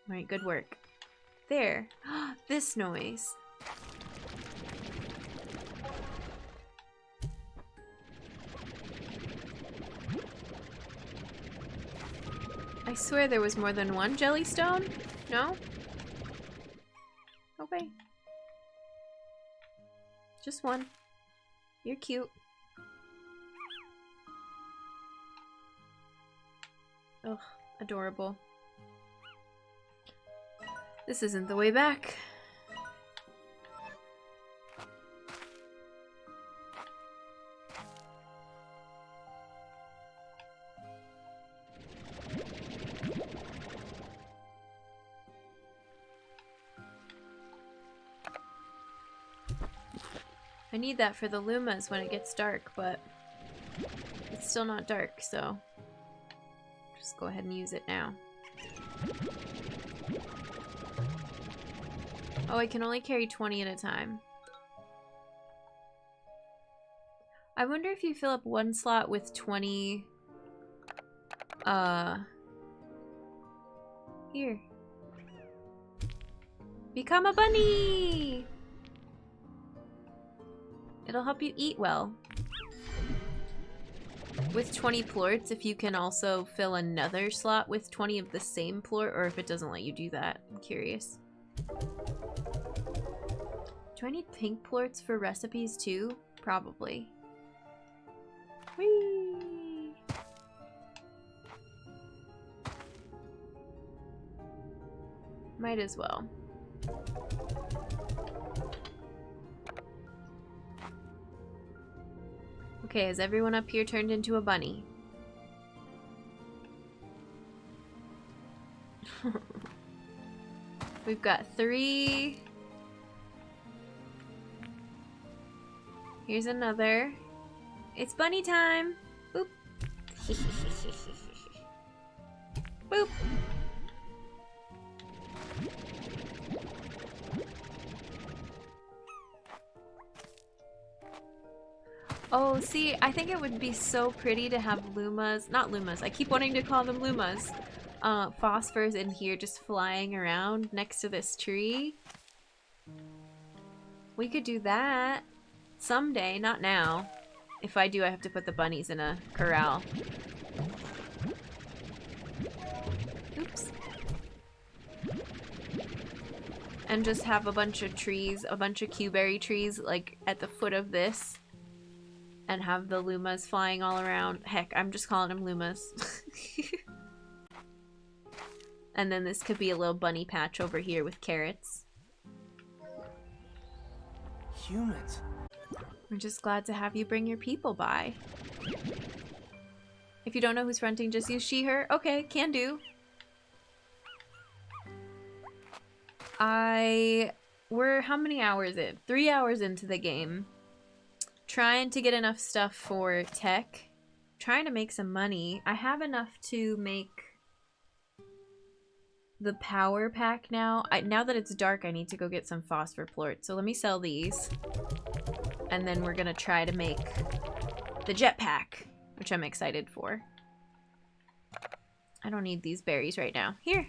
Alright, good work. There. This noise. I swear there was more than one jellystone? No? Okay. Just one. You're cute. Ugh, adorable. This isn't the way back. I need that for the Lumas when it gets dark, but it's still not dark, so just go ahead and use it now. Oh, I can only carry 20 at a time. I wonder if you fill up one slot with 20... Here. Become a bunny! It'll help you eat well. With 20 plorts, if you can also fill another slot with 20 of the same plort, or if it doesn't let you do that. I'm curious. Do I need pink plorts for recipes too? Probably. Whee! Might as well. Okay, is everyone up here turned into a bunny? We've got 3. Here's another. It's bunny time! Boop. Boop. Oh, see, I think it would be so pretty to have Lumas, not Lumas, I keep wanting to call them Lumas, phosphors in here just flying around next to this tree. We could do that someday, not now. If I do, I have to put the bunnies in a corral. Oops. And just have a bunch of trees, a bunch of cuberry trees, like at the foot of this. And have the Lumas flying all around. Heck, I'm just calling them Lumas. And then this could be a little bunny patch over here with carrots. Humans. I'm just glad to have you bring your people by. If you don't know who's fronting, just use she, her. Okay, can do. We're how many hours in? 3 hours into the game. Trying to get enough stuff for tech. Trying to make some money. I have enough to make the power pack now. Now that it's dark, I need to go get some phosphor plort. So let me sell these. And then we're gonna try to make the jetpack, which I'm excited for. I don't need these berries right now. Here.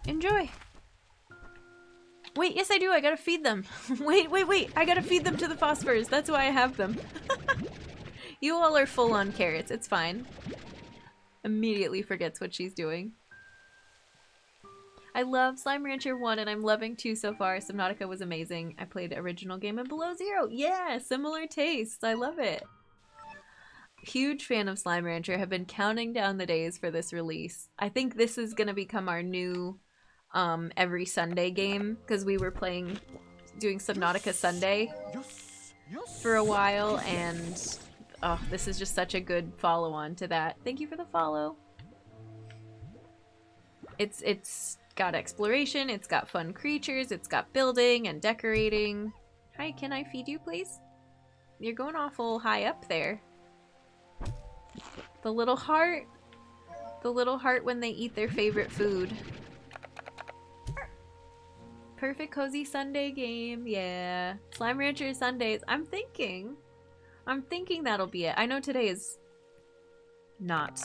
Enjoy. Wait, yes I do. I gotta feed them. Wait. I gotta feed them to the phosphors. That's why I have them. You all are full on carrots. It's fine. Immediately forgets what she's doing. I love Slime Rancher 1 and I'm loving 2 so far. Subnautica was amazing. I played the original game and Below Zero. Yeah, similar tastes. I love it. Huge fan of Slime Rancher. Have been counting down the days for this release. I think this is gonna become our new every Sunday game, because we were doing Subnautica Sunday for a while, and oh, this is just such a good follow-on to that. Thank you for the follow. It's got exploration, it's got fun creatures, it's got building and decorating. Hi, can I feed you, please? You're going awful high up there. The little heart. The little heart when they eat their favorite food. Perfect cozy Sunday game, yeah. Slime Rancher Sundays. I'm thinking that'll be it. I know today is not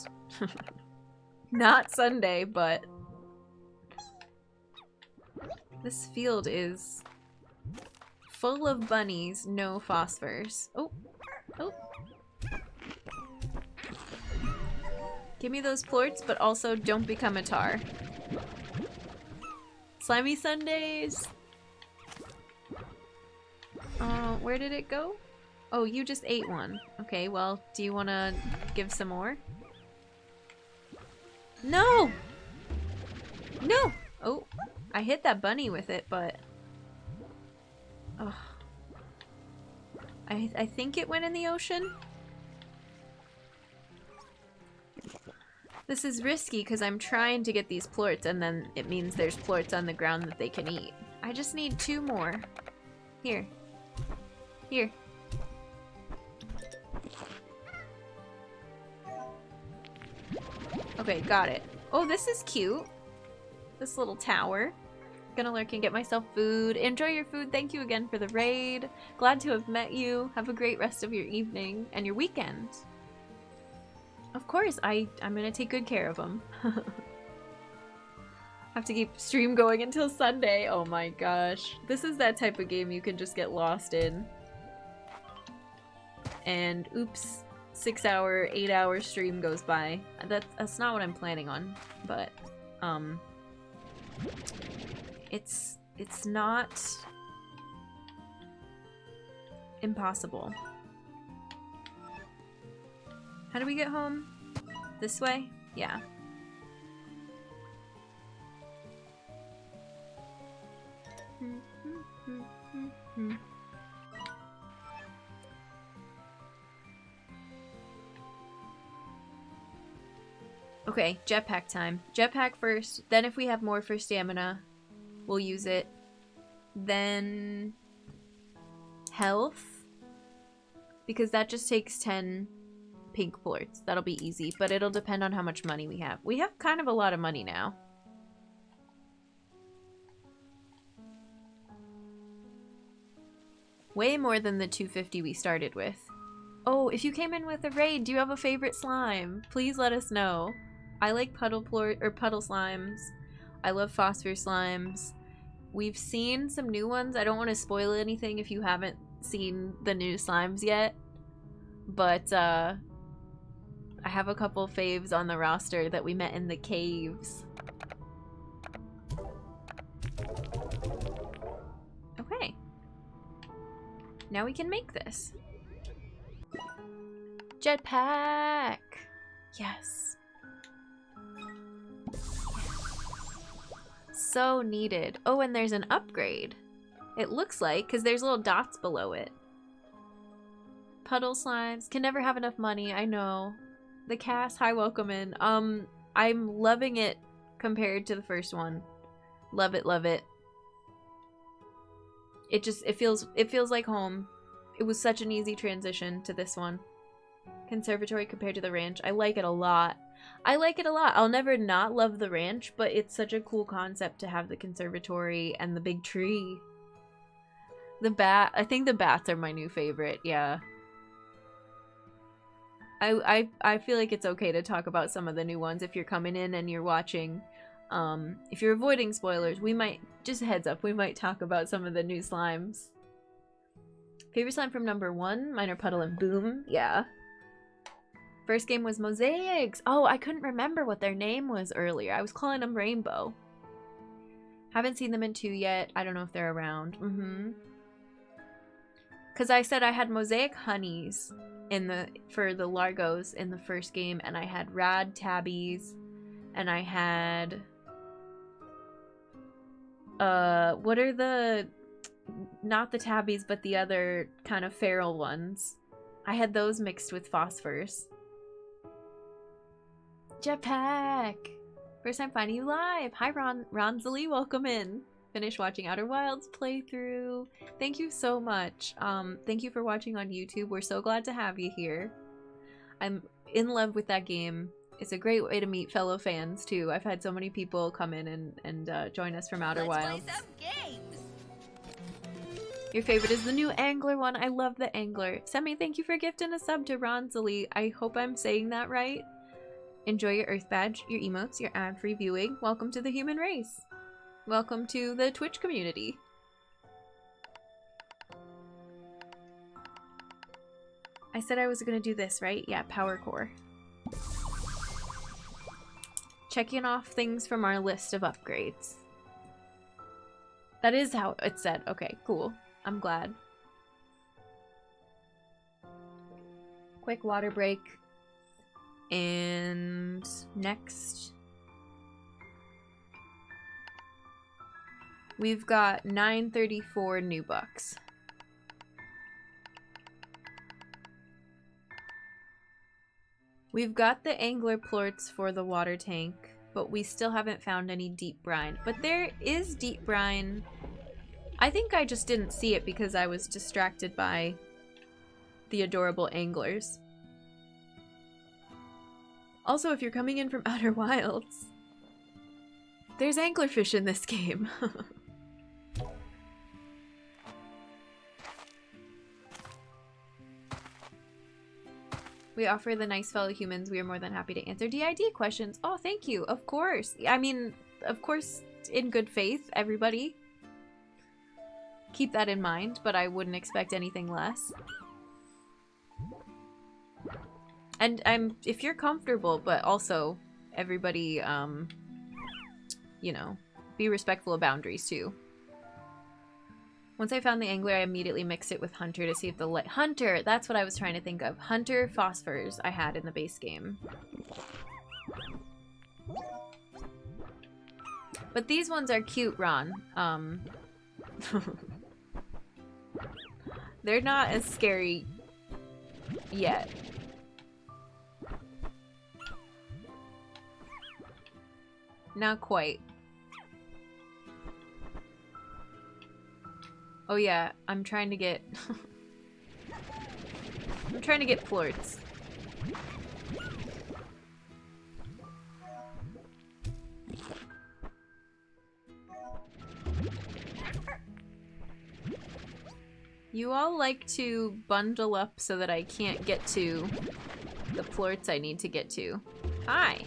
not Sunday, but this field is full of bunnies, no phosphors. Oh. Give me those plorts, but also don't become a tar. Slimy Sundays! Where did it go? Oh, you just ate one. Okay, well, do you want to give some more? No! No! Oh, I hit that bunny with it, but... Ugh. I think it went in the ocean? This is risky because I'm trying to get these plorts and then it means there's plorts on the ground that they can eat. I just need 2 more. Here. Here. Okay, got it. Oh, this is cute. This little tower. Gonna lurk and get myself food. Enjoy your food. Thank you again for the raid. Glad to have met you. Have a great rest of your evening and your weekend. Of course, I'm gonna take good care of them. Have to keep stream going until Sunday. Oh my gosh. This is that type of game you can just get lost in. And oops, 6-hour, 8-hour stream goes by. That's not what I'm planning on, but it's not impossible. How do we get home? This way? Yeah. Okay, jetpack time. Jetpack first, then if we have more for stamina, we'll use it. Then health, because that just takes 10 pink plorts. That'll be easy, but it'll depend on how much money we have. We have kind of a lot of money now. Way more than the 250 we started with. Oh, if you came in with a raid, do you have a favorite slime? Please let us know. I like puddle slimes. I love phosphor slimes. We've seen some new ones. I don't want to spoil anything if you haven't seen the new slimes yet. But I have a couple faves on the roster that we met in the caves. Okay. Now we can make this. Jetpack! Yes. So needed. Oh, and there's an upgrade. It looks like, because there's little dots below it. Puddle slimes. Can never have enough money, I know. The cast, hi, welcome in. I'm loving it compared to the first one. Love it, love it. It feels like home. It was such an easy transition to this one. Conservatory compared to the ranch. I like it a lot. I like it a lot. I'll never not love the ranch, but it's such a cool concept to have the conservatory and the big tree. The bat. I think the bats are my new favorite. Yeah. I feel like it's okay to talk about some of the new ones if you're coming in and you're watching. If you're avoiding spoilers, we might, just a heads up, we might talk about some of the new slimes. Favorite slime from number 1? Mine are Puddle and Boom. Yeah. First game was Mosaics. Oh, I couldn't remember what their name was earlier. I was calling them Rainbow. Haven't seen them in 2 yet. I don't know if they're around. Because I said I had Mosaic Honeys for the Largos in the first game, and I had Rad Tabbies, and I had what are the, not the tabbies, but the other kind of feral ones. I had those mixed with phosphors. Jetpack! First time finding you live! Hi Ronzali, welcome in. Finished watching Outer Wilds playthrough. Thank you so much. Thank you for watching on YouTube. We're so glad to have you here. I'm in love with that game. It's a great way to meet fellow fans too. I've had so many people come in and join us from Outer Wilds. Let's play some games. Your favorite is the new Angler one. I love the Angler. Semi, thank you for gifting a sub to Ronzali. I hope I'm saying that right. Enjoy your Earth Badge, your emotes, your ad-free viewing. Welcome to the human race. Welcome to the Twitch community. I said I was gonna do this, right? Yeah, Power Core. Checking off things from our list of upgrades. That is how it said. Okay, cool. I'm glad. Quick water break. And next We've got 934 new bucks. We've got the angler plorts for the water tank, but we still haven't found any deep brine. But there is deep brine. I think I just didn't see it because I was distracted by the adorable anglers. Also, if you're coming in from Outer Wilds, there's anglerfish in this game. We offer the nice fellow humans. We are more than happy to answer DID questions. Oh, thank you. Of course. I mean, of course, in good faith, everybody. Keep that in mind, but I wouldn't expect anything less. And if you're comfortable, but also everybody, you know, be respectful of boundaries too. Once I found the angler, I immediately mixed it with Hunter to see if the light... Hunter! That's what I was trying to think of. Hunter phosphors I had in the base game. But these ones are cute, Ron. They're not as scary yet. Not quite. Oh yeah, I'm trying to get... I'm trying to get plorts. You all like to bundle up so that I can't get to the plorts I need to get to. Hi!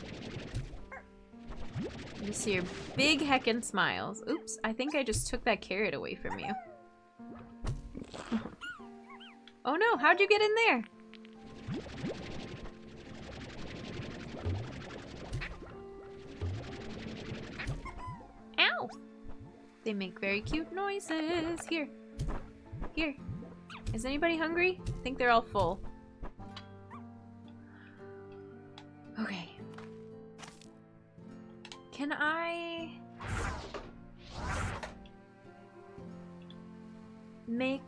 You see your big heckin' smiles. Oops, I think I just took that carrot away from you. Oh no, how'd you get in there? Ow! They make very cute noises. Here. Here. Is anybody hungry? I think they're all full. Okay. Can I make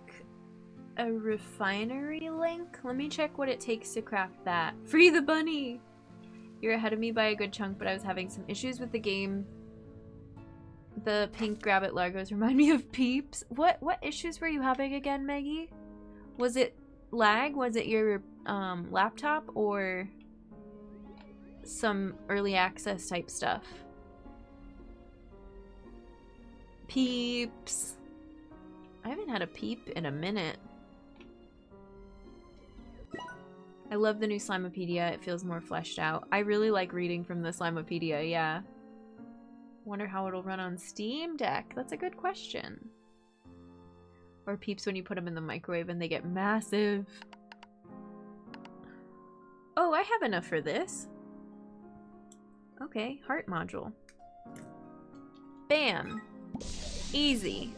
a refinery link? Let me check what it takes to craft that. Free the bunny! You're ahead of me by a good chunk, but I was having some issues with the game. The pink rabbit largos remind me of Peeps. What issues were you having again, Maggie? Was it lag? Was it your laptop or some early access type stuff? Peeps. I haven't had a peep in a minute. I love the new Slimepedia. It feels more fleshed out. I really like reading from the Slimepedia, yeah. Wonder how it'll run on Steam Deck. That's a good question. Or Peeps when you put them in the microwave and they get massive. Oh, I have enough for this. Okay, heart module. Bam. Easy.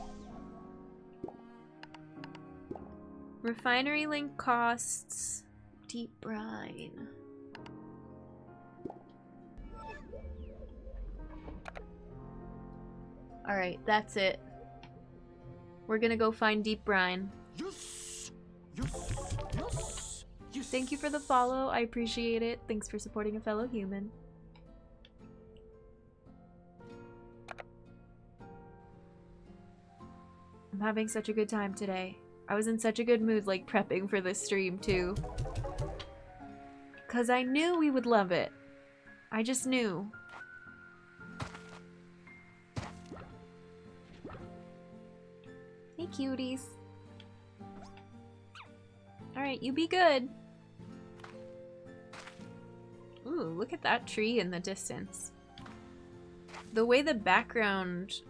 Refinery link costs deep brine. Alright, that's it. We're gonna go find deep brine. Yes. Yes. Yes. Yes. Thank you for the follow. I appreciate it. Thanks for supporting a fellow human. I'm having such a good time today. I was in such a good mood, like, prepping for this stream, too. 'Cause I knew we would love it. I just knew. Hey, cuties. Alright, you be good. Ooh, look at that tree in the distance. The way the background,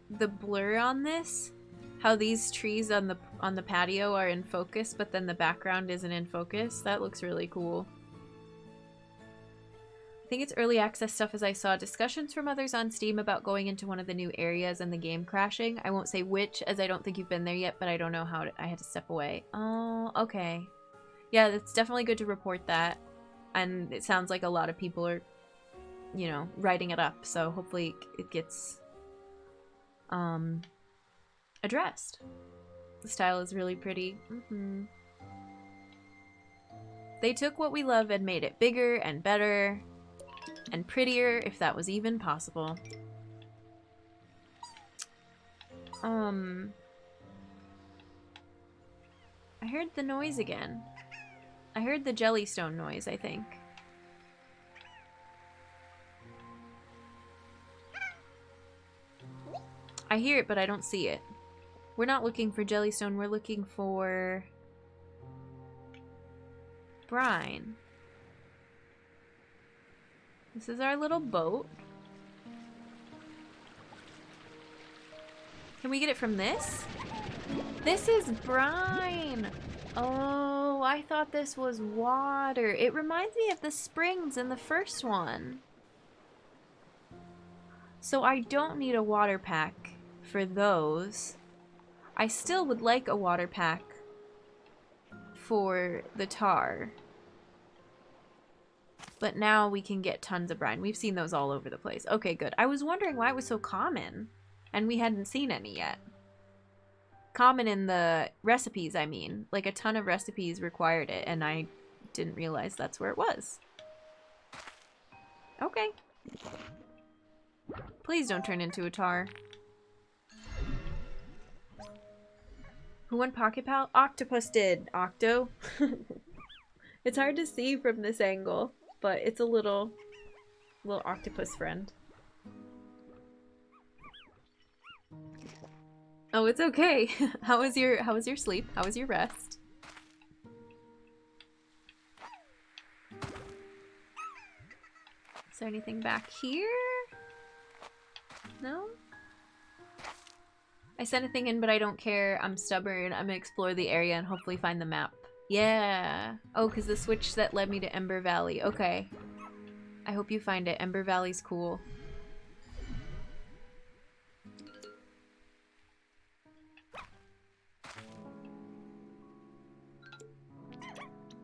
the blur on this, how these trees on the patio are in focus, but then the background isn't in focus, that looks really cool. I think it's early access stuff, as I saw discussions from others on Steam about going into one of the new areas and the game crashing. I won't say which, as I don't think you've been there yet, but I don't know how I had to step away. Oh, okay. Yeah, it's definitely good to report that. And it sounds like a lot of people are, you know, writing it up, so hopefully it gets addressed. The style is really pretty. They took what we love and made it bigger and better and prettier, if that was even possible. I heard the noise again. I heard the jellystone noise, I think. I hear it, but I don't see it. We're not looking for jellystone, we're looking for brine. This is our little boat. Can we get it from this? This is brine! Oh, I thought this was water. It reminds me of the springs in the first one. So I don't need a water pack for those. I still would like a water pack for the tar. But now we can get tons of brine. We've seen those all over the place. Okay, good. I was wondering why it was so common. And we hadn't seen any yet. Common in the recipes, I mean. Like a ton of recipes required it, and I didn't realize that's where it was. Okay. Please don't turn into a tar. Who won Pocket Pal? Octopus did. Octo. It's hard to see from this angle, but it's a little octopus friend. Oh, it's okay. How was your sleep? How was your rest? Is there anything back here? No? I sent a thing in, but I don't care. I'm stubborn. I'm gonna explore the area and hopefully find the map. Yeah. Oh, because the switch that led me to Ember Valley. Okay. I hope you find it. Ember Valley's cool.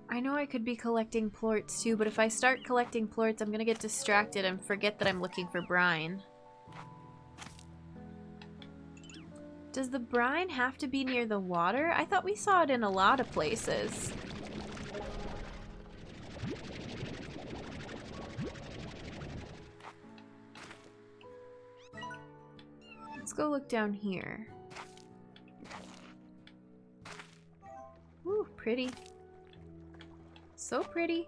I know I could be collecting plorts too, but if I start collecting plorts, I'm gonna get distracted and forget that I'm looking for brine. Does the brine have to be near the water? I thought we saw it in a lot of places. Let's go look down here. Ooh, pretty. So pretty.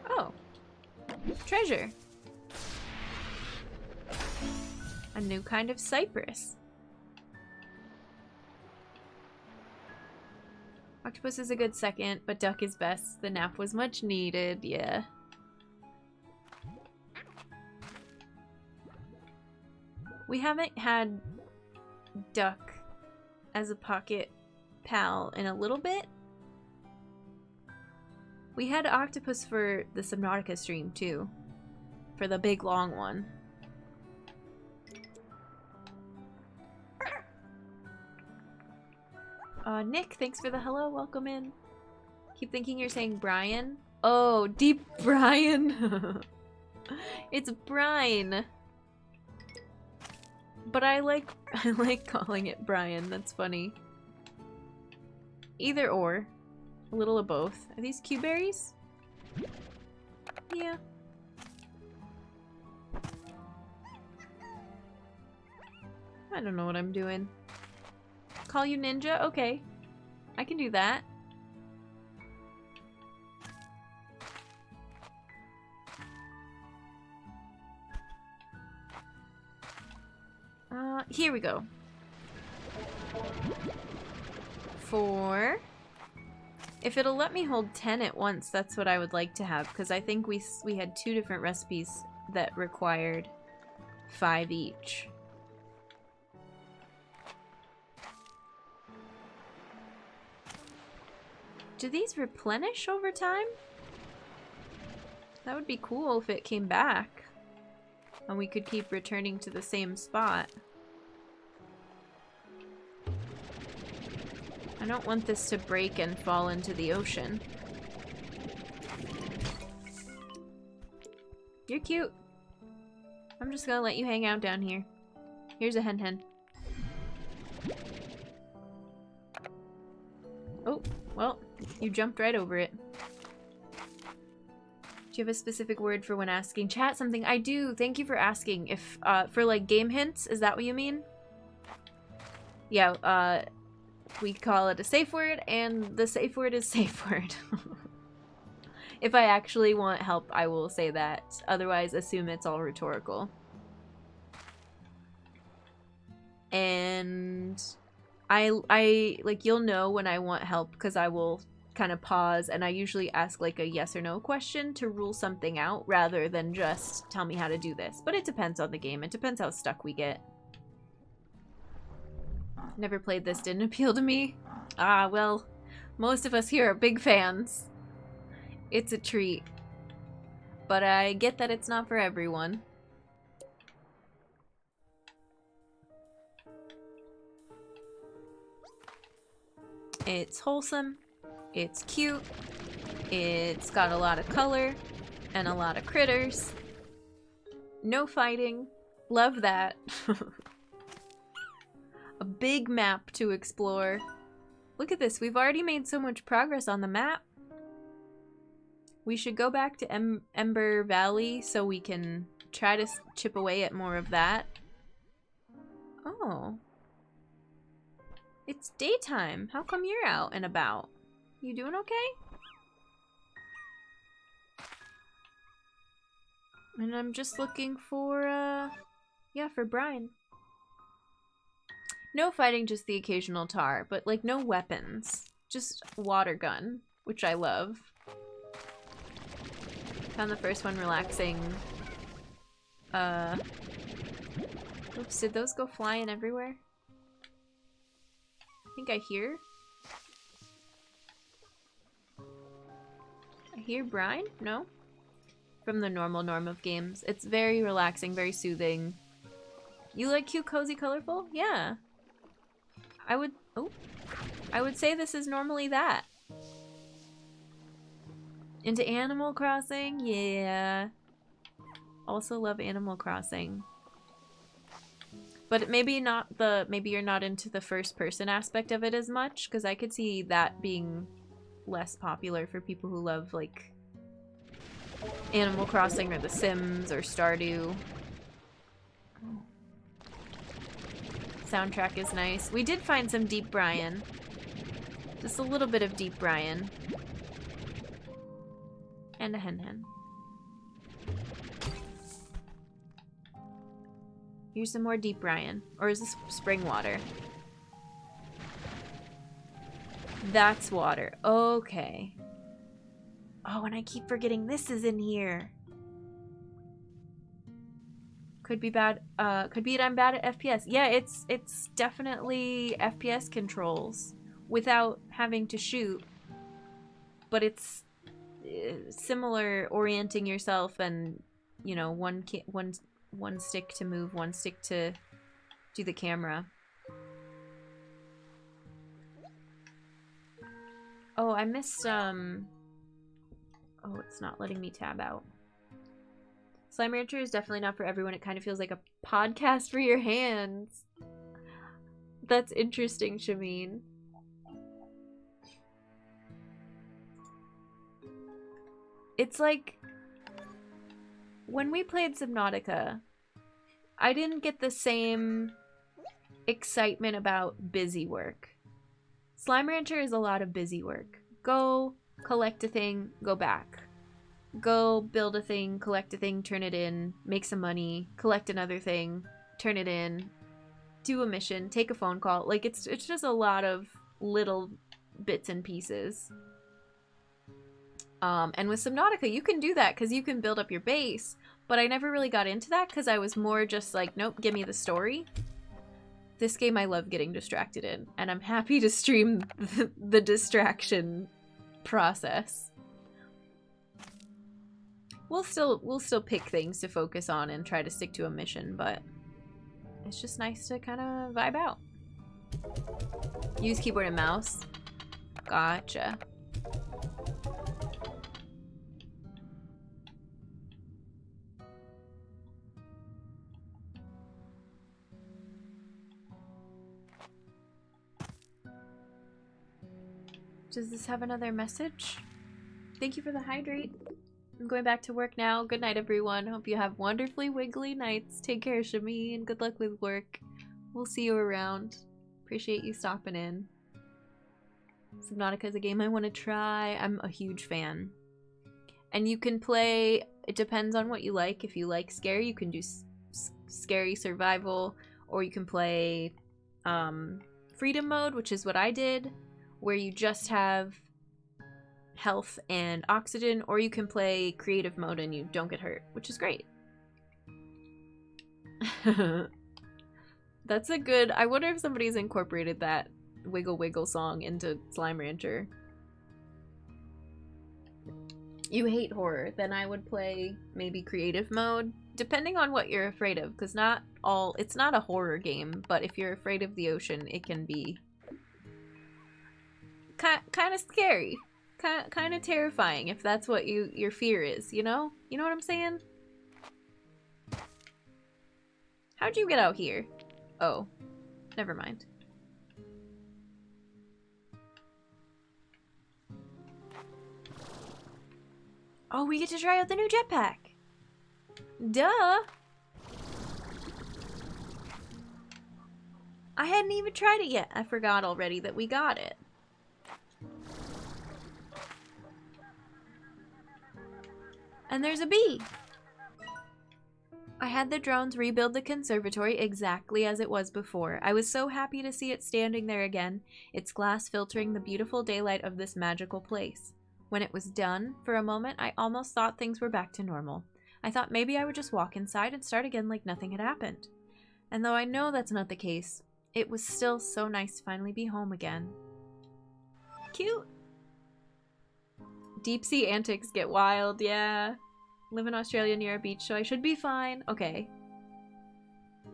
Oh. Treasure. A new kind of cypress. Octopus is a good second, but duck is best. The nap was much needed, yeah. We haven't had duck as a pocket pal in a little bit. We had octopus for the Subnautica stream too. For the big long one. Nick, thanks for the hello, welcome in. Keep thinking you're saying Brian. Oh, Deep Brian. It's brine. But I like calling it Brian, that's funny. Either or. A little of both. Are these Q berries? Yeah. I don't know what I'm doing. Call you Ninja? Okay. I can do that. Here we go. 4. If it'll let me hold 10 at once, that's what I would like to have, because I think we had 2 different recipes that required 5 each. Do these replenish over time? That would be cool if it came back. And we could keep returning to the same spot. I don't want this to break and fall into the ocean. You're cute. I'm just gonna let you hang out down here. Here's a hen hen. Oh, well, you jumped right over it. Do you have a specific word for when asking chat something? I do. Thank you for asking. If for like game hints, is that what you mean? Yeah, we call it a safe word, and the safe word is safe word. If I actually want help, I will say that. Otherwise, assume it's all rhetorical. And I like, you'll know when I want help because I will kind of pause, and I usually ask like a yes or no question to rule something out rather than just tell me how to do this. But it depends on the game. It depends how stuck we get. Never played this, didn't appeal to me. Ah, well, most of us here are big fans. It's a treat. But I get that it's not for everyone. It's wholesome. It's cute. It's got a lot of color and a lot of critters. No fighting. Love that. A big map to explore. Look at this. We've already made so much progress on the map. We should go back to Ember Valley so we can try to chip away at more of that. Oh. It's daytime. How come you're out and about? You doing okay? And I'm just looking for, yeah, for Brian. No fighting, just the occasional tar, but like no weapons. Just water gun, which I love. Found the first one relaxing. Oops, did those go flying everywhere? I think I hear Brian? No? From the normal norm of games. It's very relaxing, very soothing. You like cute, cozy, colorful? Yeah. I would say this is normally that. Into Animal Crossing? Yeah. Also love Animal Crossing. But maybe you're not into the first person aspect of it as much, because I could see that being less popular for people who love like Animal Crossing or The Sims or Stardew. Soundtrack is nice. We did find some Deep Brian. Just a little bit of Deep Brian. And a hen hen. Here's some more Deep Brian. Or is this spring water? That's water. Okay. Oh, and I keep forgetting this is in here. Could be bad. Could be I'm bad at FPS. Yeah, it's definitely FPS controls without having to shoot. But it's similar orienting yourself and, you know, one stick to move, one stick to do the camera. Oh, I missed, oh, it's not letting me tab out. Slimerancher is definitely not for everyone. It kind of feels like a podcast for your hands. That's interesting, Shameen. It's like, when we played Subnautica, I didn't get the same excitement about busy work. Slimerancher is a lot of busy work. Go, collect a thing, go back. Go, build a thing, collect a thing, turn it in, make some money, collect another thing, turn it in, do a mission, take a phone call. Like, it's just a lot of little bits and pieces. And with Subnautica, you can do that because you can build up your base, but I never really got into that because I was more just like, nope, give me the story. This game I love getting distracted in, and I'm happy to stream the distraction process. We'll still pick things to focus on and try to stick to a mission, but it's just nice to kind of vibe out. Use keyboard and mouse. Gotcha. Does this have another message? Thank you for the hydrate. I'm going back to work now. Good night, everyone. Hope you have wonderfully wiggly nights. Take care, Shami, and good luck with work. We'll see you around. Appreciate you stopping in. Subnautica is a game I want to try. I'm a huge fan. And you can play, it depends on what you like. If you like scary, you can do scary survival, or you can play freedom mode, which is what I did, where you just have health and oxygen, or you can play creative mode and you don't get hurt, which is great. That's a good, I wonder if somebody's incorporated that Wiggle Wiggle song into Slime Rancher. You hate horror, then I would play maybe creative mode, depending on what you're afraid of, because not all, it's not a horror game, but if you're afraid of the ocean, it can be kind of scary, kind of terrifying if that's what your fear is, you know? You know what I'm saying? How'd you get out here? Oh, never mind. Oh, we get to try out the new jetpack. Duh. I hadn't even tried it yet. I forgot already that we got it. And there's a bee. I had the drones rebuild the conservatory exactly as it was before. I was so happy to see it standing there again, its glass filtering the beautiful daylight of this magical place. When it was done, for a moment, I almost thought things were back to normal. I thought maybe I would just walk inside and start again like nothing had happened. And though I know that's not the case, it was still so nice to finally be home again. Cute! Deep sea antics get wild, yeah. Live in Australia near a beach, so I should be fine. Okay.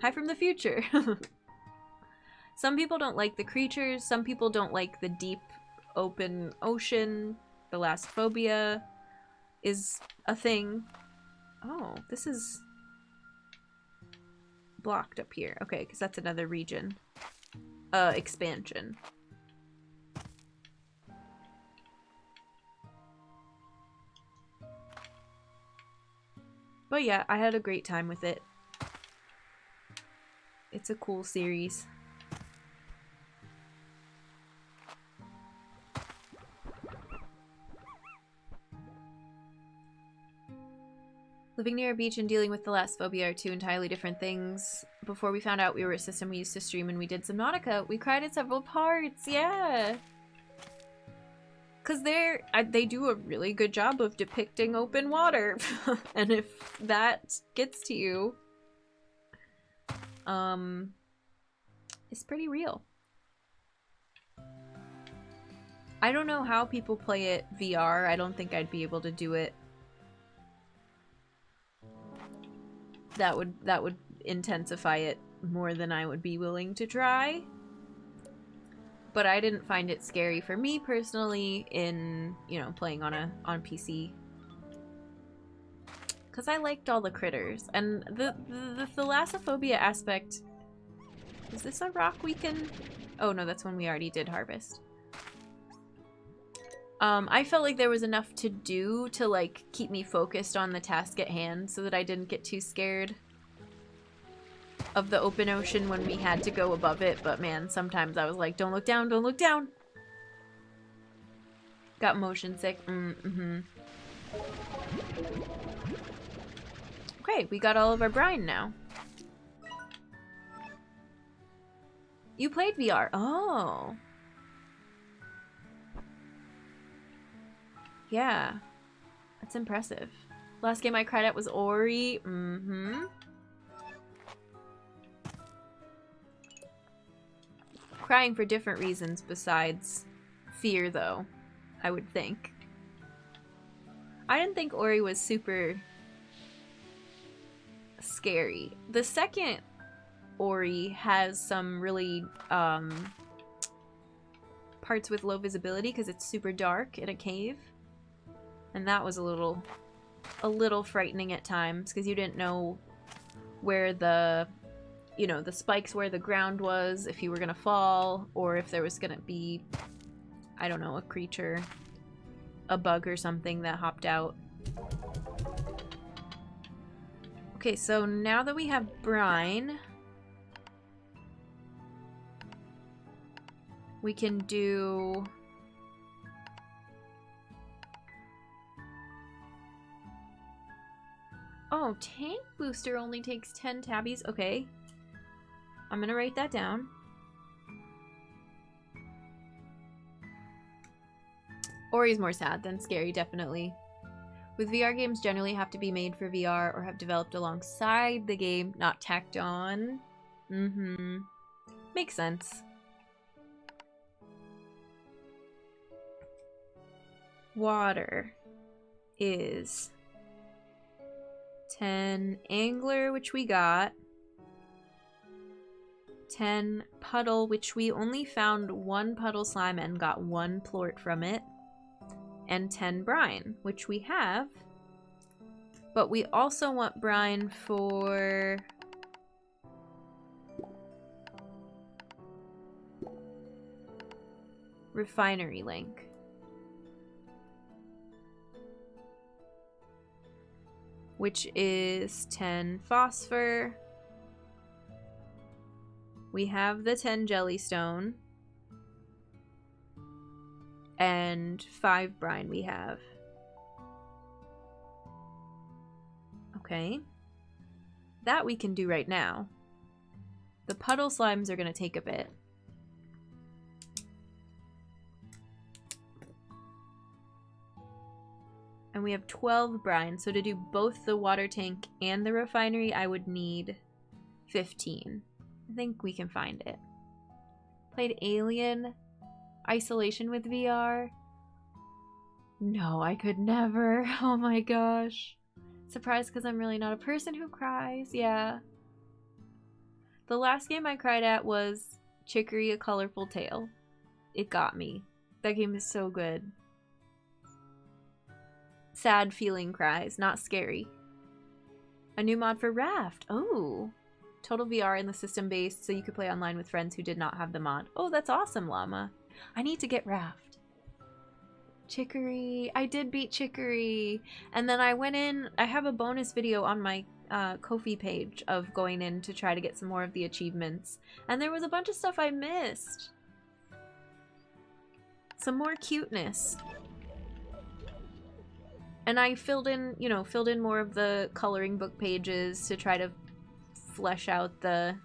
Hi from the future. Some people don't like the creatures, some people don't like the deep open ocean. Thalassophobia is a thing. Oh, this is blocked up here. Okay, because that's another region. Expansion. But yeah, I had a great time with it. It's a cool series. Living near a beach and dealing with thalassophobia are two entirely different things. Before we found out we were a system we used to stream and we did Subnautica, we cried at several parts, yeah! Because they do a really good job of depicting open water. And if that gets to you, it's pretty real. I don't know how people play it VR. I don't think I'd be able to do it. That would intensify it more than I would be willing to try. But I didn't find it scary for me personally in, you know, playing on PC. Cause I liked all the critters. And the thalassophobia aspect, is this a rock we can, oh no, that's one we already did harvest. I felt like there was enough to do to like keep me focused on the task at hand so that I didn't get too scared of the open ocean when we had to go above it, but man, sometimes I was like, don't look down, don't look down. Got motion sick. Okay, we got all of our brine now. You played VR. Oh. Yeah. That's impressive. Last game I cried at was Ori. Crying for different reasons besides fear, though, I would think. I didn't think Ori was super scary. The second Ori has some really parts with low visibility because it's super dark in a cave. And that was a little frightening at times because you didn't know where the, you know, the spikes where the ground was, if you were gonna fall, or if there was gonna be, I don't know, a creature, a bug or something that hopped out. Okay, so now that we have brine, we can do... Oh, tank booster only takes 10 tabbies. Okay. I'm gonna write that down. Ori's more sad than scary, definitely. With VR games generally have to be made for VR or have developed alongside the game, not tacked on. Mm-hmm. Makes sense. Water is 10 angler, which we got. 10 puddle, which we only found 1 puddle slime and got 1 plort from it. And 10 brine, which we have. But we also want brine for... refinery link. Which is 10 phosphor. We have the 10 jellystone. And 5 brine we have. Okay. That we can do right now. The puddle slimes are going to take a bit. And we have 12 brine, so to do both the water tank and the refinery, I would need 15. I think we can find it. Played Alien Isolation with VR. No, I could never. Oh my gosh. Surprised because I'm really not a person who cries. Yeah. The last game I cried at was Chicory: A Colorful Tale. It got me. That game is so good. Sad feeling cries, not scary. A new mod for Raft. Oh. Total VR in the system based, so you could play online with friends who did not have the mod. Oh, that's awesome, Llama. I need to get Raft. Chicory. I did beat Chicory. And then I went in, I have a bonus video on my Ko-fi page of going in to try to get some more of the achievements. And there was a bunch of stuff I missed. Some more cuteness. And I filled in, you know, filled in more of the coloring book pages to try to flesh out the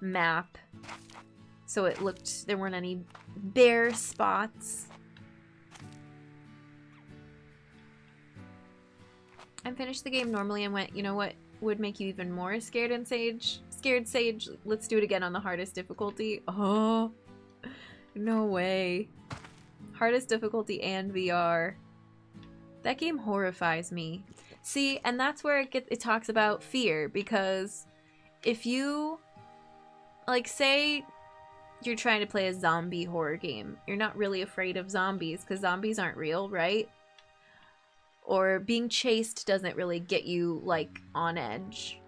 map. So it looked, there weren't any bare spots. I finished the game normally and went, you know what would make you even more scared in Sage? Scared Sage, let's do it again on the hardest difficulty. Oh, no way. Hardest difficulty and VR. That game horrifies me. See, and that's where it talks about fear, because if you, like, say you're trying to play a zombie horror game, you're not really afraid of zombies because zombies aren't real, right? Or being chased doesn't really get you, like, on edge.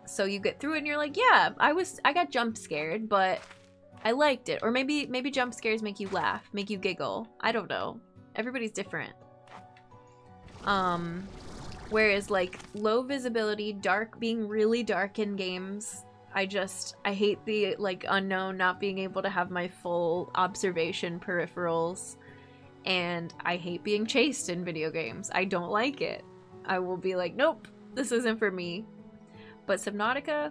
So you get through it and you're like, yeah, I got jump scared, but I liked it. Or maybe jump scares make you laugh, make you giggle. I don't know. Everybody's different. Whereas, like, low visibility, being really dark in games, I hate the, like, unknown, not being able to have my full observation peripherals, and I hate being chased in video games. I don't like it. I will be like, nope, this isn't for me. But Subnautica,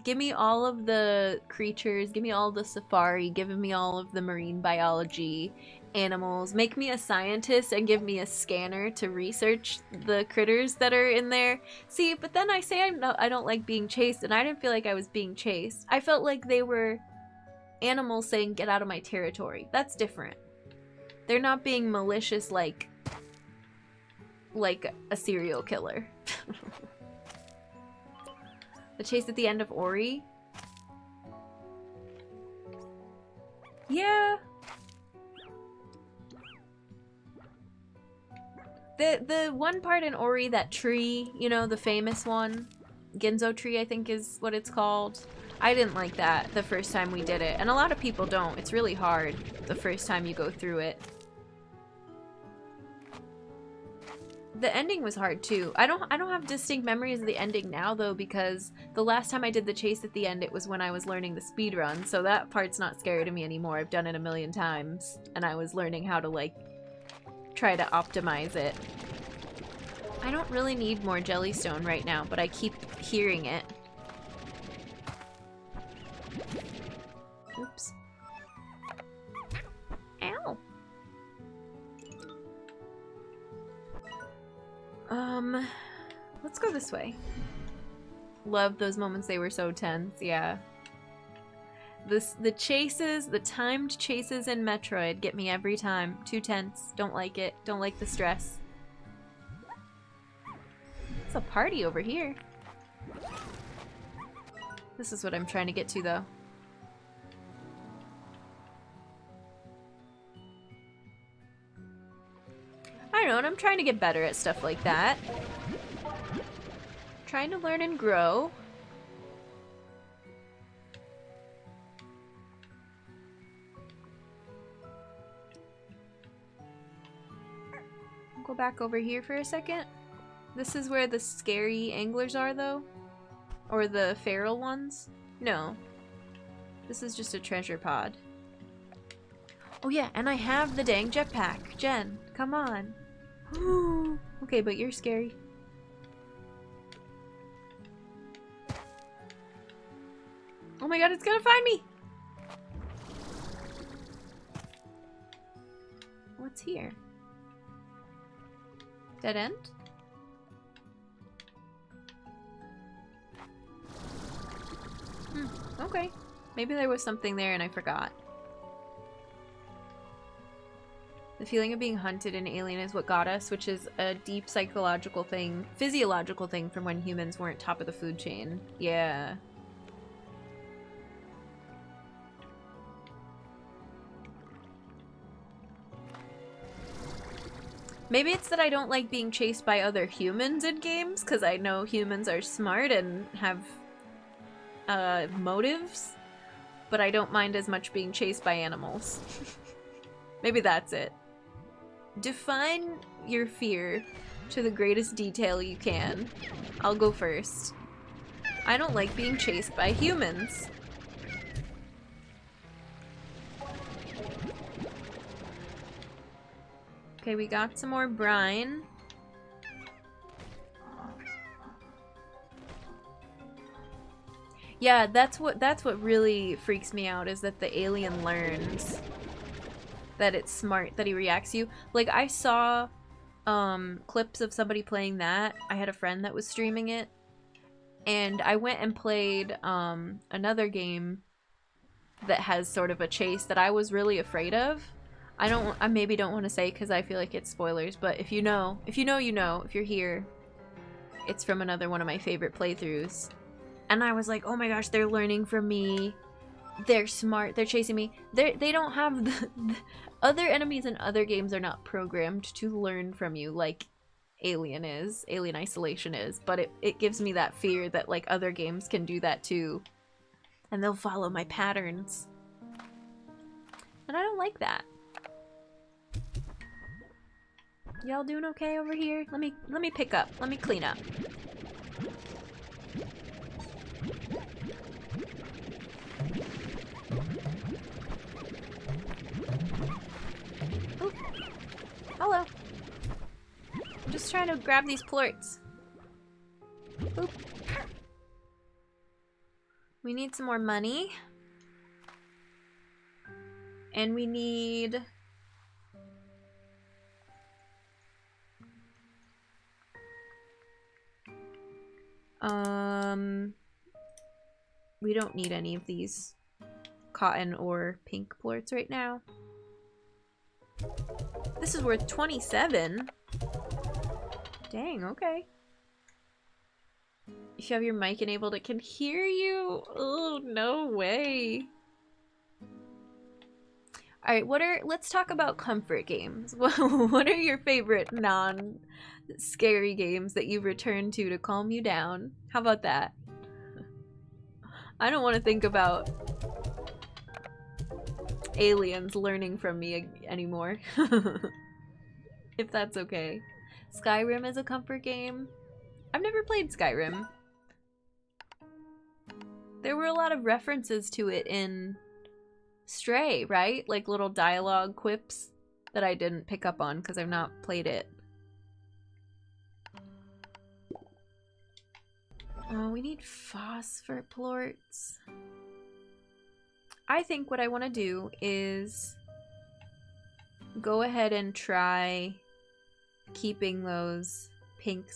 give me all of the creatures, give me all the safari, give me all of the marine biology, animals, make me a scientist and give me a scanner to research the critters that are in there. See, but then I say I don't like being chased, and I didn't feel like I was being chased. I felt like they were animals saying, get out of my territory. That's different. They're not being malicious like a serial killer. The chase at the end of Ori? Yeah. The one part in Ori, that tree, you know, the famous one, Ginzo tree, I think is what it's called. I didn't like that the first time we did it, and a lot of people don't. It's really hard the first time you go through it. The ending was hard too. I don't have distinct memories of the ending now though, because the last time I did the chase at the end, it was when I was learning the speed run, so that part's not scary to me anymore. I've done it a million times, and I was learning how to like try to optimize it. I don't really need more jellystone right now, but I keep hearing it. Oops. Ow. Let's go this way. Love those moments, they were so tense, yeah. The chases, the timed chases in Metroid get me every time. Too tense, don't like it, don't like the stress. It's a party over here. This is what I'm trying to get to though. I don't know, and I'm trying to get better at stuff like that. Trying to learn and grow. Go back over here for a second. This is where the scary anglers are though? Or the feral ones? No. This is just a treasure pod. Oh yeah, and I have the dang jetpack. Jen, come on. Okay, but you're scary. Oh my god, it's gonna find me! What's here? Dead end? Okay. Maybe there was something there and I forgot. The feeling of being hunted and alien is what got us, which is a deep psychological thing, physiological thing from when humans weren't top of the food chain. Yeah. Maybe it's that I don't like being chased by other humans in games, because I know humans are smart and have motives, but I don't mind as much being chased by animals. Maybe that's it. Define your fear to the greatest detail you can. I'll go first. I don't like being chased by humans. Okay, we got some more brine. Yeah, that's what really freaks me out, is that the alien learns that it's smart, that he reacts to you. Like, I saw clips of somebody playing that. I had a friend that was streaming it, and I went and played another game that has sort of a chase that I was really afraid of. I maybe don't want to say because I feel like it's spoilers, but if you know, you know, if you're here, it's from another one of my favorite playthroughs. And I was like, oh my gosh, they're learning from me. They're smart. They're chasing me. They don't have the other enemies in other games are not programmed to learn from you like Alien is. Alien Isolation is. But it gives me that fear that like other games can do that too. And they'll follow my patterns. And I don't like that. Y'all doing okay over here? Let me pick up. Let me clean up. Ooh. Hello. I'm just trying to grab these plorts. Oop. We need some more money. And we need... we don't need any of these cotton or pink plorts right now. This is worth 27. Dang, okay. If you have your mic enabled, it can hear you. Oh, no way. Alright, let's talk about comfort games. What are your favorite non-scary games that you return to calm you down? How about that? I don't want to think about aliens learning from me anymore. If that's okay. Skyrim is a comfort game. I've never played Skyrim. There were a lot of references to it in Stray, right? Like little dialogue quips that I didn't pick up on because I've not played it. Oh, we need phosphor plorts. I think what I want to do is go ahead and try keeping those pink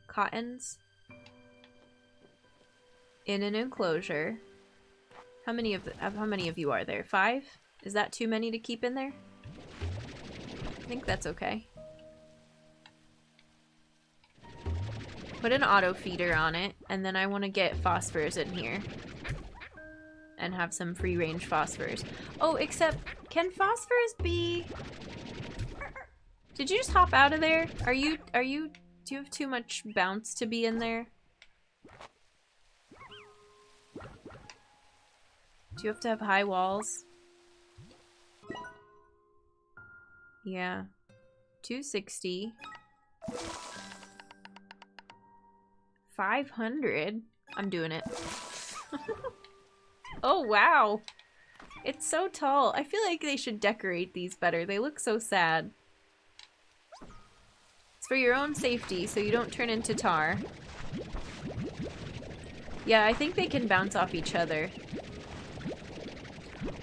cottons in an enclosure. How many of you are there? 5? Is that too many to keep in there? I think that's okay. Put an auto feeder on it, and then I want to get phosphors in here. And have some free range phosphors. Oh, except, can phosphors be... Did you just hop out of there? Do you have too much bounce to be in there? Do you have to have high walls? Yeah. 260. 500. I'm doing it. Oh, wow. It's so tall. I feel like they should decorate these better. They look so sad. It's for your own safety, so you don't turn into tar. Yeah, I think they can bounce off each other.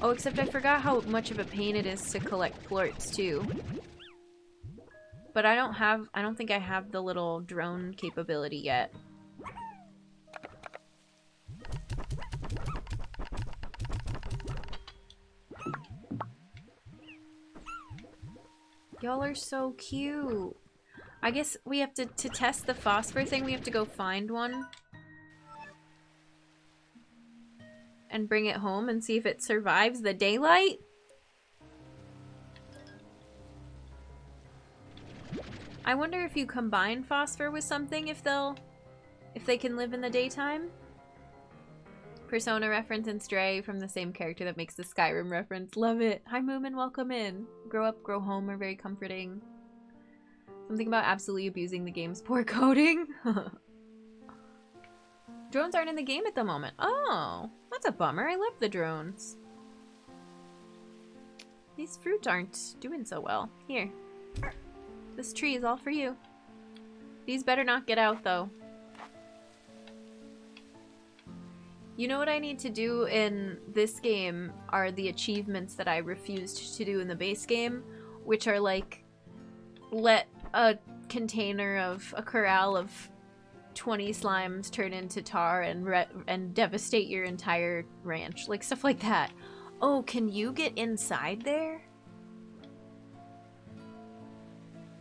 Oh, except I forgot how much of a pain it is to collect plorts, too. But I don't think I have the little drone capability yet. Y'all are so cute. I guess we have to test the phosphor thing, we have to go find one. And bring it home and see if it survives the daylight? I wonder if you combine phosphor with something, if they can live in the daytime? Persona reference and Stray from the same character that makes the Skyrim reference. Love it. Hi Moomin, welcome in. Grow up, grow home are very comforting. Something about absolutely abusing the game's poor coding. Drones aren't in the game at the moment. Oh, that's a bummer. I love the drones. These fruit aren't doing so well. Here. This tree is all for you. These better not get out, though. You know what I need to do in this game are the achievements that I refused to do in the base game, which are like, let a container of a corral of 20 slimes turn into tar and devastate your entire ranch. Like stuff like that. Oh, can you get inside there?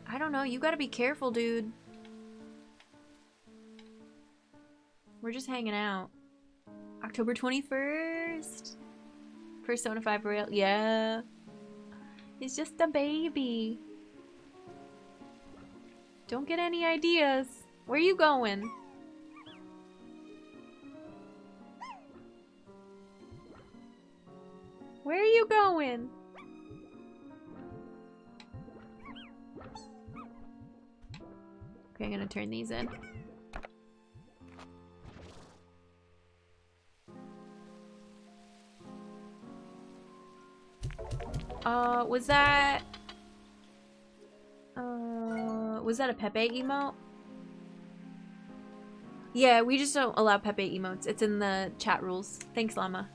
I don't know. You gotta be careful, dude. We're just hanging out. October 21st. Persona 5 Royal. Yeah. He's just a baby. Don't get any ideas. Where are you going? Where are you going? Okay, I'm gonna turn these in. Was that a Pepe emote? Yeah, we just don't allow Pepe emotes. It's in the chat rules. Thanks, Llama.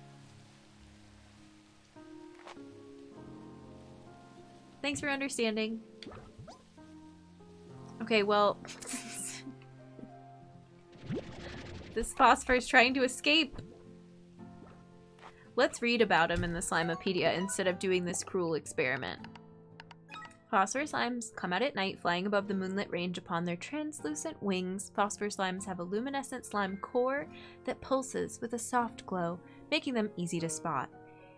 Thanks for understanding. Okay, well... this phosphor is trying to escape. Let's read about him in the Slimepedia instead of doing this cruel experiment. Phosphor slimes come out at night, flying above the moonlit range upon their translucent wings. Phosphor slimes have a luminescent slime core that pulses with a soft glow, making them easy to spot.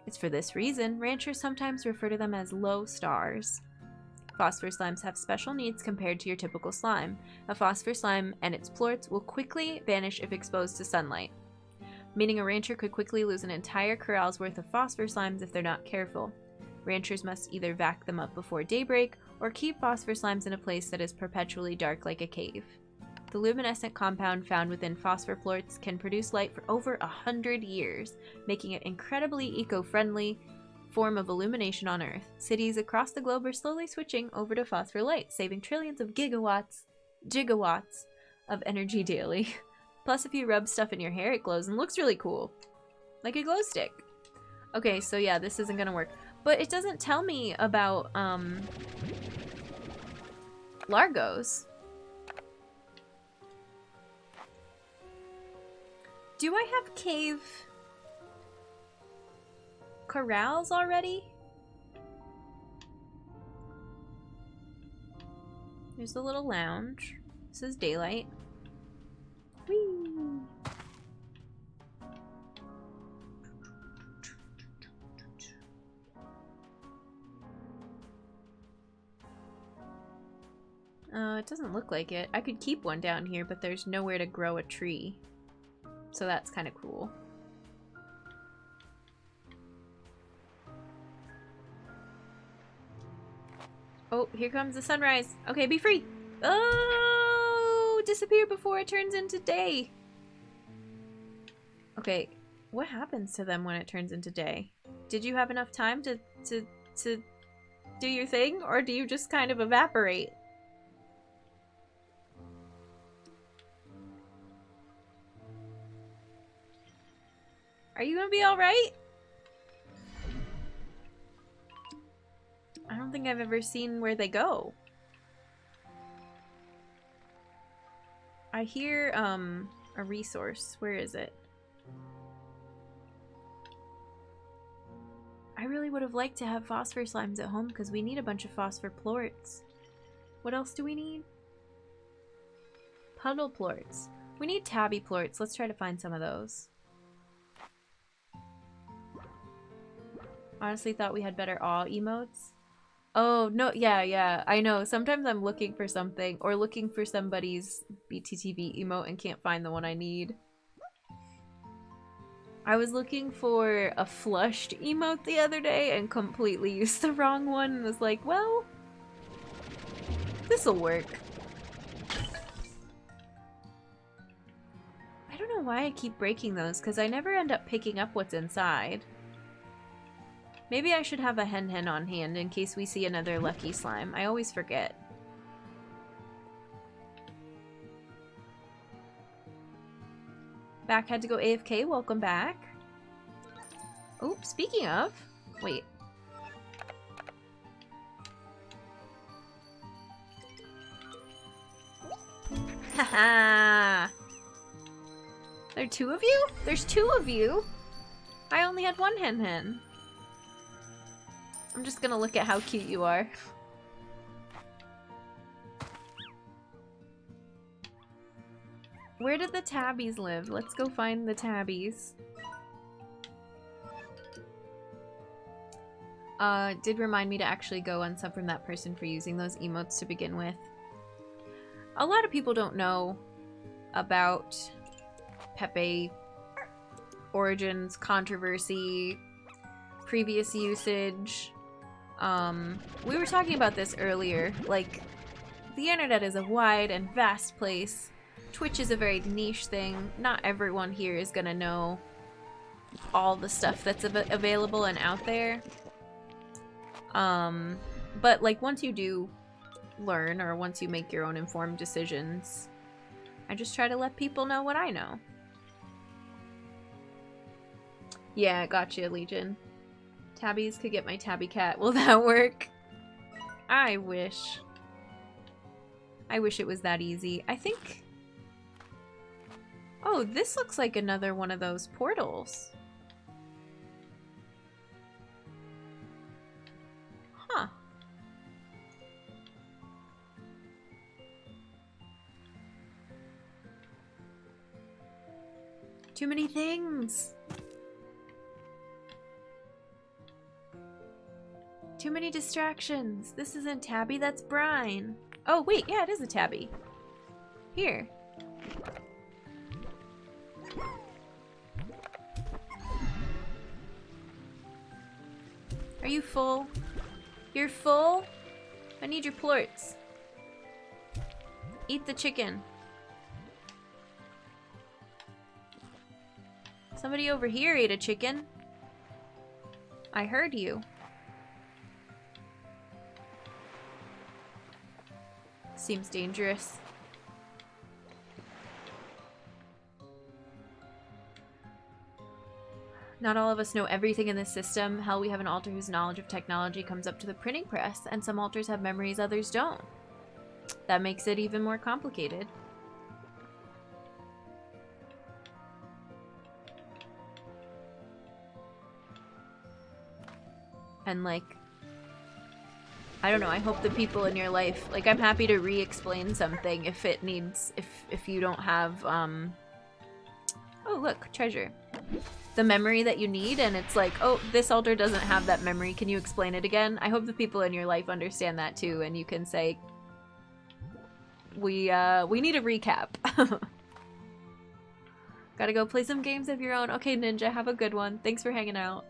It's for this reason ranchers sometimes refer to them as low stars. Phosphor slimes have special needs compared to your typical slime. A phosphor slime and its plorts will quickly vanish if exposed to sunlight, meaning a rancher could quickly lose an entire corral's worth of phosphor slimes if they're not careful. Ranchers must either vac them up before daybreak or keep phosphor slimes in a place that is perpetually dark like a cave. The luminescent compound found within phosphor plorts can produce light for over 100 years, making it incredibly eco-friendly form of illumination on Earth. Cities across the globe are slowly switching over to phosphor light, saving trillions of gigawatts of energy daily. Plus, if you rub stuff in your hair, it glows and looks really cool. Like a glow stick. Okay, so yeah, this isn't gonna work. But it doesn't tell me about, Largos. Do I have cave corrals already? There's the little lounge. This is daylight. Whee! It doesn't look like it. I could keep one down here, but there's nowhere to grow a tree. So that's kind of cool. Oh, here comes the sunrise. Okay, be free. Oh, disappear before it turns into day. Okay, what happens to them when it turns into day? Did you have enough time to do your thing, or do you just kind of evaporate? Are you gonna be alright? I don't think I've ever seen where they go. I hear, a resource. Where is it? I really would have liked to have phosphor slimes at home because we need a bunch of phosphor plorts. What else do we need? Puddle plorts. We need tabby plorts. Let's try to find some of those. Honestly thought we had better awe emotes. Oh, no, yeah, I know. Sometimes I'm looking for something or looking for somebody's BTTV emote and can't find the one I need. I was looking for a flushed emote the other day and completely used the wrong one and was like, well, this'll work. I don't know why I keep breaking those because I never end up picking up what's inside. Maybe I should have a hen on hand in case we see another lucky slime. I always forget. Back had to go AFK. Welcome back. Oh, speaking of... Wait. Haha! There are two of you? There's two of you? I only had one hen. I'm just gonna look at how cute you are. Where did the tabbies live? Let's go find the tabbies. Did remind me to actually go unsub from that person for using those emotes to begin with. A lot of people don't know about Pepe origins, controversy, previous usage. We were talking about this earlier, like, the internet is a wide and vast place. Twitch is a very niche thing. Not everyone here is gonna know all the stuff that's available and out there. But, like, once you do learn, or once you make your own informed decisions, I just try to let people know what I know. Yeah, gotcha, Legion. Tabbies could get my tabby cat. Will that work? I wish. I wish it was that easy. I think... Oh, this looks like another one of those portals. Huh. Too many things. Too many distractions. This isn't Tabby, that's Brine. Oh, wait, yeah, it is a Tabby. Here. Are you full? You're full? I need your plorts. Eat the chicken. Somebody over here ate a chicken. I heard you. Seems dangerous. Not all of us know everything in this system. Hell, we have an altar whose knowledge of technology comes up to the printing press, and some altars have memories others don't. That makes it even more complicated. And like, I don't know, I hope the people in your life, like, I'm happy to re-explain something if it needs, if you don't have, oh look, treasure. The memory that you need, and it's like, oh, this altar doesn't have that memory, can you explain it again? I hope the people in your life understand that too, and you can say, we need a recap. Gotta go play some games of your own. Okay, Ninja, have a good one. Thanks for hanging out.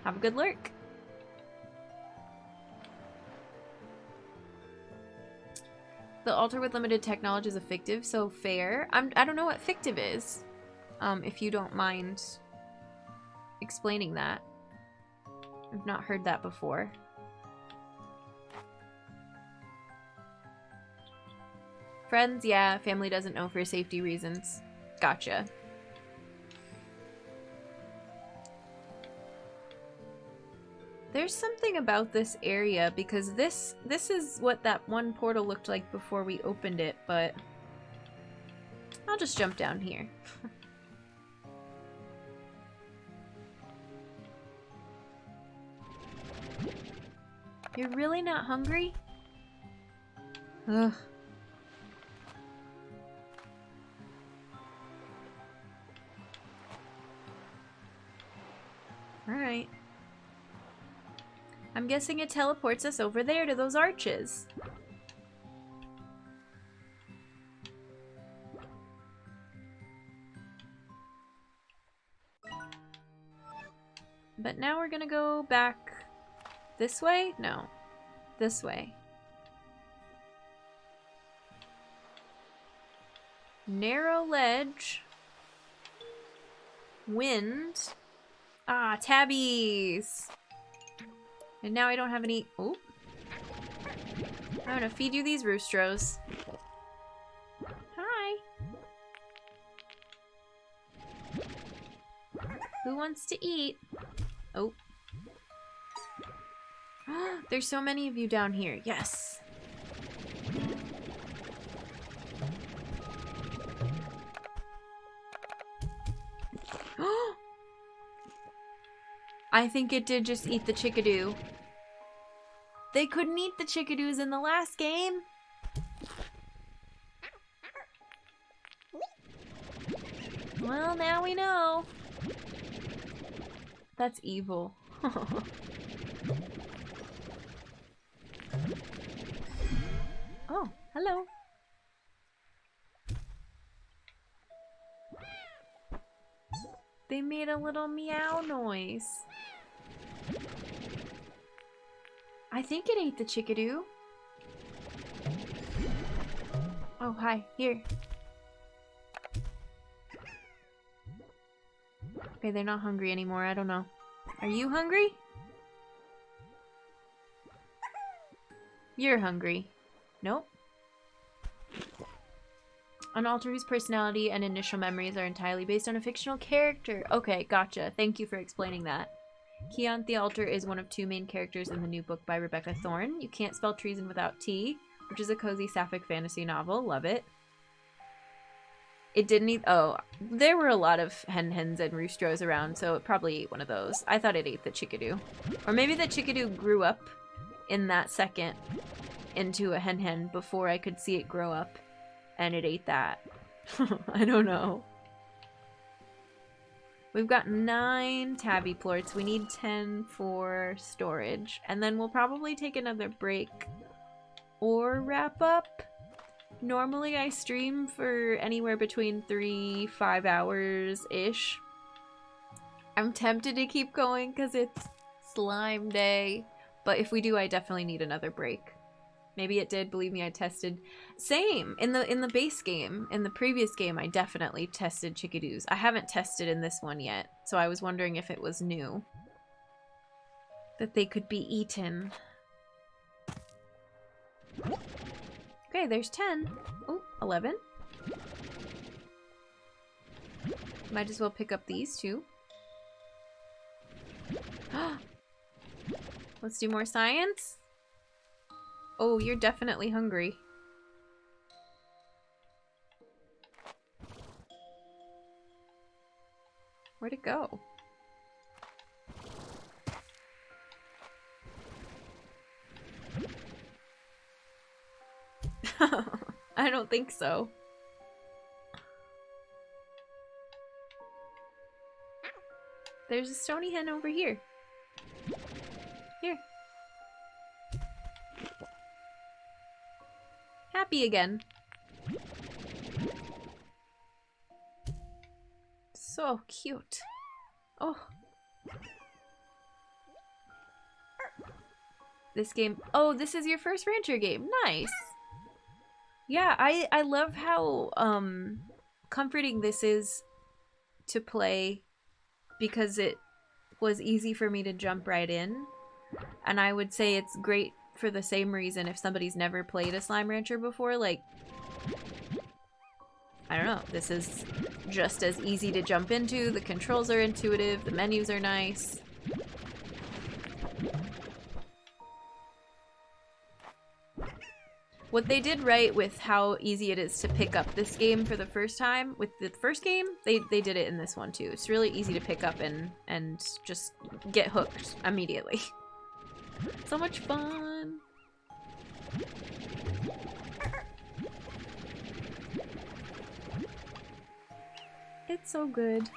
Have a good lurk. The altar with limited technology is a fictive, so fair. I don't know what fictive is. If you don't mind explaining that. I've not heard that before. Friends, yeah. Family doesn't know for safety reasons. Gotcha. There's something about this area because this is what that one portal looked like before we opened it, but I'll just jump down here. You're really not hungry? Ugh. Alright. I'm guessing it teleports us over there to those arches. But now we're gonna go back this way? No. This way. Narrow ledge. Wind. Ah, tabbies! And now I don't have any... Oh. I'm gonna feed you these roostros. Hi! Who wants to eat? Oh. There's so many of you down here. Yes! I think it did just eat the chickadoo. They couldn't eat the chickadoos in the last game. Well, now we know. That's evil. Oh, hello. They made a little meow noise. I think it ate the chickadoo. Oh, hi. Here. Okay, they're not hungry anymore. I don't know. Are you hungry? You're hungry. Nope. An alter whose personality and initial memories are entirely based on a fictional character. Okay, gotcha. Thank you for explaining that. Keonth the Alter is one of two main characters in the new book by Rebecca Thorne. You Can't Spell Treason Without T, which is a cozy sapphic fantasy novel. Love it. It didn't eat... Oh, there were a lot of hens and roostros around, so it probably ate one of those. I thought it ate the chickadoo. Or maybe the chickadoo grew up in that second into a hen before I could see it grow up, and it ate that. I don't know. We've got 9 tabby plorts. We need 10 for storage. And then we'll probably take another break or wrap up. Normally I stream for anywhere between 3-5 hours-ish. I'm tempted to keep going because it's slime day. But if we do, I definitely need another break. Maybe it did. Believe me, I tested. Same! In the base game, in the previous game, I definitely tested chickadoos. I haven't tested in this one yet, so I was wondering if it was new. That they could be eaten. Okay, there's 10. Oh, 11. Might as well pick up these two. Let's do more science. Oh, you're definitely hungry. Where'd it go? I don't think so. There's a stony hen over here. Here. Happy again. So cute. Oh. This game. Oh, this is your first rancher game. Nice. Yeah, I love how comforting this is to play because it was easy for me to jump right in. And I would say it's great for the same reason if somebody's never played a Slime Rancher before. Like, I don't know, this is just as easy to jump into. The controls are intuitive, the menus are nice. What they did right with how easy it is to pick up this game for the first time, with the first game, they did it in this one too. It's really easy to pick up and just get hooked immediately. So much fun! It's so good.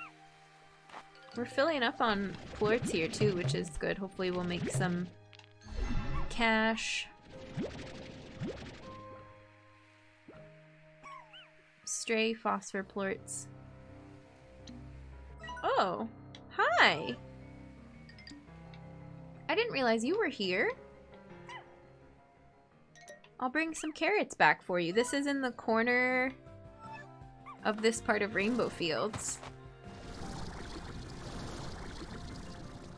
We're filling up on plorts here too, which is good. Hopefully we'll make some cash. Stray phosphor plorts. Oh, hi! I didn't realize you were here. I'll bring some carrots back for you. This is in the corner of this part of Rainbow Fields.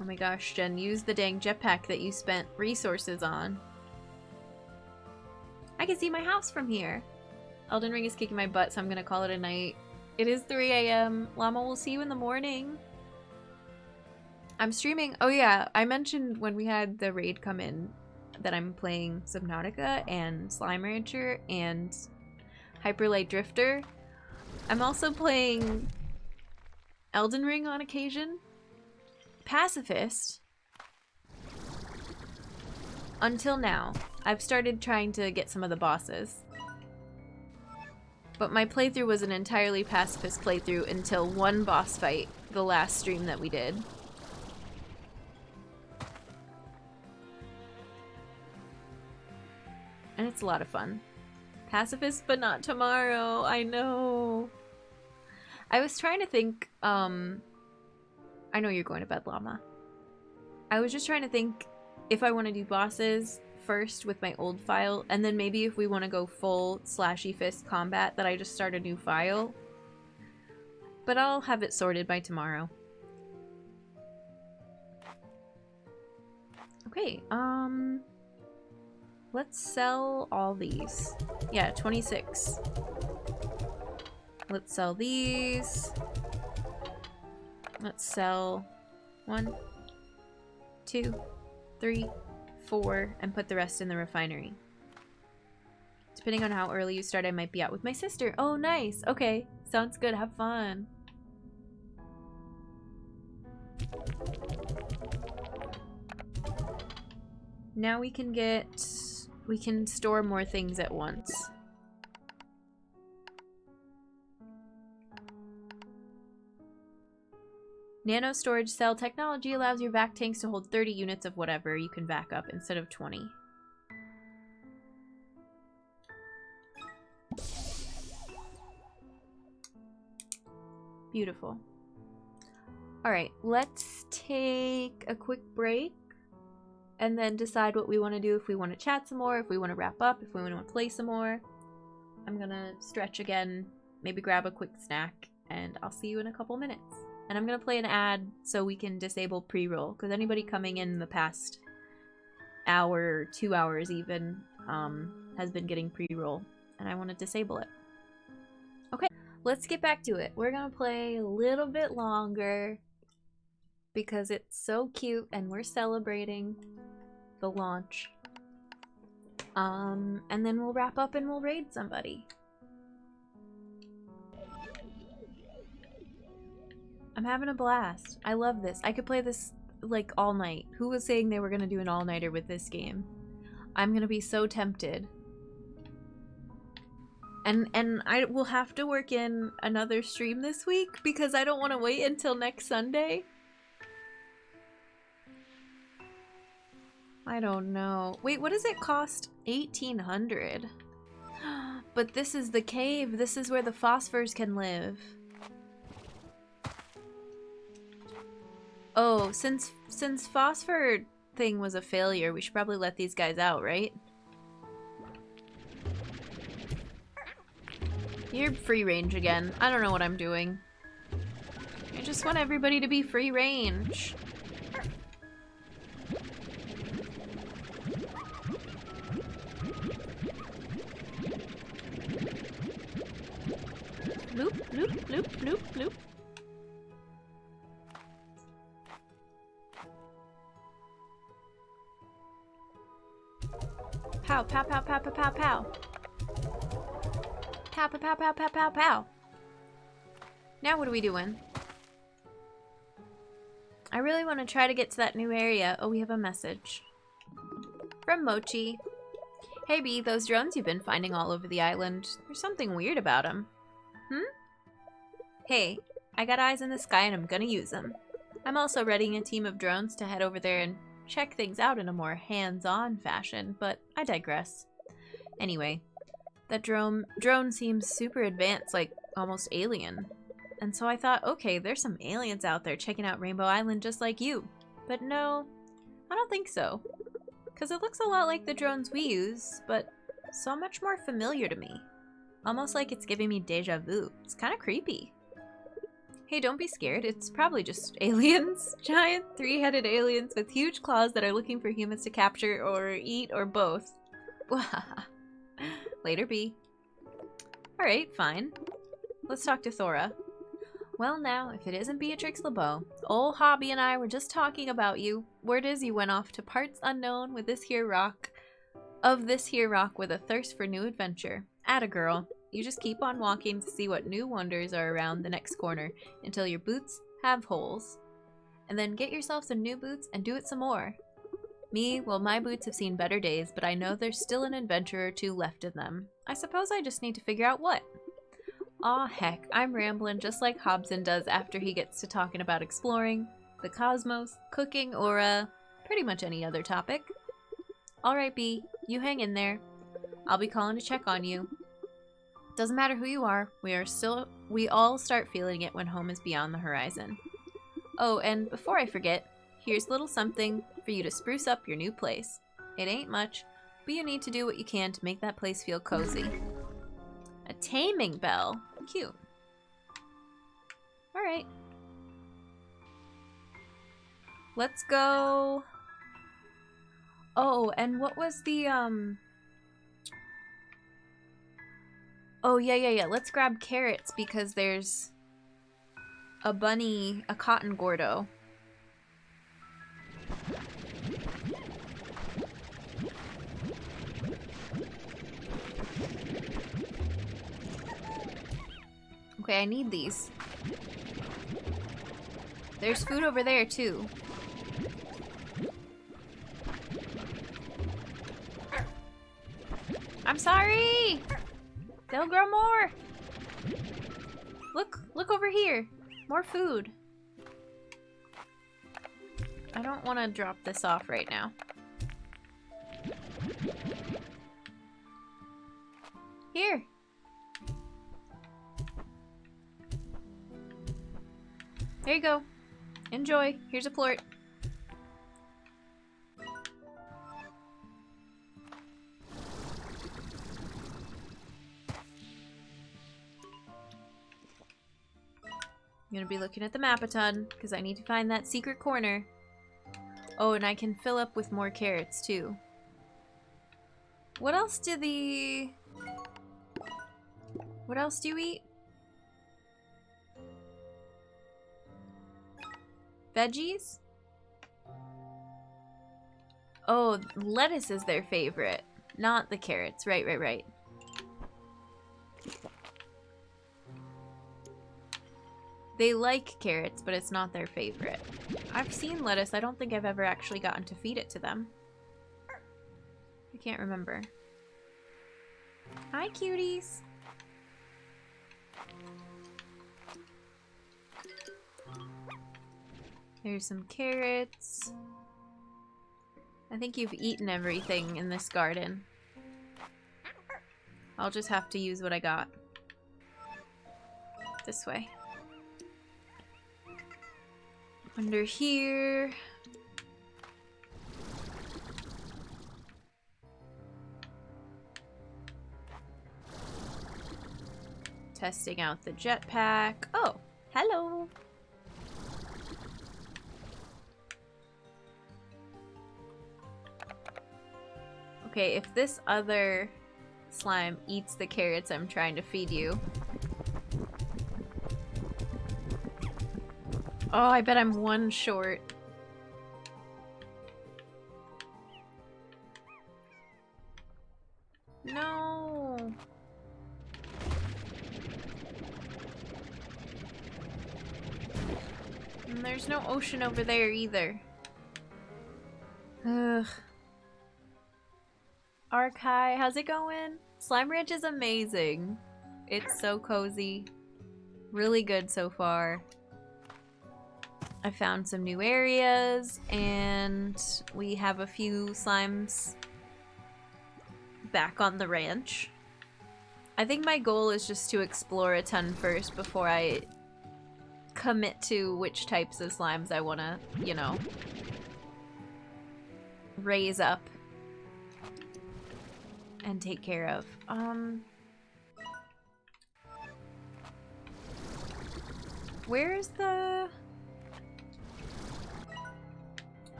Oh my gosh, Jen, use the dang jetpack that you spent resources on. I can see my house from here. Elden Ring is kicking my butt, so I'm gonna call it a night. It is 3 a.m. Llama, we'll see you in the morning. I'm streaming. Oh yeah, I mentioned when we had the raid come in that I'm playing Subnautica and Slime Rancher and Hyperlight Drifter. I'm also playing Elden Ring on occasion. Pacifist. Until now. I've started trying to get some of the bosses. But my playthrough was an entirely pacifist playthrough until one boss fight, the last stream that we did. And it's a lot of fun. Pacifist, but not tomorrow. I know. I was trying to think, I know you're going to bed, Llama. I was just trying to think if I want to do bosses first with my old file, and then maybe if we want to go full slashy fist combat, that I just start a new file. But I'll have it sorted by tomorrow. Okay, let's sell all these. Yeah, 26. Let's sell these. Let's sell 1, 2, 3, 4, and put the rest in the refinery. Depending on how early you start, I might be out with my sister. Oh, nice. Okay, sounds good. Have fun. Now we can store more things at once. Nano storage cell technology allows your vac tanks to hold 30 units of whatever you can vac up instead of 20. Beautiful. Alright, let's take a quick break and then decide what we want to do, if we want to chat some more, if we want to wrap up, if we want to play some more. I'm gonna stretch again, maybe grab a quick snack, and I'll see you in a couple minutes. And I'm gonna play an ad so we can disable pre-roll, because anybody coming in the past hour, 2 hours even, has been getting pre-roll, and I want to disable it. Okay, let's get back to it. We're gonna play a little bit longer because it's so cute and we're celebrating the launch. And then we'll wrap up and we'll raid somebody. I'm having a blast. I love this. I could play this like all night. Who was saying they were gonna do an all-nighter with this game? I'm gonna be so tempted. And I will have to work in another stream this week because I don't want to wait until next Sunday. I don't know. Wait, what does it cost? 1,800. But this is the cave. This is where the phosphors can live. Oh, since phosphor thing was a failure, we should probably let these guys out, right? You're free range again. I don't know what I'm doing. I just want everybody to be free range. Loop, loop, loop, loop, loop. Pow, pow, pow, pow, pow, pow, pow. Pow, pow, pow, pow, pow, pow, pow. Now what are we doing? I really want to try to get to that new area. Oh, we have a message. From Mochi. Hey B, those drones you've been finding all over the island. There's something weird about them. Hey, I got eyes in the sky and I'm gonna use them. I'm also readying a team of drones to head over there and check things out in a more hands-on fashion, but I digress. Anyway, that drone seems super advanced, like almost alien. And so I thought, okay, there's some aliens out there checking out Rainbow Island just like you. But no, I don't think so. Because it looks a lot like the drones we use, but so much more familiar to me. Almost like it's giving me deja vu. It's kind of creepy. Hey, don't be scared. It's probably just aliens. Giant three-headed aliens with huge claws that are looking for humans to capture or eat or both. Later, B. Alright, fine. Let's talk to Thora. Well now, if it isn't Beatrix LeBeau, old Hobby and I were just talking about you. Word is you went off to parts unknown with this here rock. Of this here rock with a thirst for new adventure. Atta girl. You just keep on walking to see what new wonders are around the next corner until your boots have holes. And then get yourself some new boots and do it some more. Me, well, my boots have seen better days, but I know there's still an adventure or two left in them. I suppose I just need to figure out what. Aw heck, I'm rambling just like Hobson does after he gets to talking about exploring, the cosmos, cooking, or pretty much any other topic. Alright B, you hang in there. I'll be calling to check on you. Doesn't matter who you are, we all start feeling it when home is beyond the horizon. Oh, and before I forget, here's a little something for you to spruce up your new place. It ain't much, but you need to do what you can to make that place feel cozy. A taming bell. Cute. Alright. Let's go. Oh, and what was the, Oh, yeah. Let's grab carrots because there's a bunny, a cotton gordo. Okay, I need these. There's food over there, too. I'm sorry! They'll grow more! Look over here. More food. I don't want to drop this off right now. Here. There you go. Enjoy. Here's a plort. I'm gonna be looking at the map a ton, because I need to find that secret corner. Oh, and I can fill up with more carrots, too. What else do the... What else do you eat? Veggies? Oh, lettuce is their favorite, not the carrots. Right, right, right. They like carrots, but it's not their favorite. I've seen lettuce. I don't think I've ever actually gotten to feed it to them. I can't remember. Hi, cuties. There's some carrots. I think you've eaten everything in this garden. I'll just have to use what I got. This way. Under here. Testing out the jetpack. Oh, hello. Okay, if this other slime eats the carrots I'm trying to feed you. Oh, I bet I'm one short. No. And there's no ocean over there either. Ugh. Arkai, how's it going? Slime Ranch is amazing. It's so cozy. Really good so far. I found some new areas, and we have a few slimes back on the ranch. I think my goal is just to explore a ton first before I commit to which types of slimes I want to, you know, raise up and take care of. Where's the...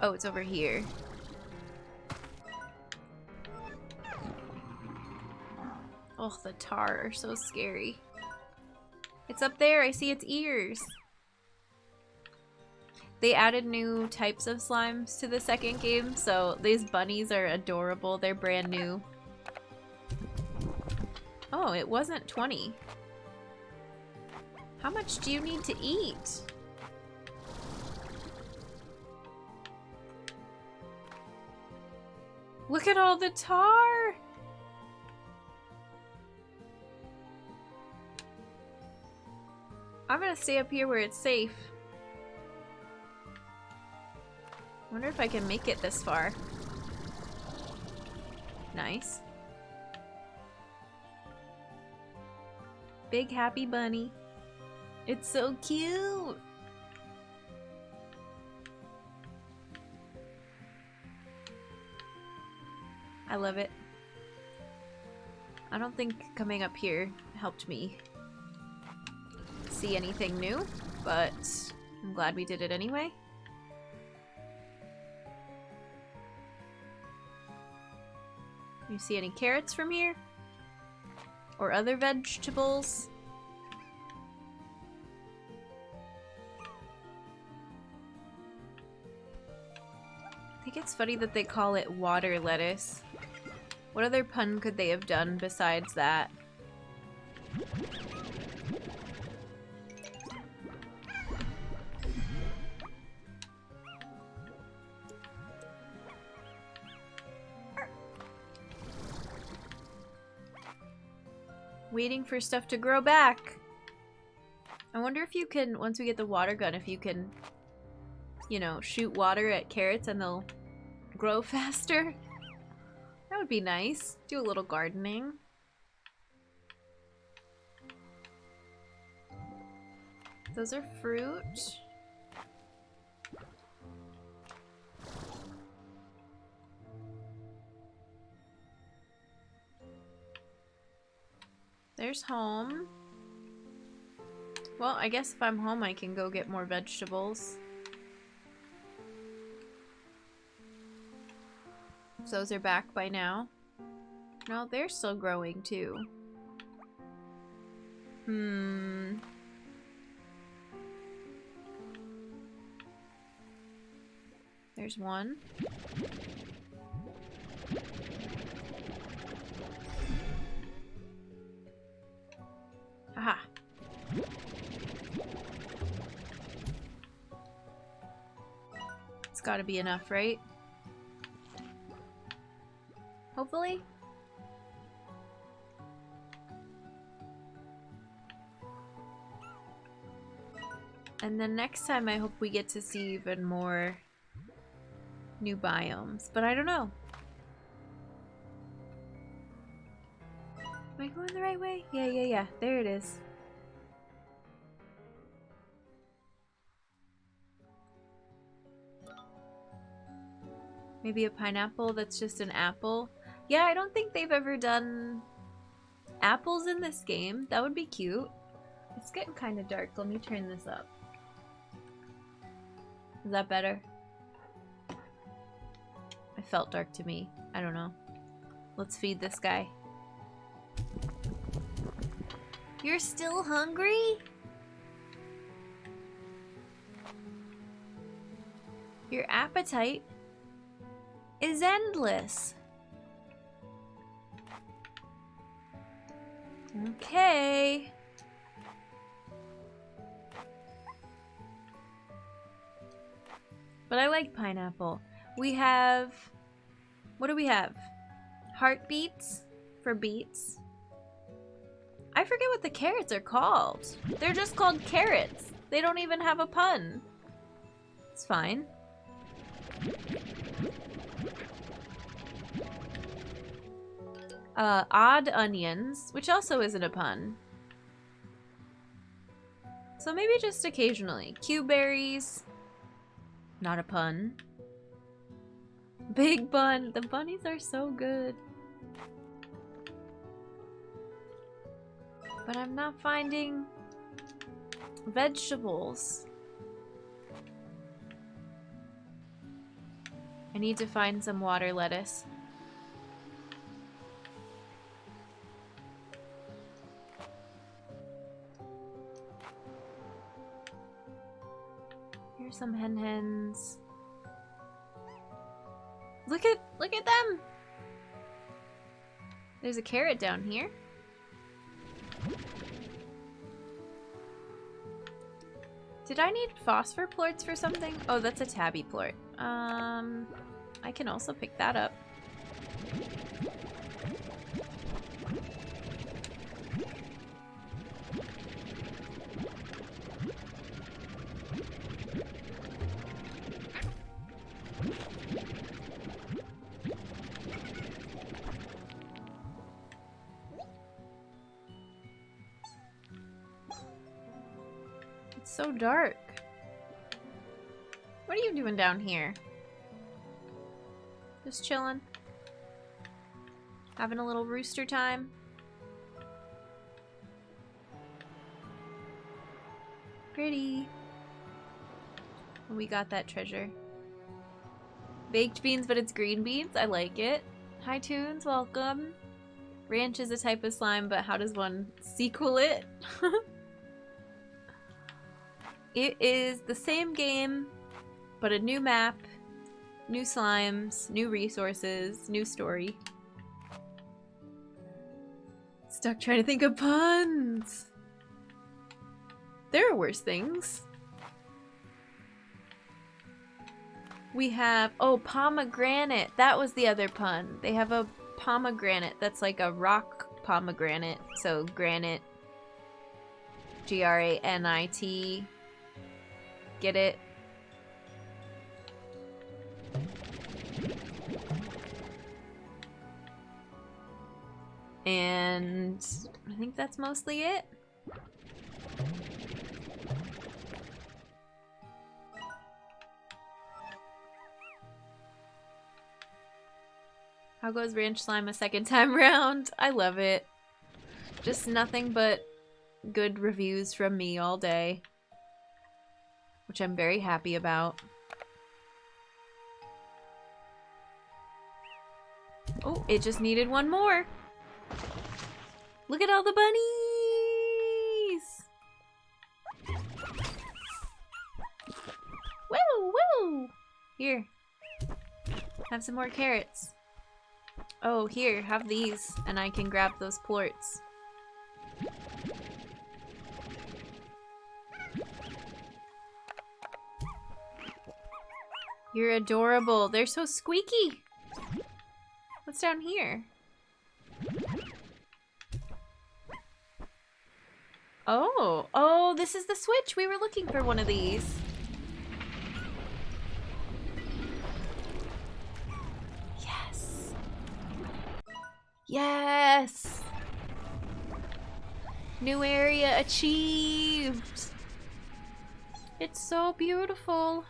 Oh, it's over here. Oh, the tar are so scary. It's up there. I see its ears. They added new types of slimes to the second game, so these bunnies are adorable. They're brand new. Oh, it wasn't 20. How much do you need to eat? Look at all the tar! I'm gonna stay up here where it's safe. Wonder if I can make it this far. Nice. Big happy bunny. It's so cute! I love it. I don't think coming up here helped me see anything new, but I'm glad we did it anyway. You see any carrots from here? Or other vegetables? I think it's funny that they call it water lettuce. What other pun could they have done besides that? Waiting for stuff to grow back. I wonder if you can, once we get the water gun, if you can you know, shoot water at carrots and they'll grow faster. That would be nice. Do a little gardening. Those are fruit. There's home. Well, I guess if I'm home, I can go get more vegetables. If those are back by now. No, they're still growing too. There's one. Aha. It's gotta be enough, right? Hopefully. And then next time I hope we get to see even more new biomes, but I don't know. Am I going the right way? Yeah. There it is. Maybe a pineapple that's just an apple. Yeah, I don't think they've ever done apples in this game. That would be cute. It's getting kind of dark. Let me turn this up. Is that better? It felt dark to me. I don't know. Let's feed this guy. You're still hungry? Your appetite is endless. Okay. But I like pineapple. We have... What do we have? Heartbeats for beets. I forget what the carrots are called. They're just called carrots. They don't even have a pun. It's fine. Odd onions, which also isn't a pun. So maybe just occasionally. Cuberries. Not a pun. Big bun. The bunnies are so good. But I'm not finding vegetables. I need to find some water lettuce. Here's some hens. Look at them. There's a carrot down here. Did I need phosphor plorts for something? Oh, that's a tabby plort. I can also pick that up. It's so dark. What are you doing down here? Just chilling. Having a little rooster time. Pretty. We got that treasure. Baked beans, but it's green beans. I like it. Hi, Toons. Welcome. Ranch is a type of slime, but how does one sequel it? It is the same game, but a new map, new slimes, new resources, new story. Stuck trying to think of puns. There are worse things. We have, oh, pomegranate. That was the other pun. They have a pomegranate that's like a rock pomegranate. So granite, Granit. Get it? And I think that's mostly it. How goes Ranch Slime a second time round? I love it. Just nothing but good reviews from me all day, which I'm very happy about. Oh, it just needed one more. Look at all the bunnies! Woo, woo! Here. Have some more carrots. Oh, here, have these, and I can grab those plorts. You're adorable. They're so squeaky. What's down here? Oh, this is the switch. We were looking for one of these. Yes. Yes. New area achieved. It's so beautiful.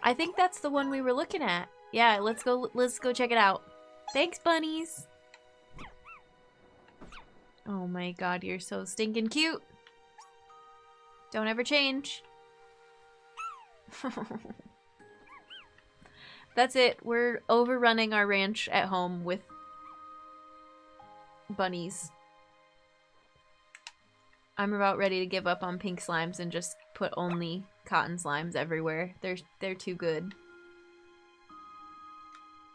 I think that's the one we were looking at. Yeah, let's go check it out. Thanks, bunnies. Oh my god, you're so stinking cute. Don't ever change. That's it. We're overrunning our ranch at home with bunnies. I'm about ready to give up on pink slimes and just put only cotton slimes everywhere. They're too good.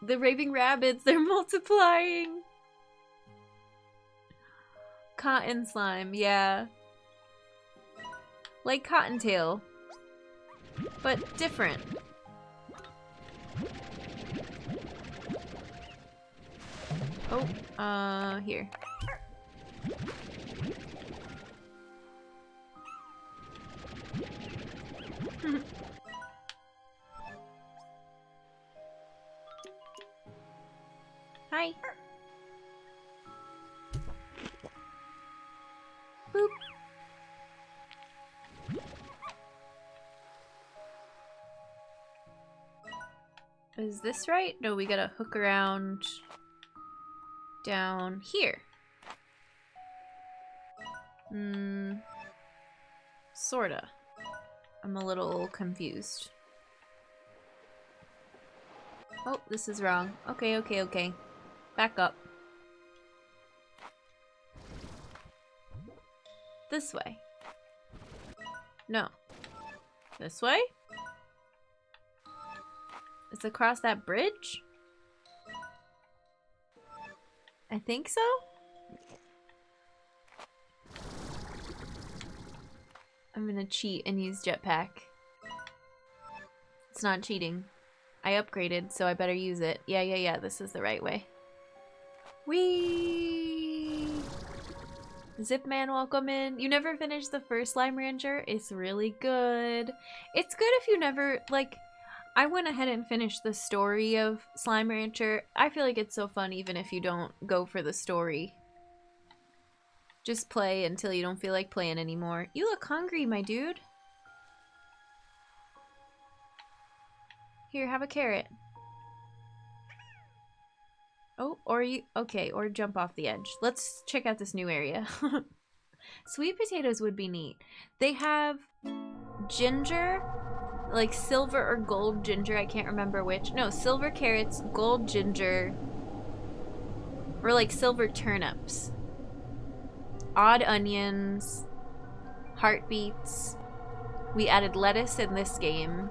The raving rabbits, they're multiplying. Cotton slime, yeah. Like Cottontail, but different. Oh, here. Hi. Boop. Is this right? No, we gotta hook around down here. Sorta. I'm a little confused. Oh, this is wrong. Okay. Back up. This way. No. This way? It's across that bridge? I think so? I'm gonna cheat and use jetpack. It's not cheating. I upgraded, so I better use it. Yeah, this is the right way. Whee! Zipman, welcome in. You never finished the first Slime Rancher? It's really good. It's good if you never, like, I went ahead and finished the story of Slime Rancher. I feel like it's so fun even if you don't go for the story. Just play until you don't feel like playing anymore. You look hungry, my dude. Here, have a carrot. Oh, or you, okay, or jump off the edge. Let's check out this new area. Sweet potatoes would be neat. They have ginger, like silver or gold ginger, I can't remember which. No, silver carrots, gold ginger, or like silver turnips. Odd onions, heartbeats. We added lettuce in this game.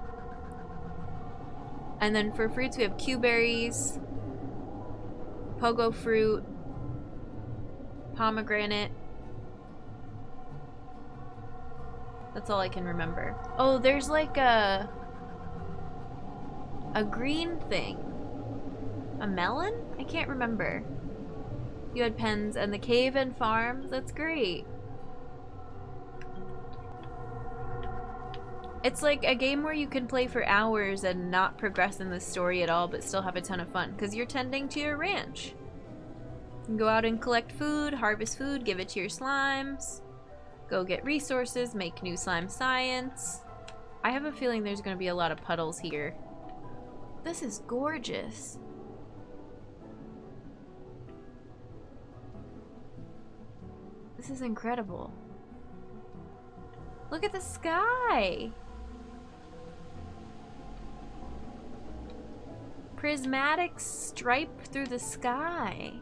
And then for fruits we have Q-berries, pogo fruit, pomegranate. That's all I can remember. Oh, there's like a green thing. A melon? I can't remember. You had pens and the cave and farms. That's great. It's like a game where you can play for hours and not progress in the story at all, but still have a ton of fun, because you're tending to your ranch. You can go out and collect food, harvest food, give it to your slimes. Go get resources, make new slime science. I have a feeling there's going to be a lot of puddles here. This is gorgeous. This is incredible. Look at the sky. Prismatic stripe through the sky.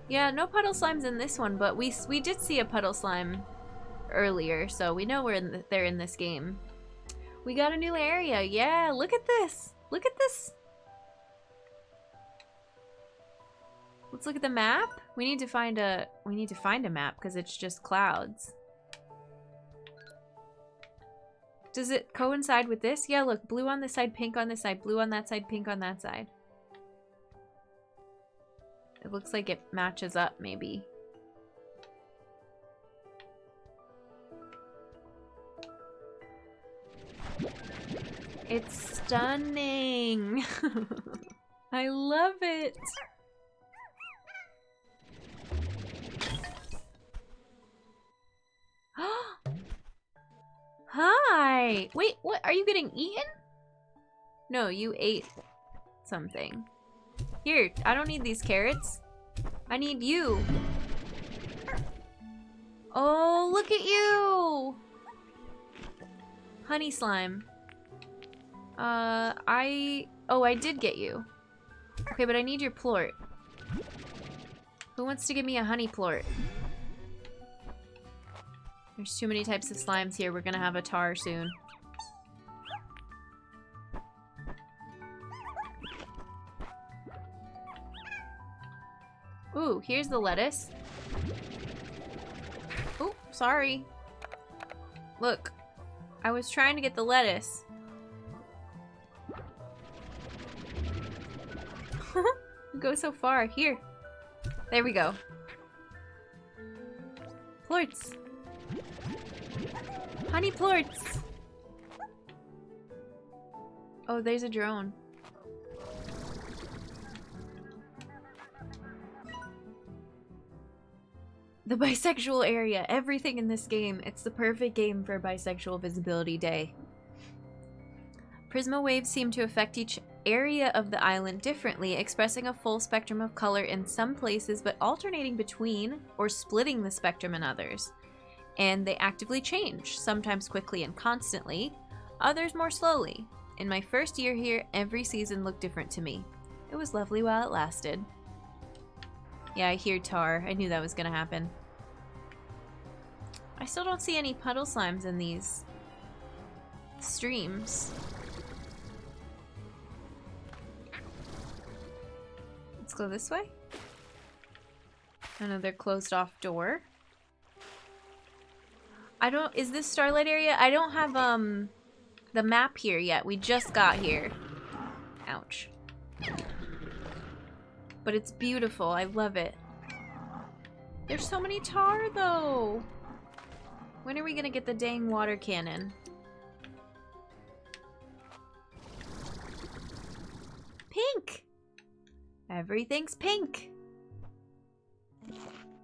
Yeah, no puddle slimes in this one, but we did see a puddle slime earlier, so we know they're in this game. We got a new area. Yeah, look at this. Look at this. Let's look at the map. We need to find a map because it's just clouds. Does it coincide with this? Yeah, look, blue on this side, pink on this side, blue on that side, pink on that side. It looks like it matches up, maybe. It's stunning. I love it. Hi. Wait, what? Are you getting eaten? No, you ate something. Here, I don't need these carrots. I need you. Oh, look at you. Honey slime. I did get you. Okay, but I need your plort. Who wants to give me a honey plort? There's too many types of slimes here. We're gonna have a tar soon. Ooh, here's the lettuce. Oh, sorry. Look, I was trying to get the lettuce. Go so far. Here. There we go. Plorts. Honey plorts. Oh, there's a drone. The bisexual area. Everything in this game. It's the perfect game for Bisexual Visibility Day. Prisma waves seem to affect each area of the island differently, expressing a full spectrum of color in some places, but alternating between or splitting the spectrum in others. And they actively change, sometimes quickly and constantly, others more slowly. In my first year here, every season looked different to me. It was lovely while it lasted. Yeah, I hear tar. I knew that was gonna happen. I still don't see any puddle slimes in these streams. Let's go this way. Another closed off door. Is this Starlight area? I don't have, the map here yet. We just got here. Ouch. But it's beautiful. I love it. There's so many tar, though. When are we gonna get the dang water cannon? Pink! Everything's pink.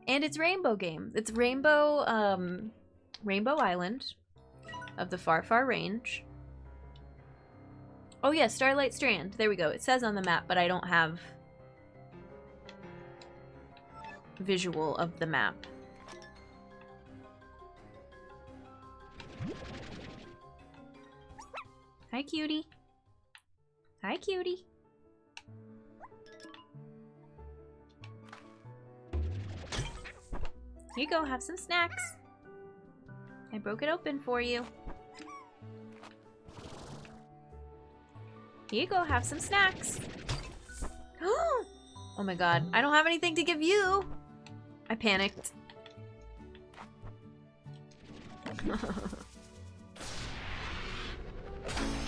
And it's Rainbow Game. It's Rainbow Island of the Far Far Range. Oh yeah, Starlight Strand. There we go. It says on the map, but I don't have visual of the map. Hi, cutie. Hi, cutie. Here you go, have some snacks. I broke it open for you. Here you go, have some snacks. Oh my god, I don't have anything to give you. I panicked.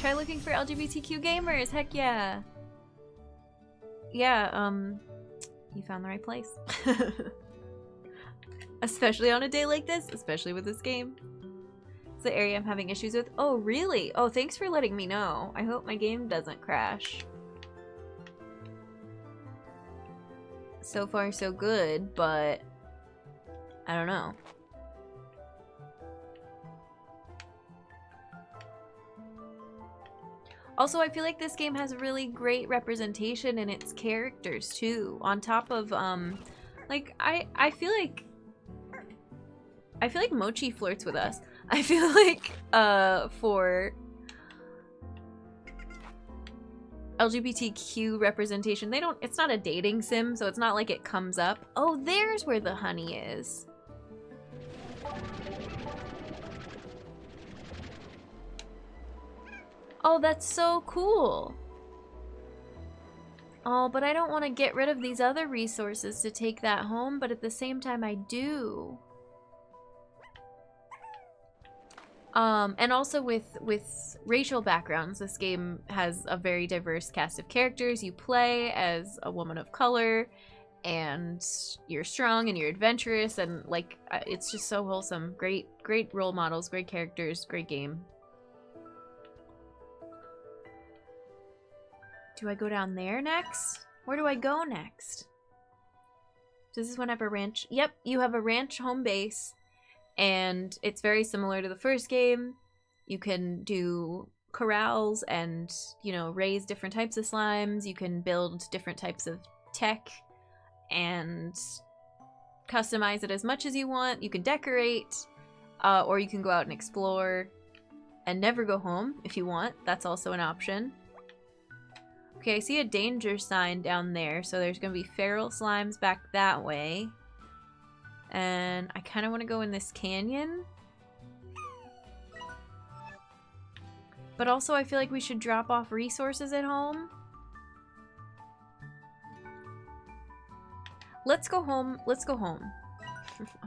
Try looking for LGBTQ gamers, heck yeah. Yeah, you found the right place. Especially on a day like this, especially with this game. It's the area I'm having issues with. Oh, really? Oh, thanks for letting me know. I hope my game doesn't crash. so far so good, but I don't know. Also, I feel like this game has really great representation in its characters too. On top of like I feel like Mochi flirts with us. I feel like for LGBTQ representation, it's not a dating sim, so it's not like it comes up. Oh, there's where the honey is. Oh, that's so cool. Oh, but I don't want to get rid of these other resources to take that home, but at the same time I do. And also with racial backgrounds, this game has a very diverse cast of characters. You play as a woman of color, and you're strong and you're adventurous, and like it's just so wholesome. Great role models, great characters, great game. Do I go down there next? Where do I go next? Does this one have a ranch? Yep, you have a ranch home base. And it's very similar to the first game. You can do corrals and, you know, raise different types of slimes. You can build different types of tech and customize it as much as you want. You can decorate, or you can go out and explore and never go home if you want. That's also an option. Okay, I see a danger sign down there, so there's gonna be feral slimes back that way. And I kind of want to go in this canyon. But also I feel like we should drop off resources at home. Let's go home. Let's go home.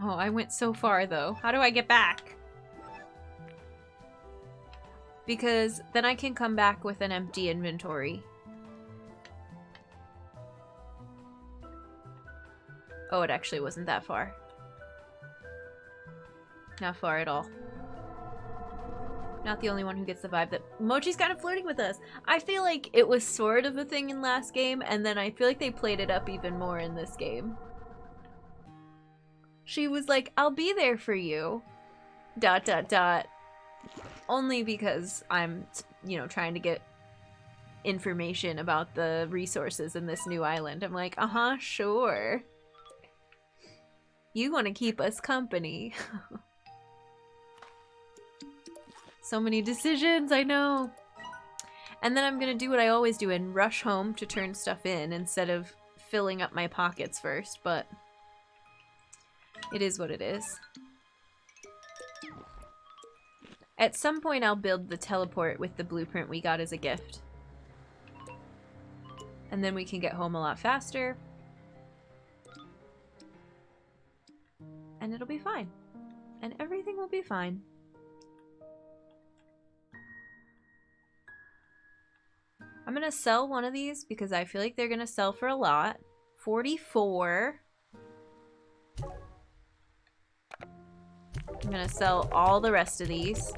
Oh, I went so far though. How do I get back? Because then I can come back with an empty inventory. Oh, it actually wasn't that far. Not far at all. Not the only one who gets the vibe that Mochi's kind of flirting with us. I feel like it was sort of a thing in last game, and then I feel like they played it up even more in this game. She was like, I'll be there for you. ... Only because I'm, you know, trying to get information about the resources in this new island. I'm like, sure. You want to keep us company. So many decisions, I know. And then I'm gonna do what I always do and rush home to turn stuff in instead of filling up my pockets first, but it is what it is. At some point I'll build the teleport with the blueprint we got as a gift. And then we can get home a lot faster. And it'll be fine. And everything will be fine. I'm gonna sell one of these because I feel like they're gonna sell for a lot. 44. I'm gonna sell all the rest of these.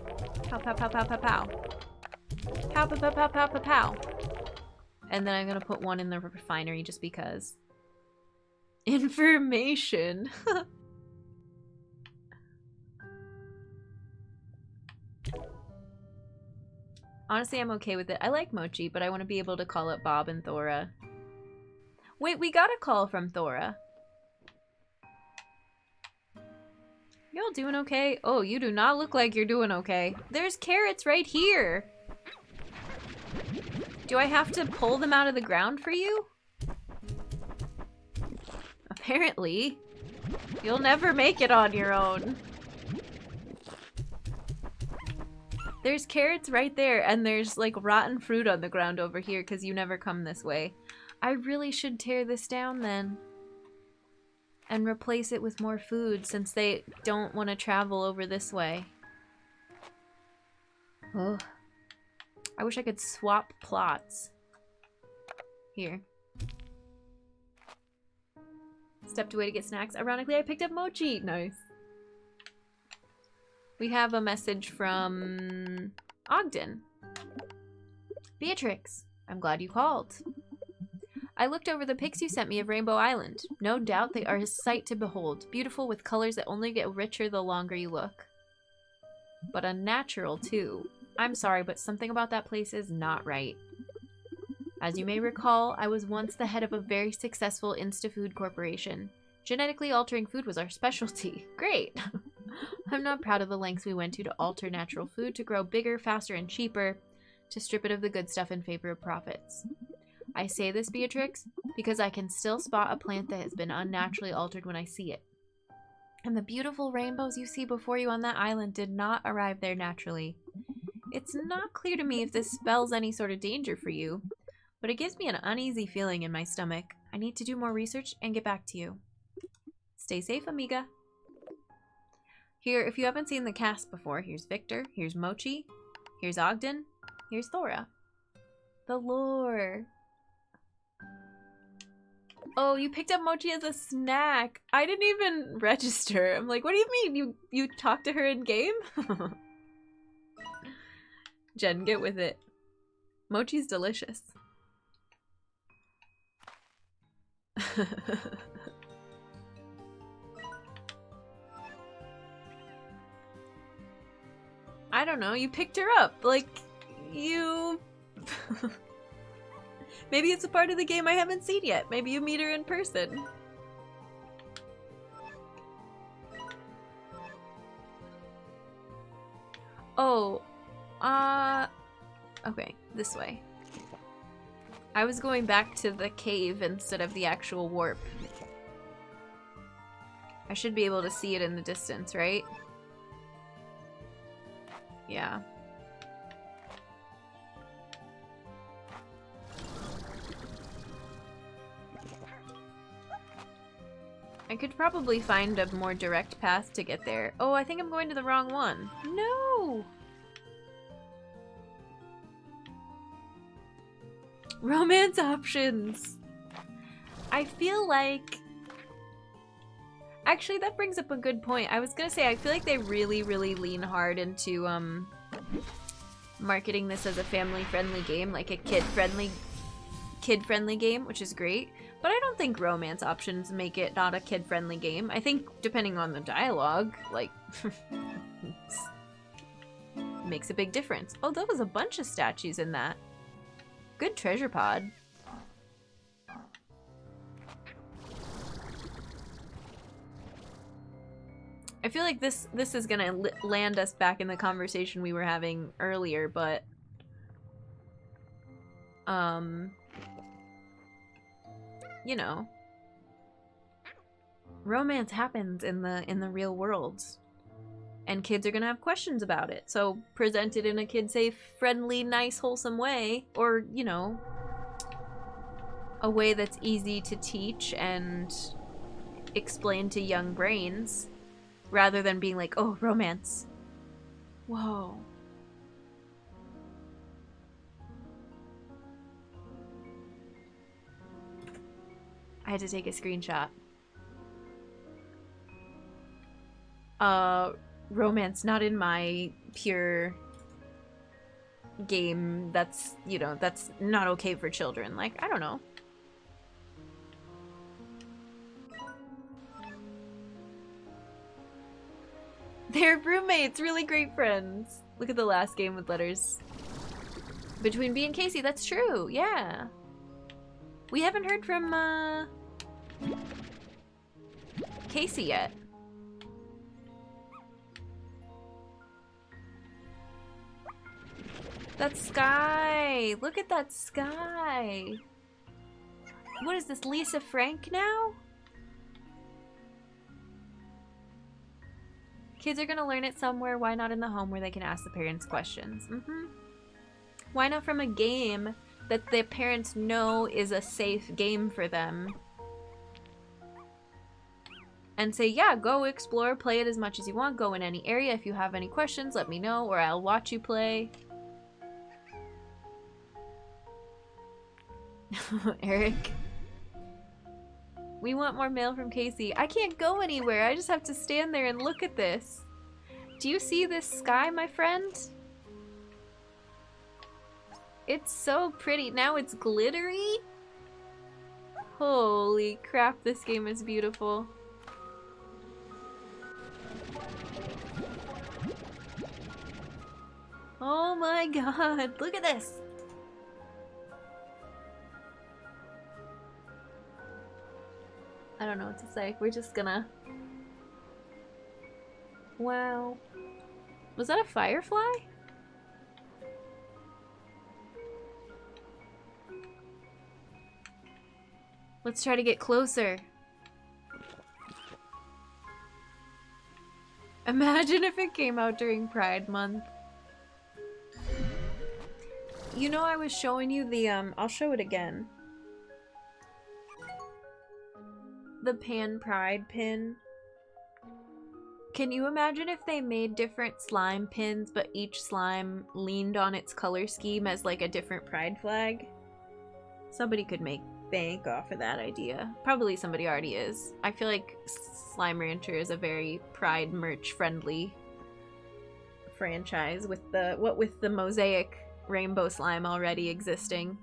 Pow, pow, pow, pow, pow, pow. Pow, pow, pow, pow, pow, pow, pow. And then I'm gonna put one in the refinery just because. Information. Honestly, I'm okay with it. I like Mochi, but I want to be able to call up Bob and Thora. Wait, we got a call from Thora. Y'all doing okay? Oh, you do not look like you're doing okay. There's carrots right here. Do I have to pull them out of the ground for you? Apparently. You'll never make it on your own. There's carrots right there, and there's like rotten fruit on the ground over here because you never come this way. I really should tear this down then. And replace it with more food since they don't want to travel over this way. Ugh. I wish I could swap plots. Here. Stepped away to get snacks. Ironically, I picked up Mochi. Nice. We have a message from Ogden. Beatrix, I'm glad you called. I looked over the pics you sent me of Rainbow Island. No doubt they are a sight to behold, beautiful with colors that only get richer the longer you look. But unnatural, too. I'm sorry, but something about that place is not right. As you may recall, I was once the head of a very successful insta-food corporation. Genetically altering food was our specialty. Great! I'm not proud of the lengths we went to alter natural food to grow bigger, faster, and cheaper, to strip it of the good stuff in favor of profits. I say this, Beatrix, because I can still spot a plant that has been unnaturally altered when I see it. And the beautiful rainbows you see before you on that island did not arrive there naturally. It's not clear to me if this spells any sort of danger for you, but it gives me an uneasy feeling in my stomach. I need to do more research and get back to you. Stay safe, amiga. Here, if you haven't seen the cast before, here's Victor, here's Mochi, here's Ogden, here's Thora. The lore. Oh, you picked up Mochi as a snack. I didn't even register. I'm like, what do you mean? You talked to her in game? Jen, get with it. Mochi's delicious. I don't know, you picked her up. Like, you... Maybe it's a part of the game I haven't seen yet. Maybe you meet her in person. Oh, okay, this way. I was going back to the cave instead of the actual warp. I should be able to see it in the distance, right? Yeah. I could probably find a more direct path to get there. Oh, I think I'm going to the wrong one. No! Romance options! I feel like... Actually, that brings up a good point. I was gonna say, I feel like they really, really lean hard into, marketing this as a family-friendly game, like a kid-friendly game, which is great. But I don't think romance options make it not a kid-friendly game. I think, depending on the dialogue, like, makes a big difference. Oh, there was a bunch of statues in that. Good treasure pod. I feel like this is gonna land us back in the conversation we were having earlier, but you know, romance happens in the real world, and kids are gonna have questions about it. So present it in a kid-safe, friendly, nice, wholesome way, or you know, a way that's easy to teach and explain to young brains. Rather than being like, oh, romance. Whoa. I had to take a screenshot. Romance, not in my pure game. That's, you know, that's not okay for children. Like, I don't know. They're roommates, really great friends. Look at the last game with letters. Between B and Casey, that's true, yeah. We haven't heard from, Casey yet. That sky! Look at that sky! What is this, Lisa Frank now? Kids are gonna learn it somewhere, why not in the home where they can ask the parents questions? Why not from a game that the parents know is a safe game for them? And say, yeah, go explore, play it as much as you want, go in any area. If you have any questions, let me know, or I'll watch you play. Eric. We want more mail from Casey. I can't go anywhere. I just have to stand there and look at this. Do you see this sky, my friend? It's so pretty. Now it's glittery. Holy crap, this game is beautiful. Oh my god, look at this! I don't know what to say. We're just gonna... Wow. Was that a firefly? Let's try to get closer. Imagine if it came out during Pride Month. You know, I was showing you the, I'll show it again. The Pan Pride pin. Can you imagine if they made different slime pins, but each slime leaned on its color scheme as like a different pride flag? Somebody could make bank off of that idea. Probably somebody already is. I feel like Slime Rancher is a very pride merch friendly franchise with the with the mosaic rainbow slime already existing.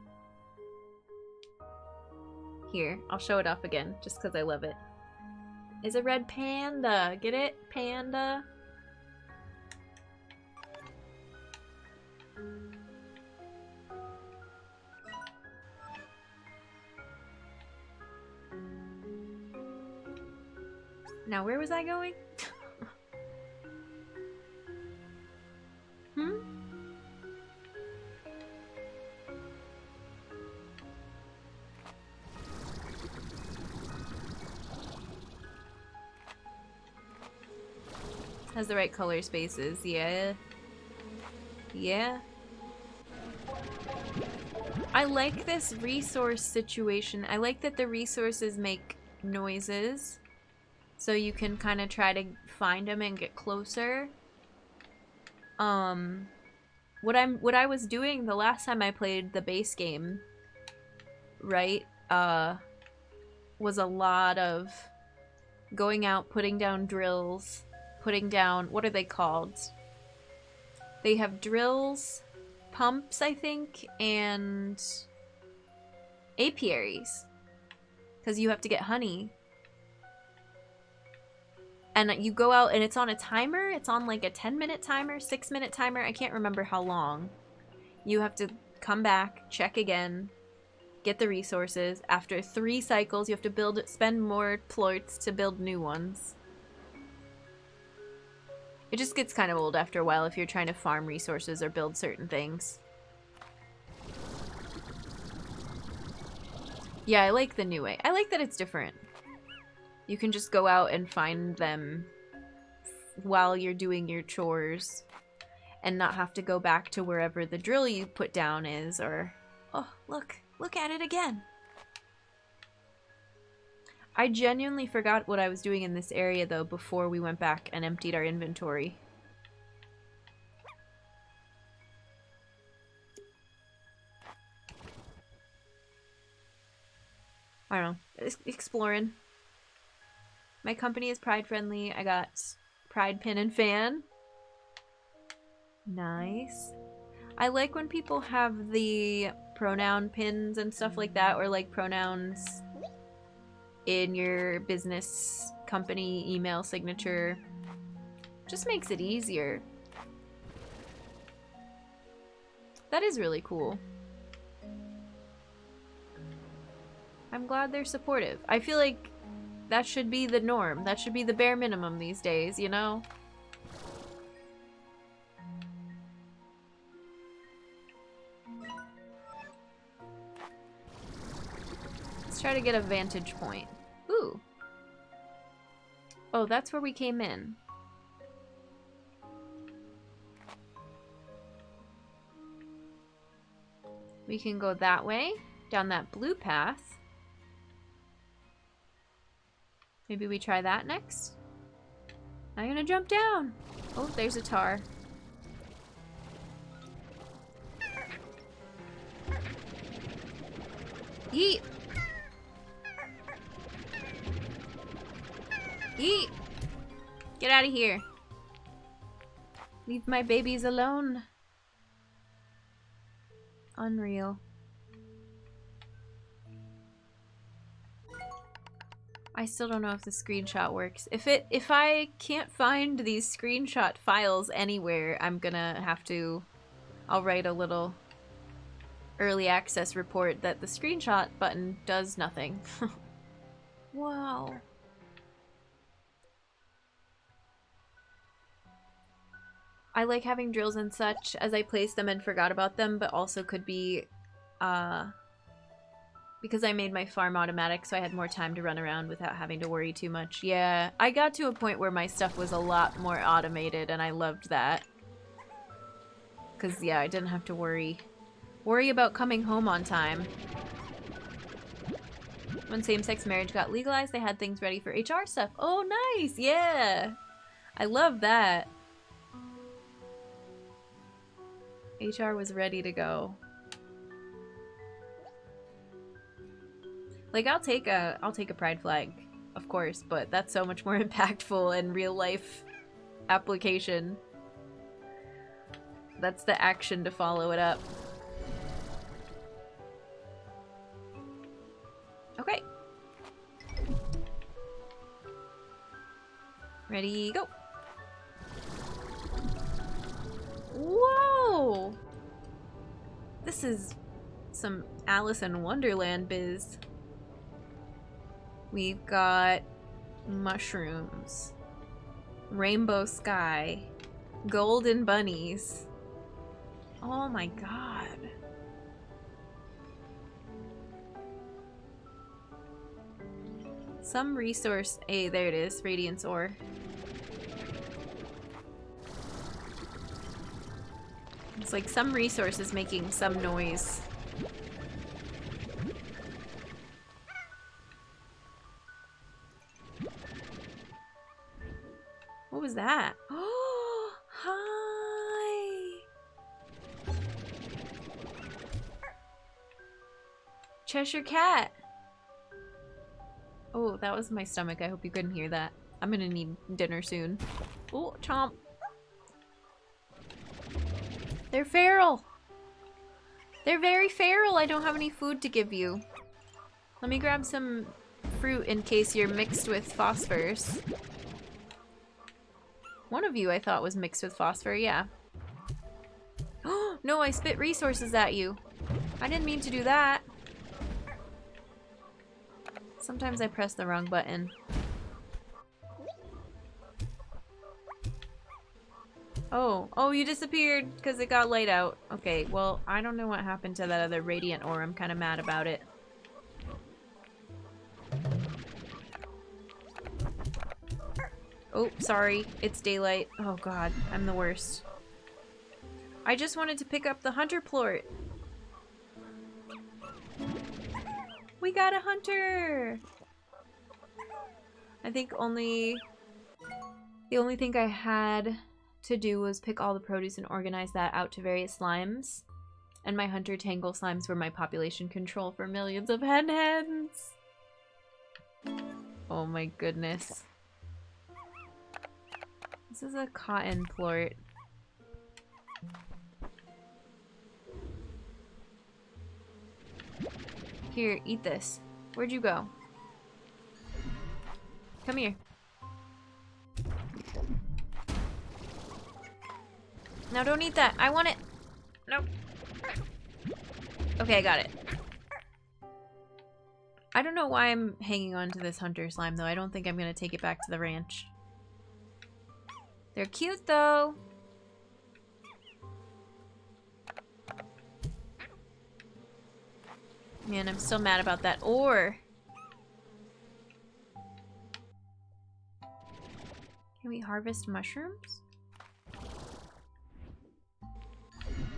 Here, I'll show it off again just because I love it. Is a red panda. Get it? Panda. Now, where was I going? Hmm? Has the right color spaces, yeah. Yeah. I like this resource situation. I like that the resources make noises. So you can kind of try to find them and get closer. What I was doing the last time I played the base game, right, was a lot of going out, putting down drills, putting down, what are they called? They have drills, pumps, I think, and apiaries. Because you have to get honey. And you go out and it's on a timer. It's on like a 10-minute timer, 6-minute timer. I can't remember how long. You have to come back, check again, get the resources. After 3 cycles, you have to spend more ploits to build new ones. It just gets kind of old after a while if you're trying to farm resources or build certain things. Yeah, I like the new way. I like that it's different. You can just go out and find them while you're doing your chores and not have to go back to wherever the drill you put down is, or... Oh, look at it again. I genuinely forgot what I was doing in this area, though, before we went back and emptied our inventory. I don't know. Exploring. My company is pride friendly. I got pride pin and fan. Nice. I like when people have the pronoun pins and stuff like that, or like pronouns in your business company email signature. Just makes it easier. That is really cool. I'm glad they're supportive. I feel like that should be the norm. That should be the bare minimum these days, you know? Let's try to get a vantage point. Ooh. Oh, that's where we came in. We can go that way, down that blue path. Maybe we try that next? I'm gonna jump down. Oh, there's a tar. Yeet! Yeet! Get out of here. Leave my babies alone. Unreal. I still don't know if the screenshot works. If I can't find these screenshot files anywhere, I'm gonna have to... I'll write a little early access report that the screenshot button does nothing. Wow. I like having drills and such as I placed them and forgot about them, but also could be because I made my farm automatic, so I had more time to run around without having to worry too much. Yeah, I got to a point where my stuff was a lot more automated, and I loved that. Because, yeah, I didn't have to worry about coming home on time. When same-sex marriage got legalized, they had things ready for HR stuff. Oh, nice! Yeah! I love that. HR was ready to go. Like, I'll take a pride flag, of course, but that's so much more impactful in real life application. That's the action to follow it up. Okay. Ready, go. Whoa! This is some Alice in Wonderland biz. We've got mushrooms, rainbow sky, golden bunnies. Oh my god. Some resource. Hey, there it is. Radiance ore. It's like some resource is making some noise. What was that? Oh, hi! Cheshire Cat! Oh, that was my stomach. I hope you couldn't hear that. I'm gonna need dinner soon. Oh, chomp. They're feral! They're very feral! I don't have any food to give you. Let me grab some fruit in case you're mixed with phosphors. One of you I thought was mixed with phosphor, yeah. Oh, no, I spit resources at you. I didn't mean to do that. Sometimes I press the wrong button. Oh, you disappeared because it got light out. Okay, well, I don't know what happened to that other radiant ore. I'm kind of mad about it. Oh, sorry. It's daylight. Oh god, I'm the worst. I just wanted to pick up the hunter plort. We got a hunter! I think the only thing I had to do was pick all the produce and organize that out to various slimes. And my hunter tangle slimes were my population control for millions of hens. Oh my goodness. This is a cotton plort. Here, eat this. Where'd you go? Come here. No, don't eat that. I want it. Nope. Okay, I got it. I don't know why I'm hanging on to this hunter slime, though. I don't think I'm gonna take it back to the ranch. They're cute, though. Man, I'm still mad about that ore. Can we harvest mushrooms?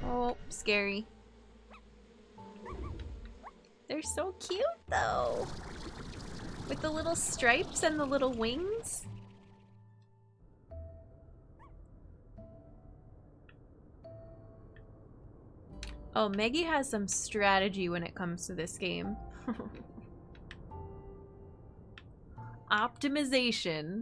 Oh, scary. They're so cute, though. With the little stripes and the little wings. Oh, Maggie has some strategy when it comes to this game. Optimization.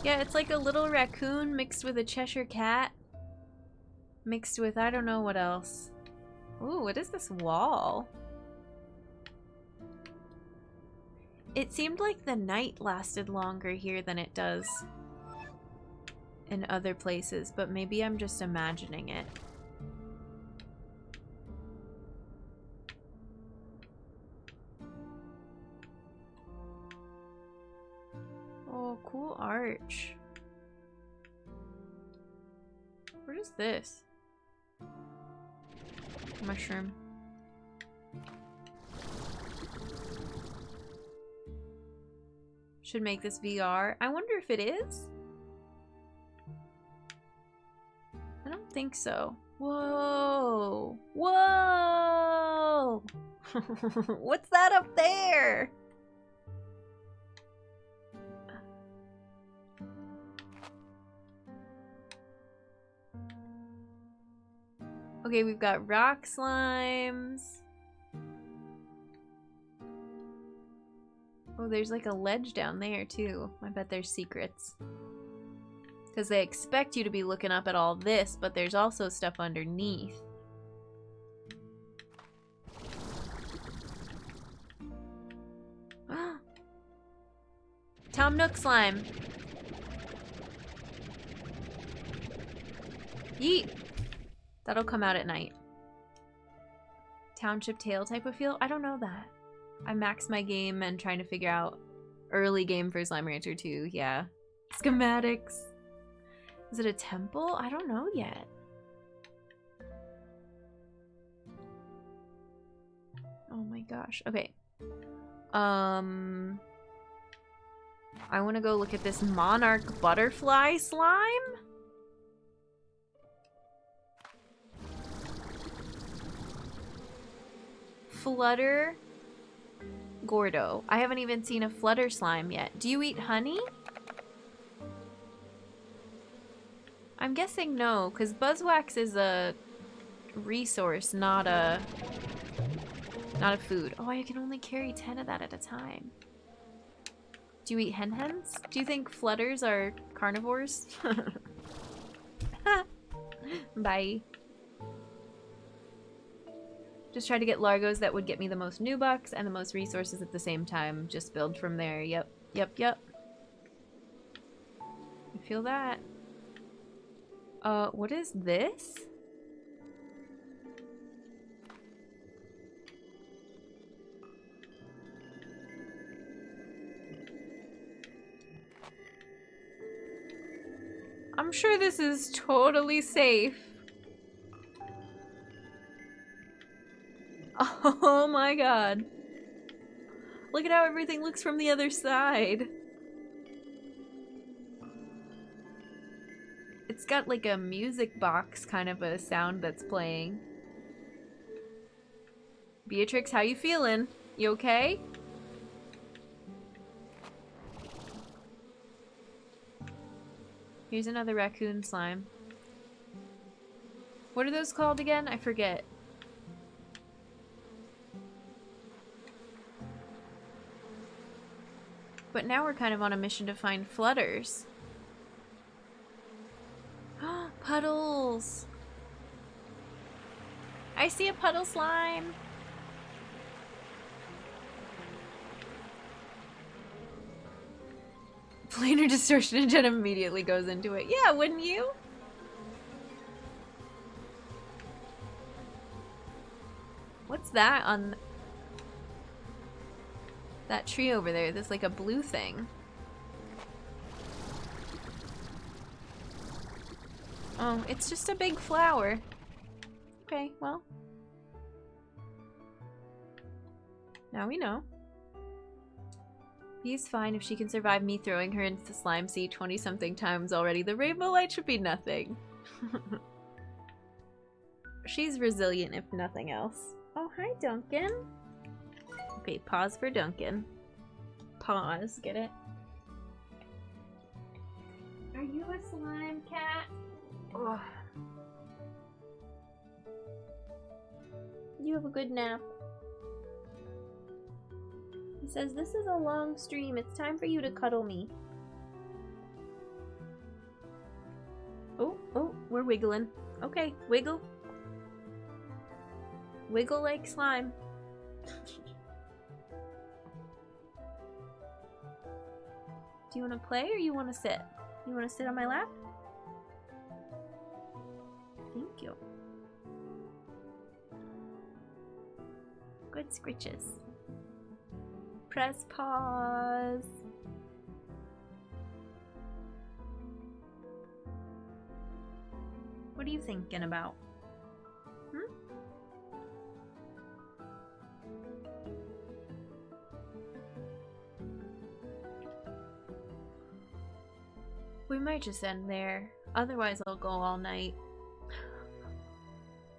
Yeah, it's like a little raccoon mixed with a Cheshire cat. Mixed with I don't know what else. Ooh, what is this wall? It seemed like the night lasted longer here than it does in other places, but maybe I'm just imagining it. Oh, cool arch. What is this? Mushroom. Should make this VR. I wonder if it is? I don't think so. Whoa! Whoa! What's that up there? Okay, we've got rock slimes. Oh, there's like a ledge down there too. I bet there's secrets. Because they expect you to be looking up at all this, but there's also stuff underneath. Tom Nook slime. Yeet. That'll come out at night. Township tail type of feel? I don't know that. I maxed my game and trying to figure out early game for Slime Rancher 2. Yeah. Schematics. Is it a temple? I don't know yet. Oh my gosh. Okay. I want to go look at this monarch butterfly slime. Flutter Gordo. I haven't even seen a flutter slime yet. Do you eat honey? I'm guessing no, because buzzwax is a resource, not a food. Oh, I can only carry 10 of that at a time. Do you eat hens? Do you think flutters are carnivores? Bye. Just try to get largos that would get me the most new bucks and the most resources at the same time. Just build from there. Yep. Yep, yep. I feel that. What is this? I'm sure this is totally safe. Oh my god. Look at how everything looks from the other side. It's got like a music box kind of a sound that's playing. Beatrix, how you feeling? You okay? Here's another raccoon slime. What are those called again? I forget. But now we're kind of on a mission to find flutters. Puddles! I see a puddle slime! Planar distortion and Jen immediately goes into it. Yeah, wouldn't you? What's that on that tree over there? There's like a blue thing. Oh, it's just a big flower. Okay, well. Now we know. He's fine if she can survive me throwing her into the slime sea 20-something times already. The rainbow light should be nothing. She's resilient if nothing else. Oh, hi, Duncan. Okay, pause for Duncan. Pause, get it? Are you a slime cat? Ugh. You have a good nap. He says, this is a long stream. It's time for you to cuddle me. Oh, we're wiggling. Okay, wiggle. Wiggle like slime. Do you want to play or you want to sit? You want to sit on my lap? Thank you. Good scritches. Press pause. What are you thinking about? We might just end there. Otherwise, I'll go all night.